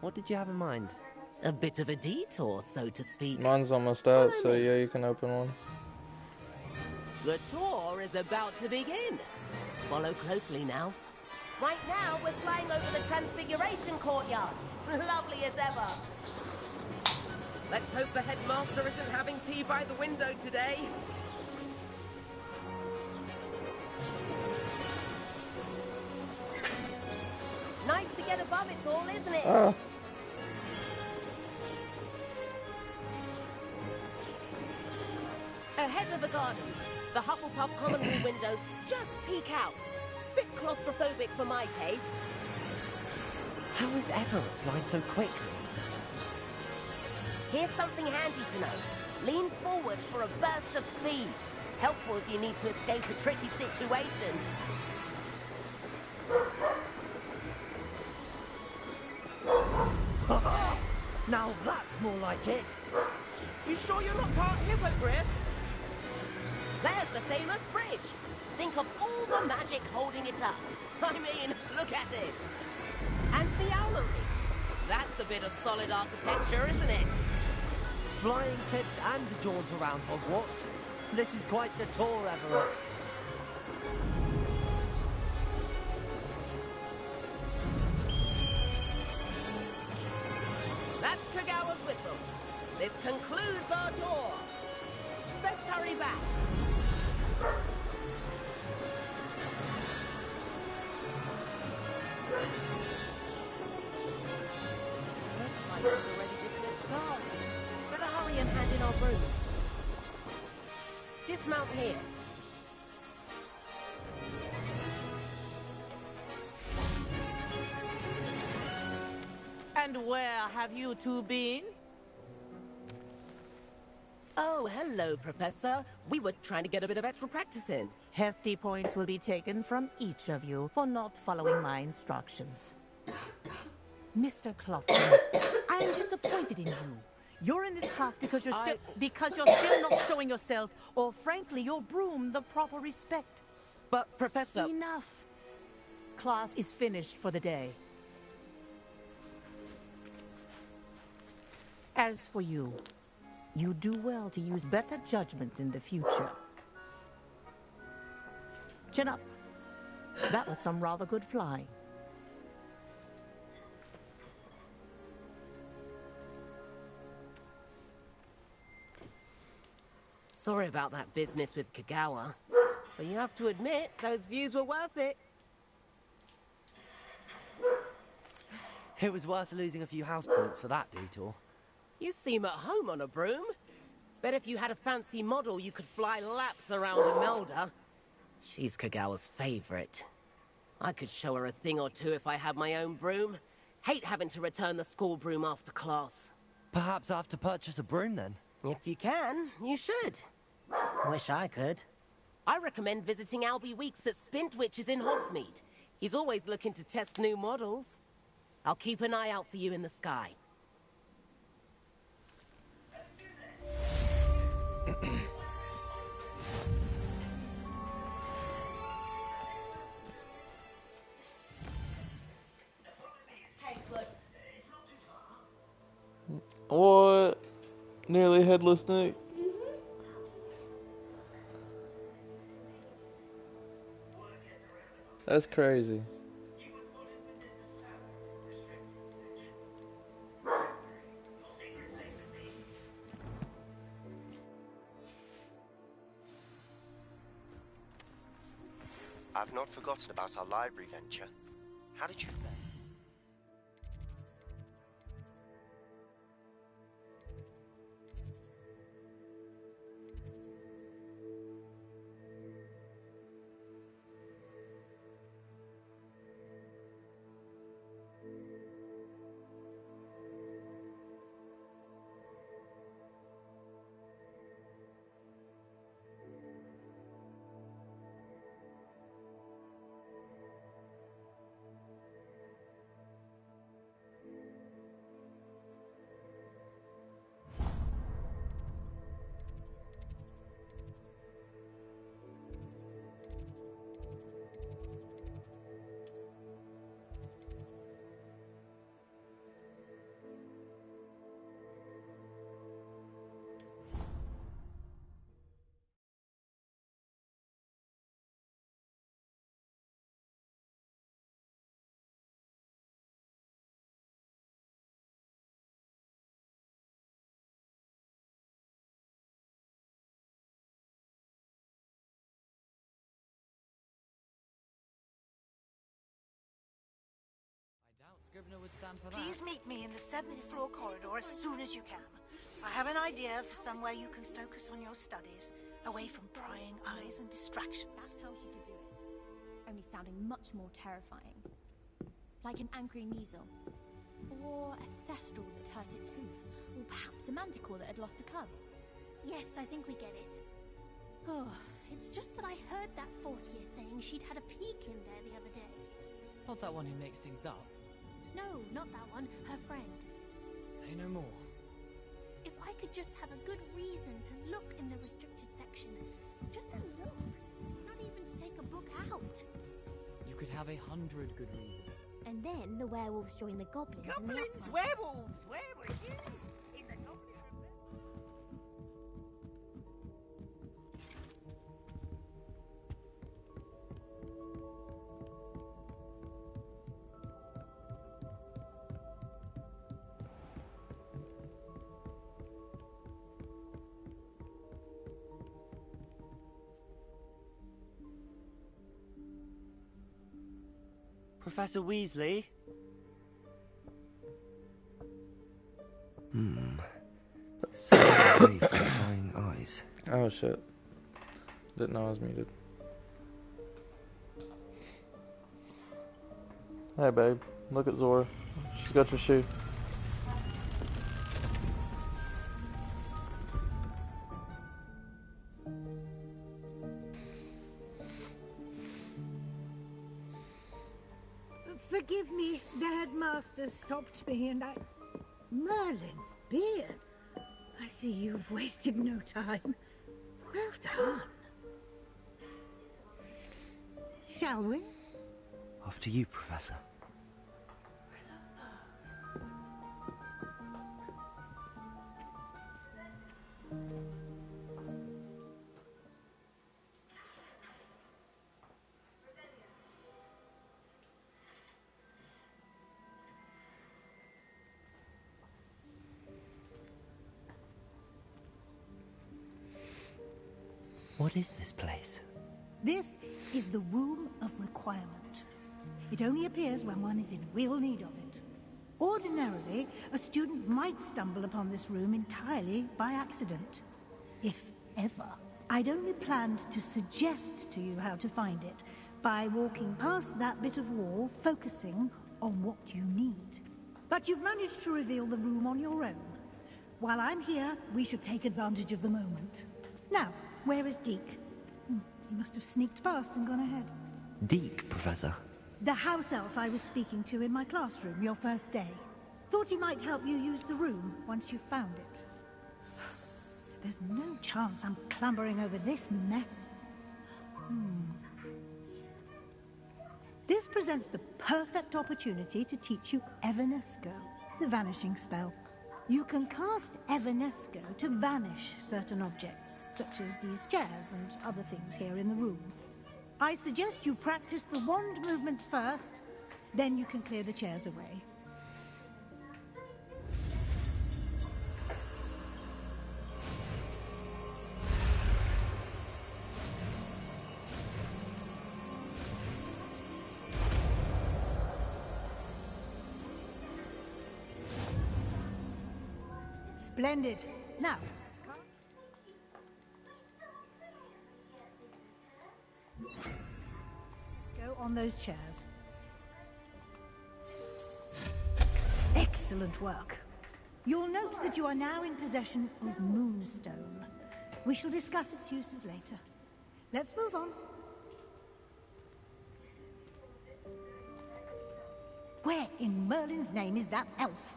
What did you have in mind? A bit of a detour, so to speak. Mine's almost out, so yeah, you can open one. The tour is about to begin. Follow closely now. Right now, we're flying over the Transfiguration Courtyard. Lovely as ever. Let's hope the headmaster isn't having tea by the window today. Nice to get above it all, isn't it? Ah. Ahead of the gardens, the Hufflepuff common room windows just peek out. Bit claustrophobic for my taste. How is Everett flying so quickly? Here's something handy to know. Lean forward for a burst of speed. Helpful if you need to escape a tricky situation. Now that's more like it. You sure you're not part hippogriff? There's the famous bridge. Think of all the magic holding it up. I mean, look at it. And the owlery. That's a bit of solid architecture, isn't it? Flying tips and a jaunt around Hogwarts. This is quite the tour, Everett. That's Kagawa's whistle. This concludes our tour. Best hurry back. Better hurry and hand in our brooms. Dismount here. And where have you two been? Oh, hello, Professor. We were trying to get a bit of extra practice in. Hefty points will be taken from each of you for not following my instructions. Mr. Clopton, I am disappointed in you. You're in this class because you're still not showing yourself, or frankly, your broom, the proper respect. But, Professor... Enough. Class is finished for the day. As for you, you do well to use better judgment in the future. Chin up. That was some rather good flying. Sorry about that business with Kagawa, but you have to admit, those views were worth it. It was worth losing a few house points for that detour. You seem at home on a broom. Bet if you had a fancy model, you could fly laps around Imelda. She's Kagawa's favorite. I could show her a thing or two if I had my own broom. Hate having to return the school broom after class. Perhaps I have to purchase a broom then? If you can, you should. Wish I could. I recommend visiting Albie Weeks at Spintwitches in Hogsmeade. He's always looking to test new models. I'll keep an eye out for you in the sky. What? Nearly headless Nick? That's crazy. I've not forgotten about our library venture. How did you fare? Scrivener would stand for that. Please meet me in the 7th floor corridor as soon as you can. I have an idea for somewhere you can focus on your studies, away from prying eyes and distractions. That's how she could do it. Only sounding much more terrifying. Like an angry measle. Or a thestral that hurt its hoof. Or perhaps a manticore that had lost a cub. Yes, I think we get it. Oh, it's just that I heard that 4th year saying she'd had a peek in there the other day. Not that one who makes things up. No, not that one. Her friend. Say no more. If I could just have a good reason to look in the restricted section. Just a look. Not even to take a book out. You could have 100 good reasons. And then the werewolves join the goblins. Goblins, werewolves, where were you? In the goblin Professor Weasley? Stay away from prying eyes. Oh shit. Didn't know I was muted. Hey babe, look at Zora. She's got your shoe. Forgive me, the headmaster stopped me and I... Merlin's beard. I see you've wasted no time. Well done. Shall we? After you, Professor. What is this place? This is the Room of Requirement. It only appears when one is in real need of it. Ordinarily, a student might stumble upon this room entirely by accident. If ever. I'd only planned to suggest to you how to find it by walking past that bit of wall, focusing on what you need. But you've managed to reveal the room on your own. While I'm here, we should take advantage of the moment. Now, where is Deke? He must have sneaked past and gone ahead. Deke, Professor. The house elf I was speaking to in my classroom your first day. Thought he might help you use the room once you found it. There's no chance I'm clambering over this mess. This presents the perfect opportunity to teach you Evanesco, the vanishing spell. You can cast Evanesco to vanish certain objects, such as these chairs and other things here in the room. I suggest you practice the wand movements first, then you can clear the chairs away. Splendid. Now, go on those chairs. Excellent work. You'll note that you are now in possession of Moonstone. We shall discuss its uses later. Let's move on. Where in Merlin's name is that elf?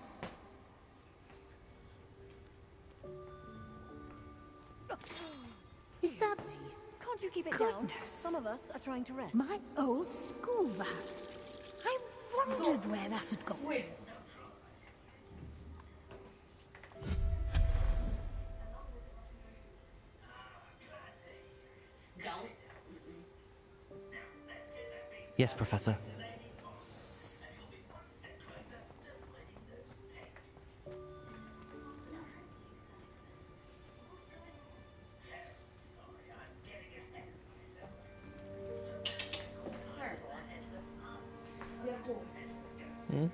Is that me? Can't you keep it Goodness. down? Some of us are trying to rest. My old school bag. I wondered where that had got to. Yes, Professor. Hmm?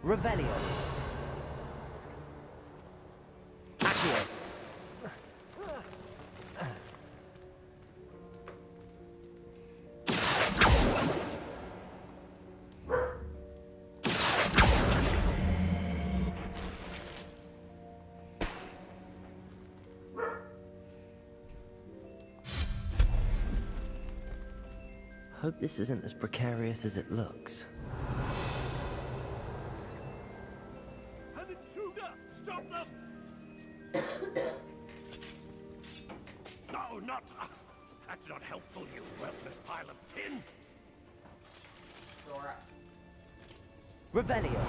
Revelio. Accio. Hope this isn't as precarious as it looks. An intruder! Stop them! No, not... That's not helpful, you worthless pile of tin! Revelio.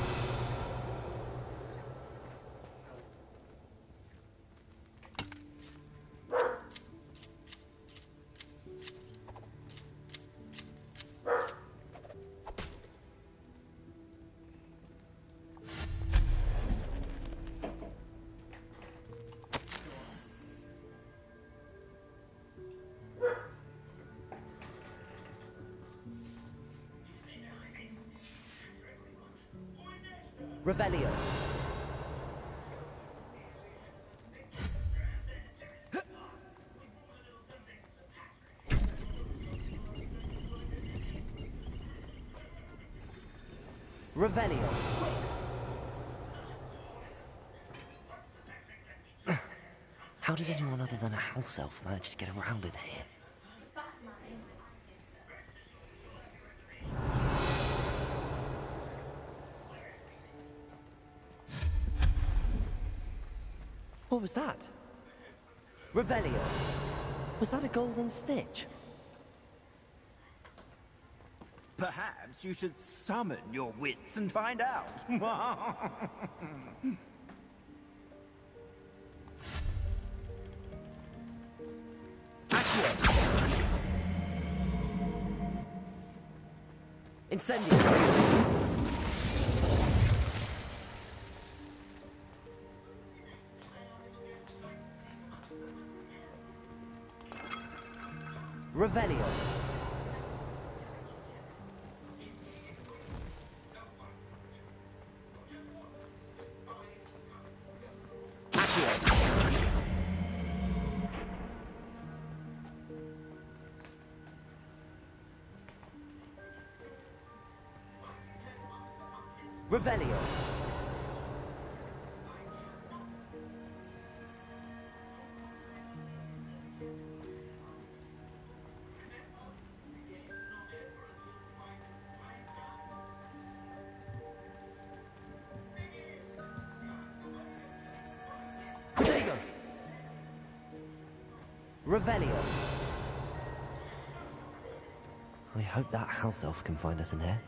Revelio. Revelio. How does anyone other than a house elf manage to get around in here? What was that? Revelio. Was that a golden stitch? Perhaps you should summon your wits and find out. Incendio. Revelio. Revelio. Protego. Revelio. I hope that house elf can find us in here.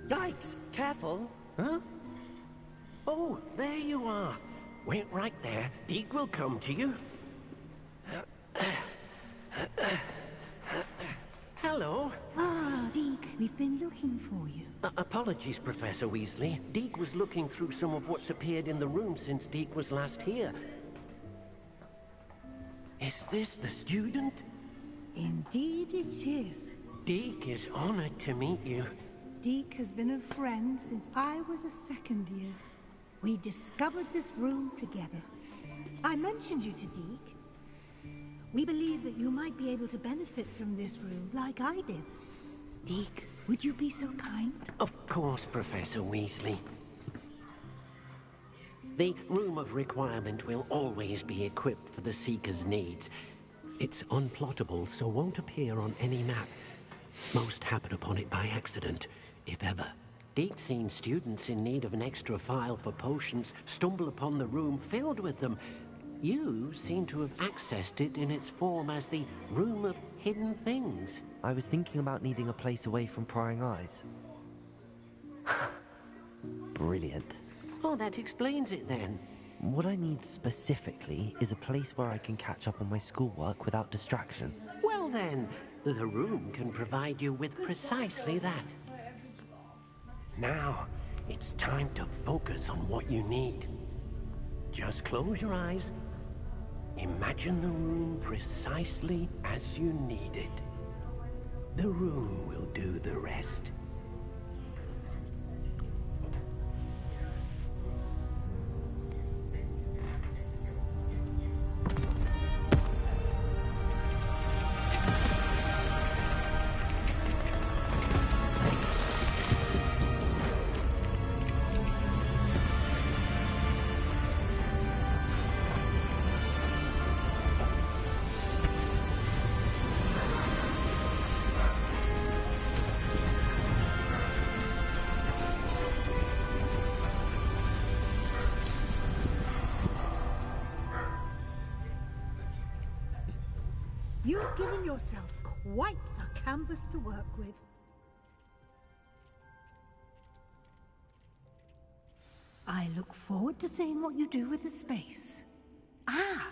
Yikes! Careful. Huh? Oh, there you are. Wait right there. Deke will come to you. Hello. Ah, Deke, we've been looking for you. Apologies, Professor Weasley. Deke was looking through some of what's appeared in the room since Deke was last here. Is this the student? Indeed it is. Deke is honored to meet you. Deke has been a friend since I was a second year. We discovered this room together. I mentioned you to Deke. We believe that you might be able to benefit from this room like I did. Deke, would you be so kind? Of course, Professor Weasley. The Room of Requirement will always be equipped for the Seeker's needs. It's unplottable, so won't appear on any map. Most happen upon it by accident, if ever. Deke's seen students in need of an extra file for potions stumble upon the room filled with them. You seem to have accessed it in its form as the Room of Hidden Things. I was thinking about needing a place away from prying eyes. Brilliant. Oh, that explains it then. What I need specifically is a place where I can catch up on my schoolwork without distraction. Well then, the room can provide you with precisely that. Now, it's time to focus on what you need. Just close your eyes. Imagine the room precisely as you need it. The room will do the rest. You've given yourself quite a canvas to work with. I look forward to seeing what you do with the space. Ah,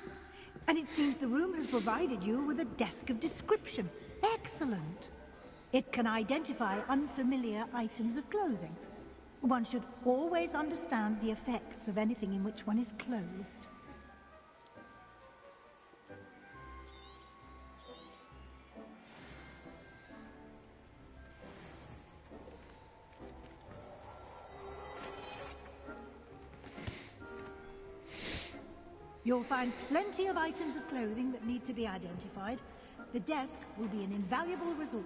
and it seems the room has provided you with a desk of description. Excellent. It can identify unfamiliar items of clothing. One should always understand the effects of anything in which one is clothed. You'll find plenty of items of clothing that need to be identified. The desk will be an invaluable resource.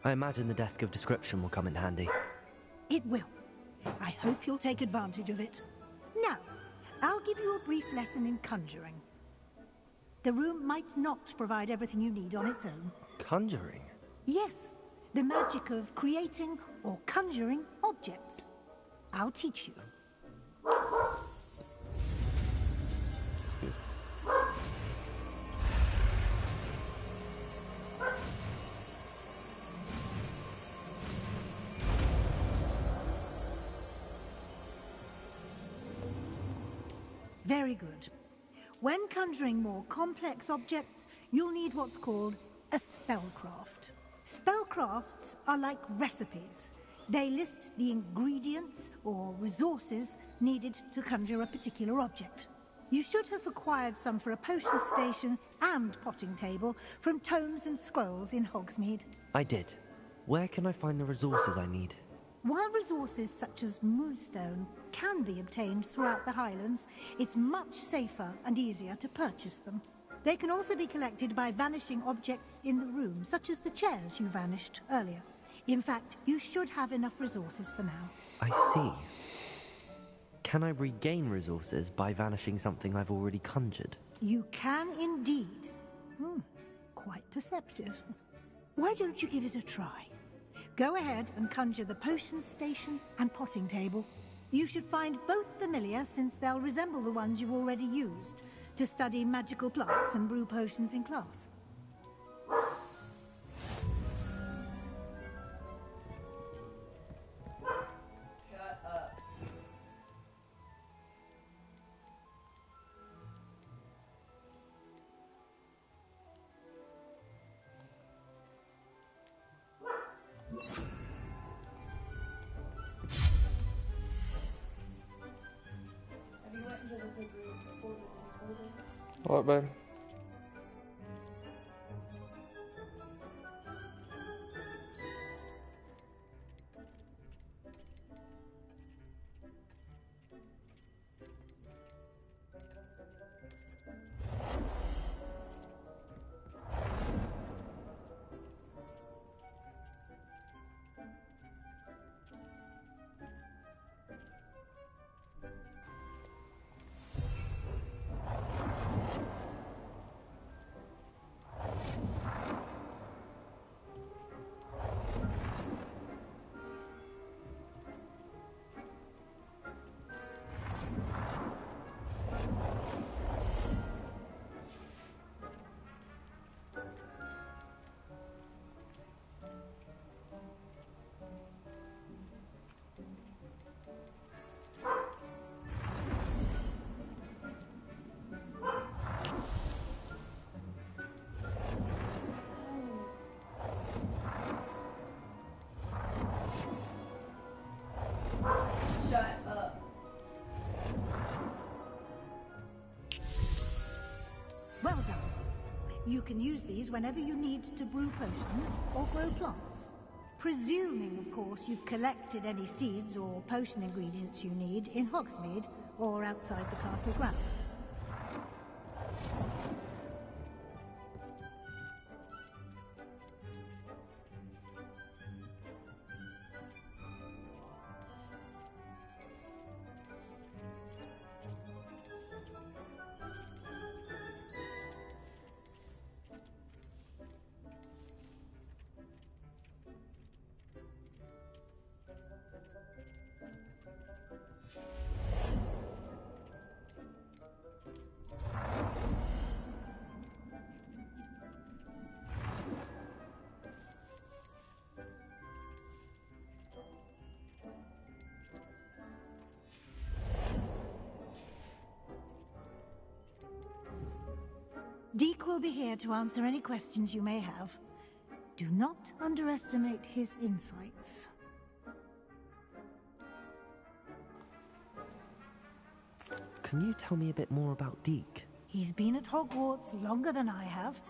I imagine the desk of description will come in handy. It will. I hope you'll take advantage of it. Now, I'll give you a brief lesson in conjuring. The room might not provide everything you need on its own. Conjuring? Yes, the magic of creating or conjuring objects. I'll teach you. Very good. When conjuring more complex objects, you'll need what's called a spellcraft. Spellcrafts are like recipes. They list the ingredients or resources needed to conjure a particular object. You should have acquired some for a potion station and potting table from tomes and scrolls in Hogsmeade. I did. Where can I find the resources I need? While resources such as moonstone can be obtained throughout the Highlands, it's much safer and easier to purchase them. They can also be collected by vanishing objects in the room, such as the chairs you vanished earlier. In fact, you should have enough resources for now. I see. Can I regain resources by vanishing something I've already conjured? You can indeed. Quite perceptive. Why don't you give it a try? Go ahead and conjure the potion station and potting table. You should find both familiar, since they'll resemble the ones you've already used to study magical plants and brew potions in class. Shut up. Have you went into the big room before the recording? What, babe? Shut up. Well done. You can use these whenever you need to brew potions or grow plants. Presuming, of course, you've collected any seeds or potion ingredients you need in Hogsmeade or outside the castle grounds. Deke will be here to answer any questions you may have. Do not underestimate his insights. Can you tell me a bit more about Deke? He's been at Hogwarts longer than I have,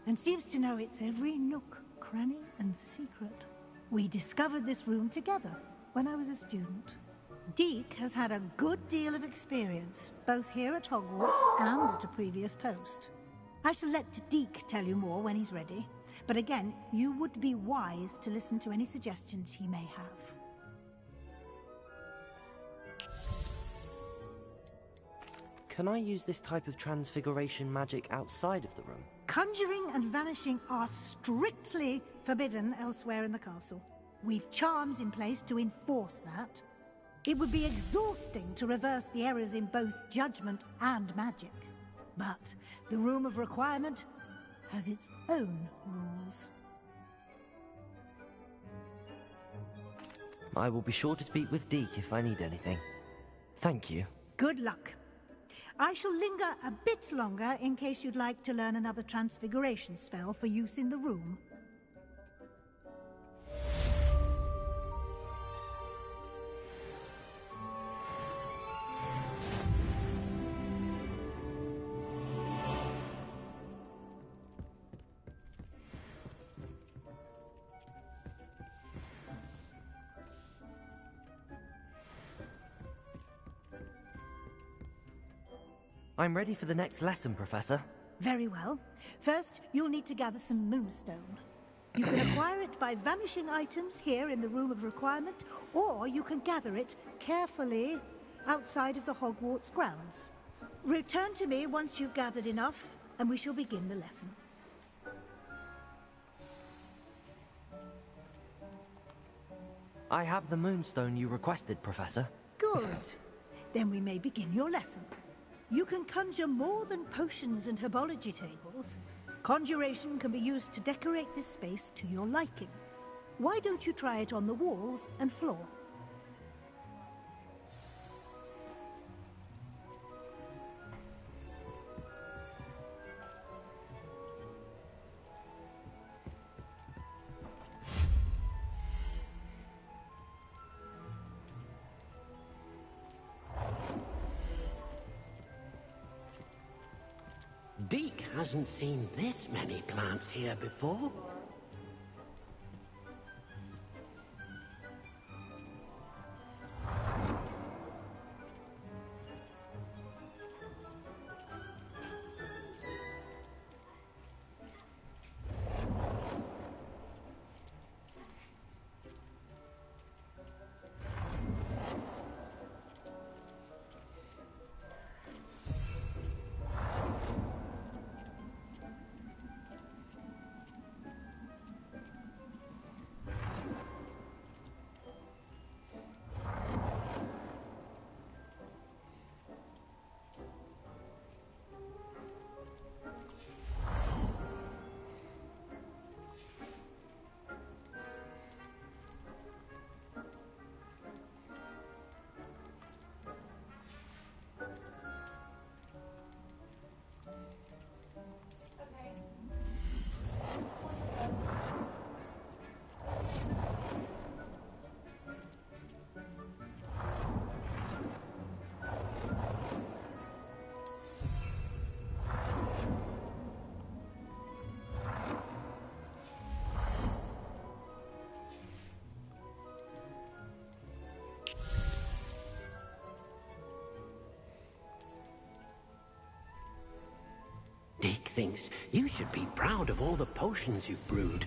and seems to know its every nook, cranny, and secret. We discovered this room together when I was a student. Deke has had a good deal of experience, both here at Hogwarts and at a previous post. I shall let Deke tell you more when he's ready, but again, you would be wise to listen to any suggestions he may have. can I use this type of transfiguration magic outside of the room? Conjuring and vanishing are strictly forbidden elsewhere in the castle. We've charms in place to enforce that. It would be exhausting to reverse the errors in both judgment and magic. But the Room of Requirement has its own rules. I will be sure to speak with Deke if I need anything. Thank you. Good luck. I shall linger a bit longer in case you'd like to learn another transfiguration spell for use in the room. I'm ready for the next lesson, Professor. Very well. First, you'll need to gather some moonstone. You can acquire it by vanishing items here in the Room of Requirement, or you can gather it carefully outside of the Hogwarts grounds. Return to me once you've gathered enough, and we shall begin the lesson. I have the moonstone you requested, Professor. Good. Then we may begin your lesson. You can conjure more than potions and herbology tables. Conjuration can be used to decorate this space to your liking. Why don't you try it on the walls and floor? Deke hasn't seen this many plants here before. Deke thinks you should be proud of all the potions you've brewed.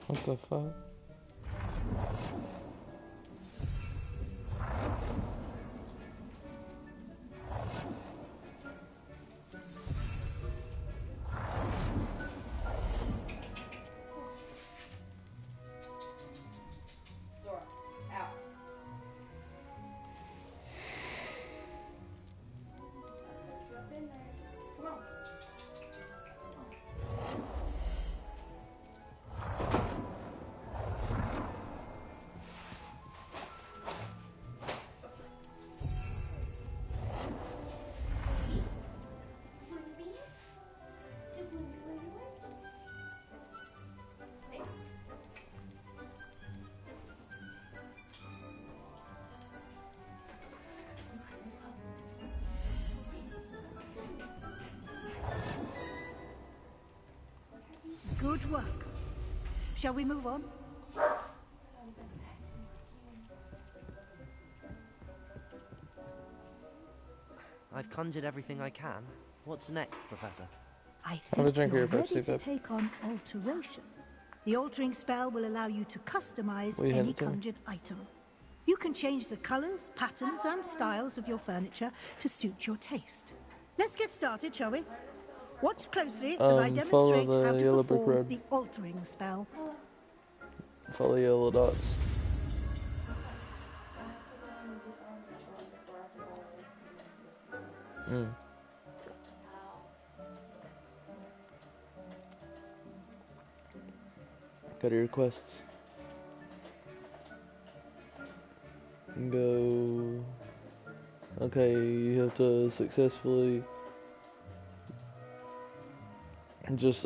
What the fuck? Shall we move on? I've conjured everything I can. What's next, Professor? I Have a think drink of you're your ready Pepsi, to Pep. take on alteration. The altering spell will allow you to customize We had any it too. conjured item. You can change the colors, patterns, and styles of your furniture to suit your taste. Let's get started, shall we? Watch closely as I Follow demonstrate the how to yellow brick perform road. the altering spell. Follow yellow dots. Go to your quests. Go. Okay, you have to successfully.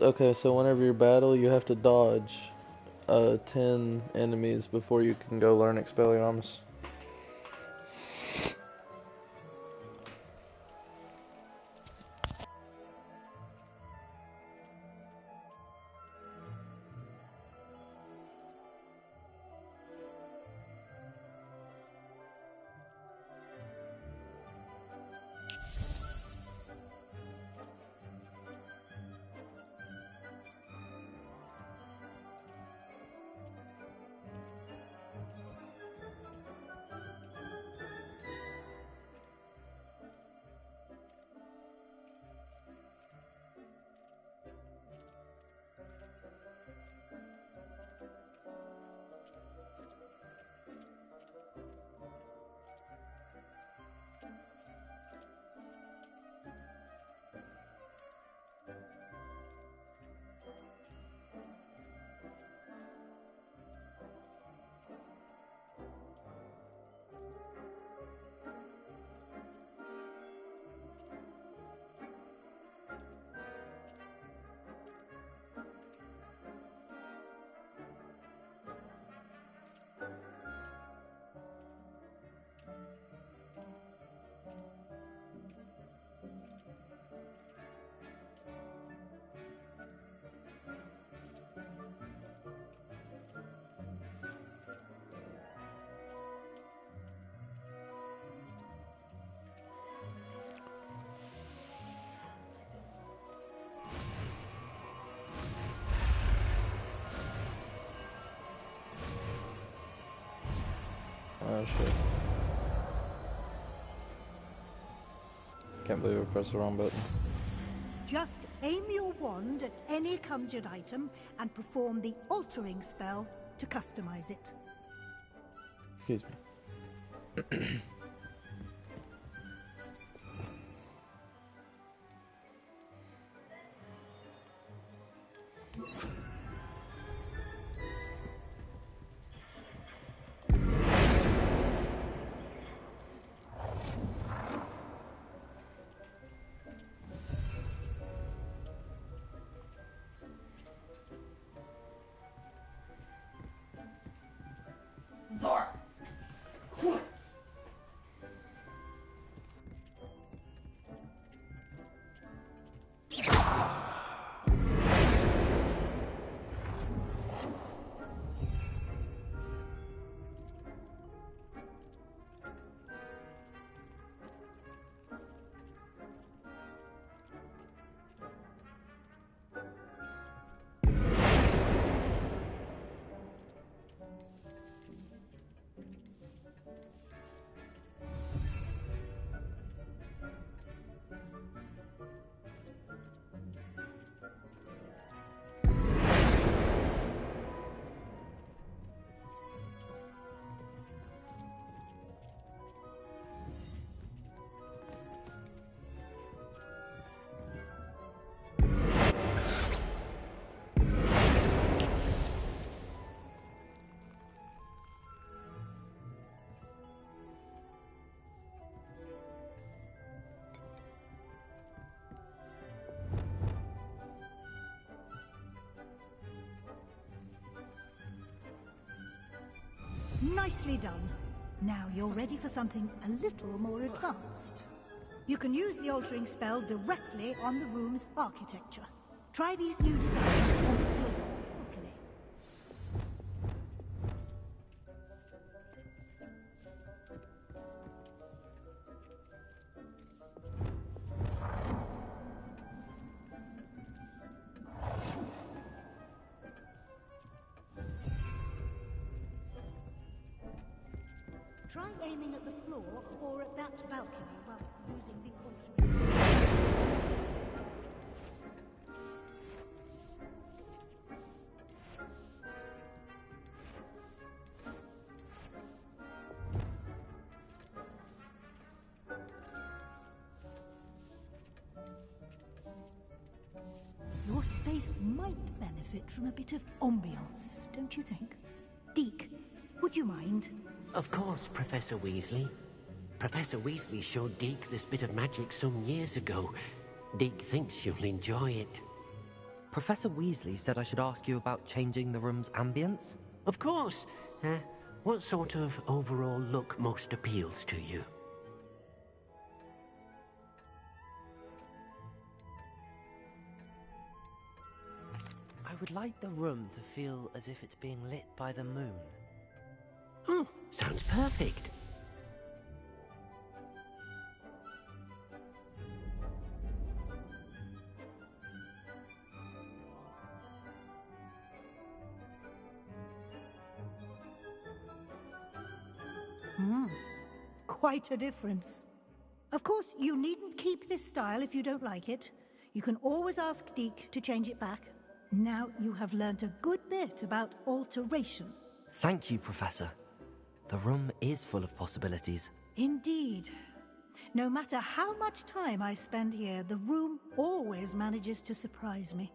Okay, so whenever you battle, you have to dodge 10 enemies before you can go learn Expelliarmus. Oh shit. Can't believe I pressed the wrong button. Just aim your wand at any conjured item and perform the altering spell to customize it. Excuse me. Nicely done. Now you're ready for something a little more advanced. You can use the altering spell directly on the room's architecture. Try these new designs on the floor. Okay. Try aiming at the floor or at that balcony while using the alternate. Your space might benefit from a bit of ambiance, don't you think? Deke, would you mind? Of course, Professor Weasley. Professor Weasley showed Deke this bit of magic some years ago. Deke thinks you'll enjoy it. Professor Weasley said I should ask you about changing the room's ambience? Of course. What sort of overall look most appeals to you? I would like the room to feel as if it's being lit by the moon. Oh, sounds perfect. Quite a difference. Of course, you needn't keep this style if you don't like it. You can always ask Deke to change it back. Now you have learnt a good bit about alteration. Thank you, Professor. The room is full of possibilities. Indeed. No matter how much time I spend here, the room always manages to surprise me.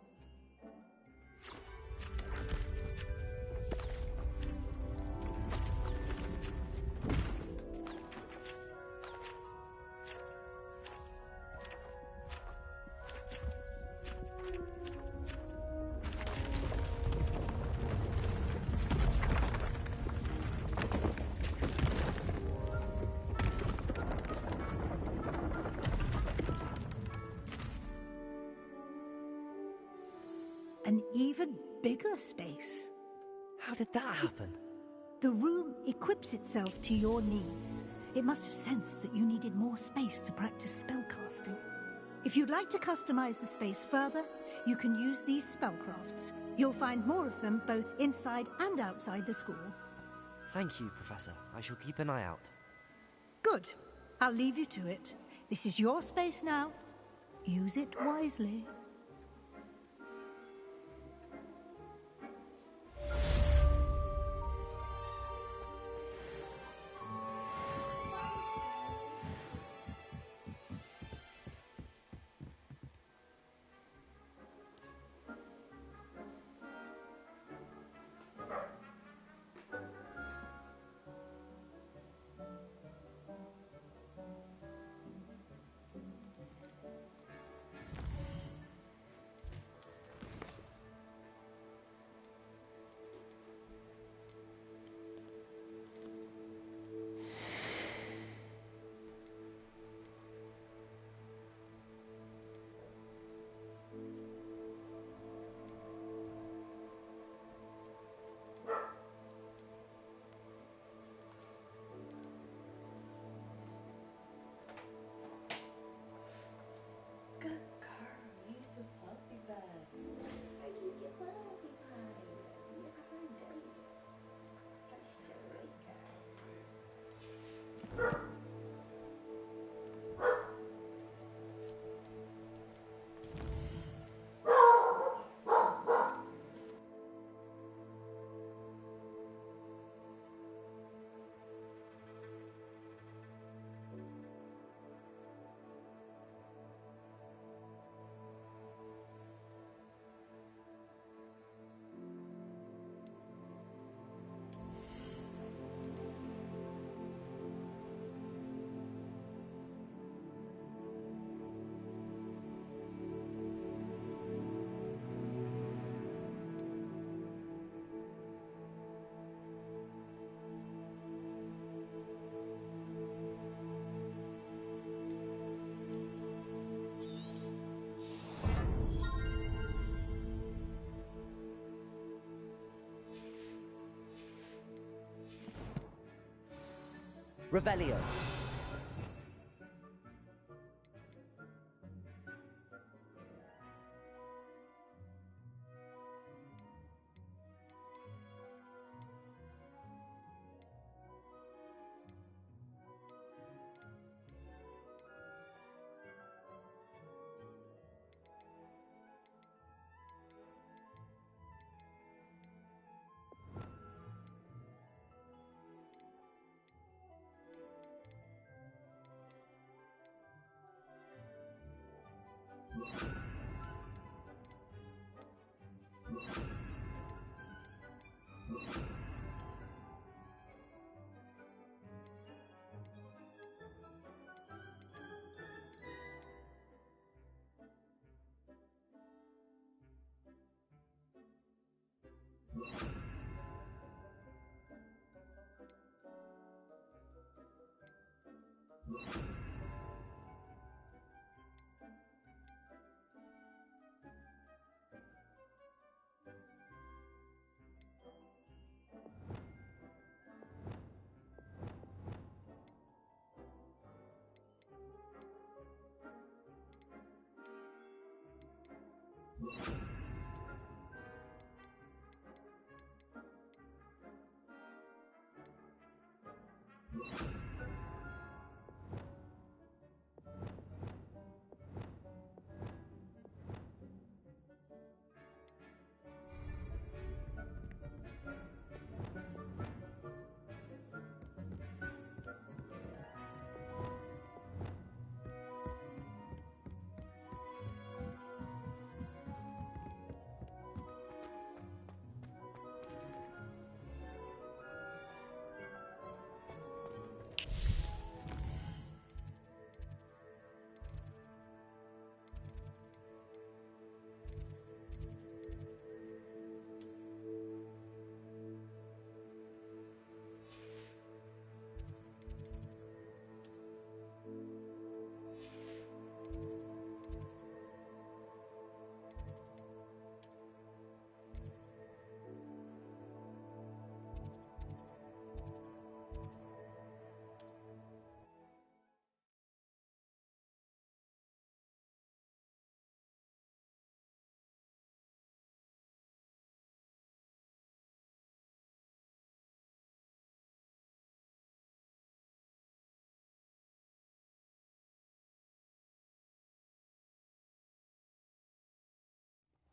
An even bigger space. How did that happen? The room equips itself to your needs. It must have sensed that you needed more space to practice spellcasting. If you'd like to customize the space further, you can use these spellcrafts. You'll find more of them both inside and outside the school. Thank you, Professor. I shall keep an eye out. Good. I'll leave you to it. This is your space now. Use it wisely. Revelio.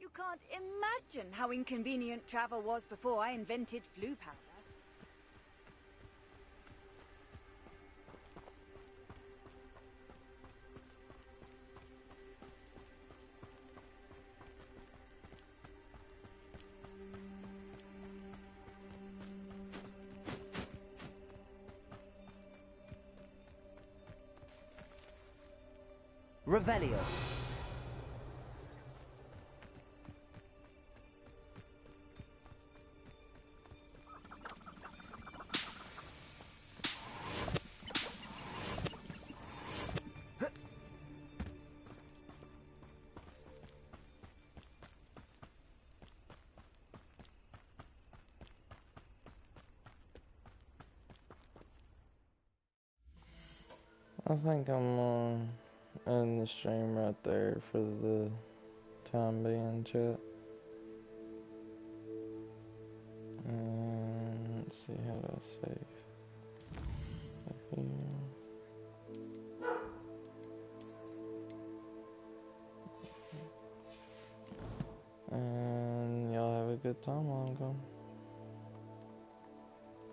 You can't imagine how inconvenient travel was before I invented flu powder. Revelio. I think I'm gonna end the stream right there for the time being, chat. And let's see how do I save. Here.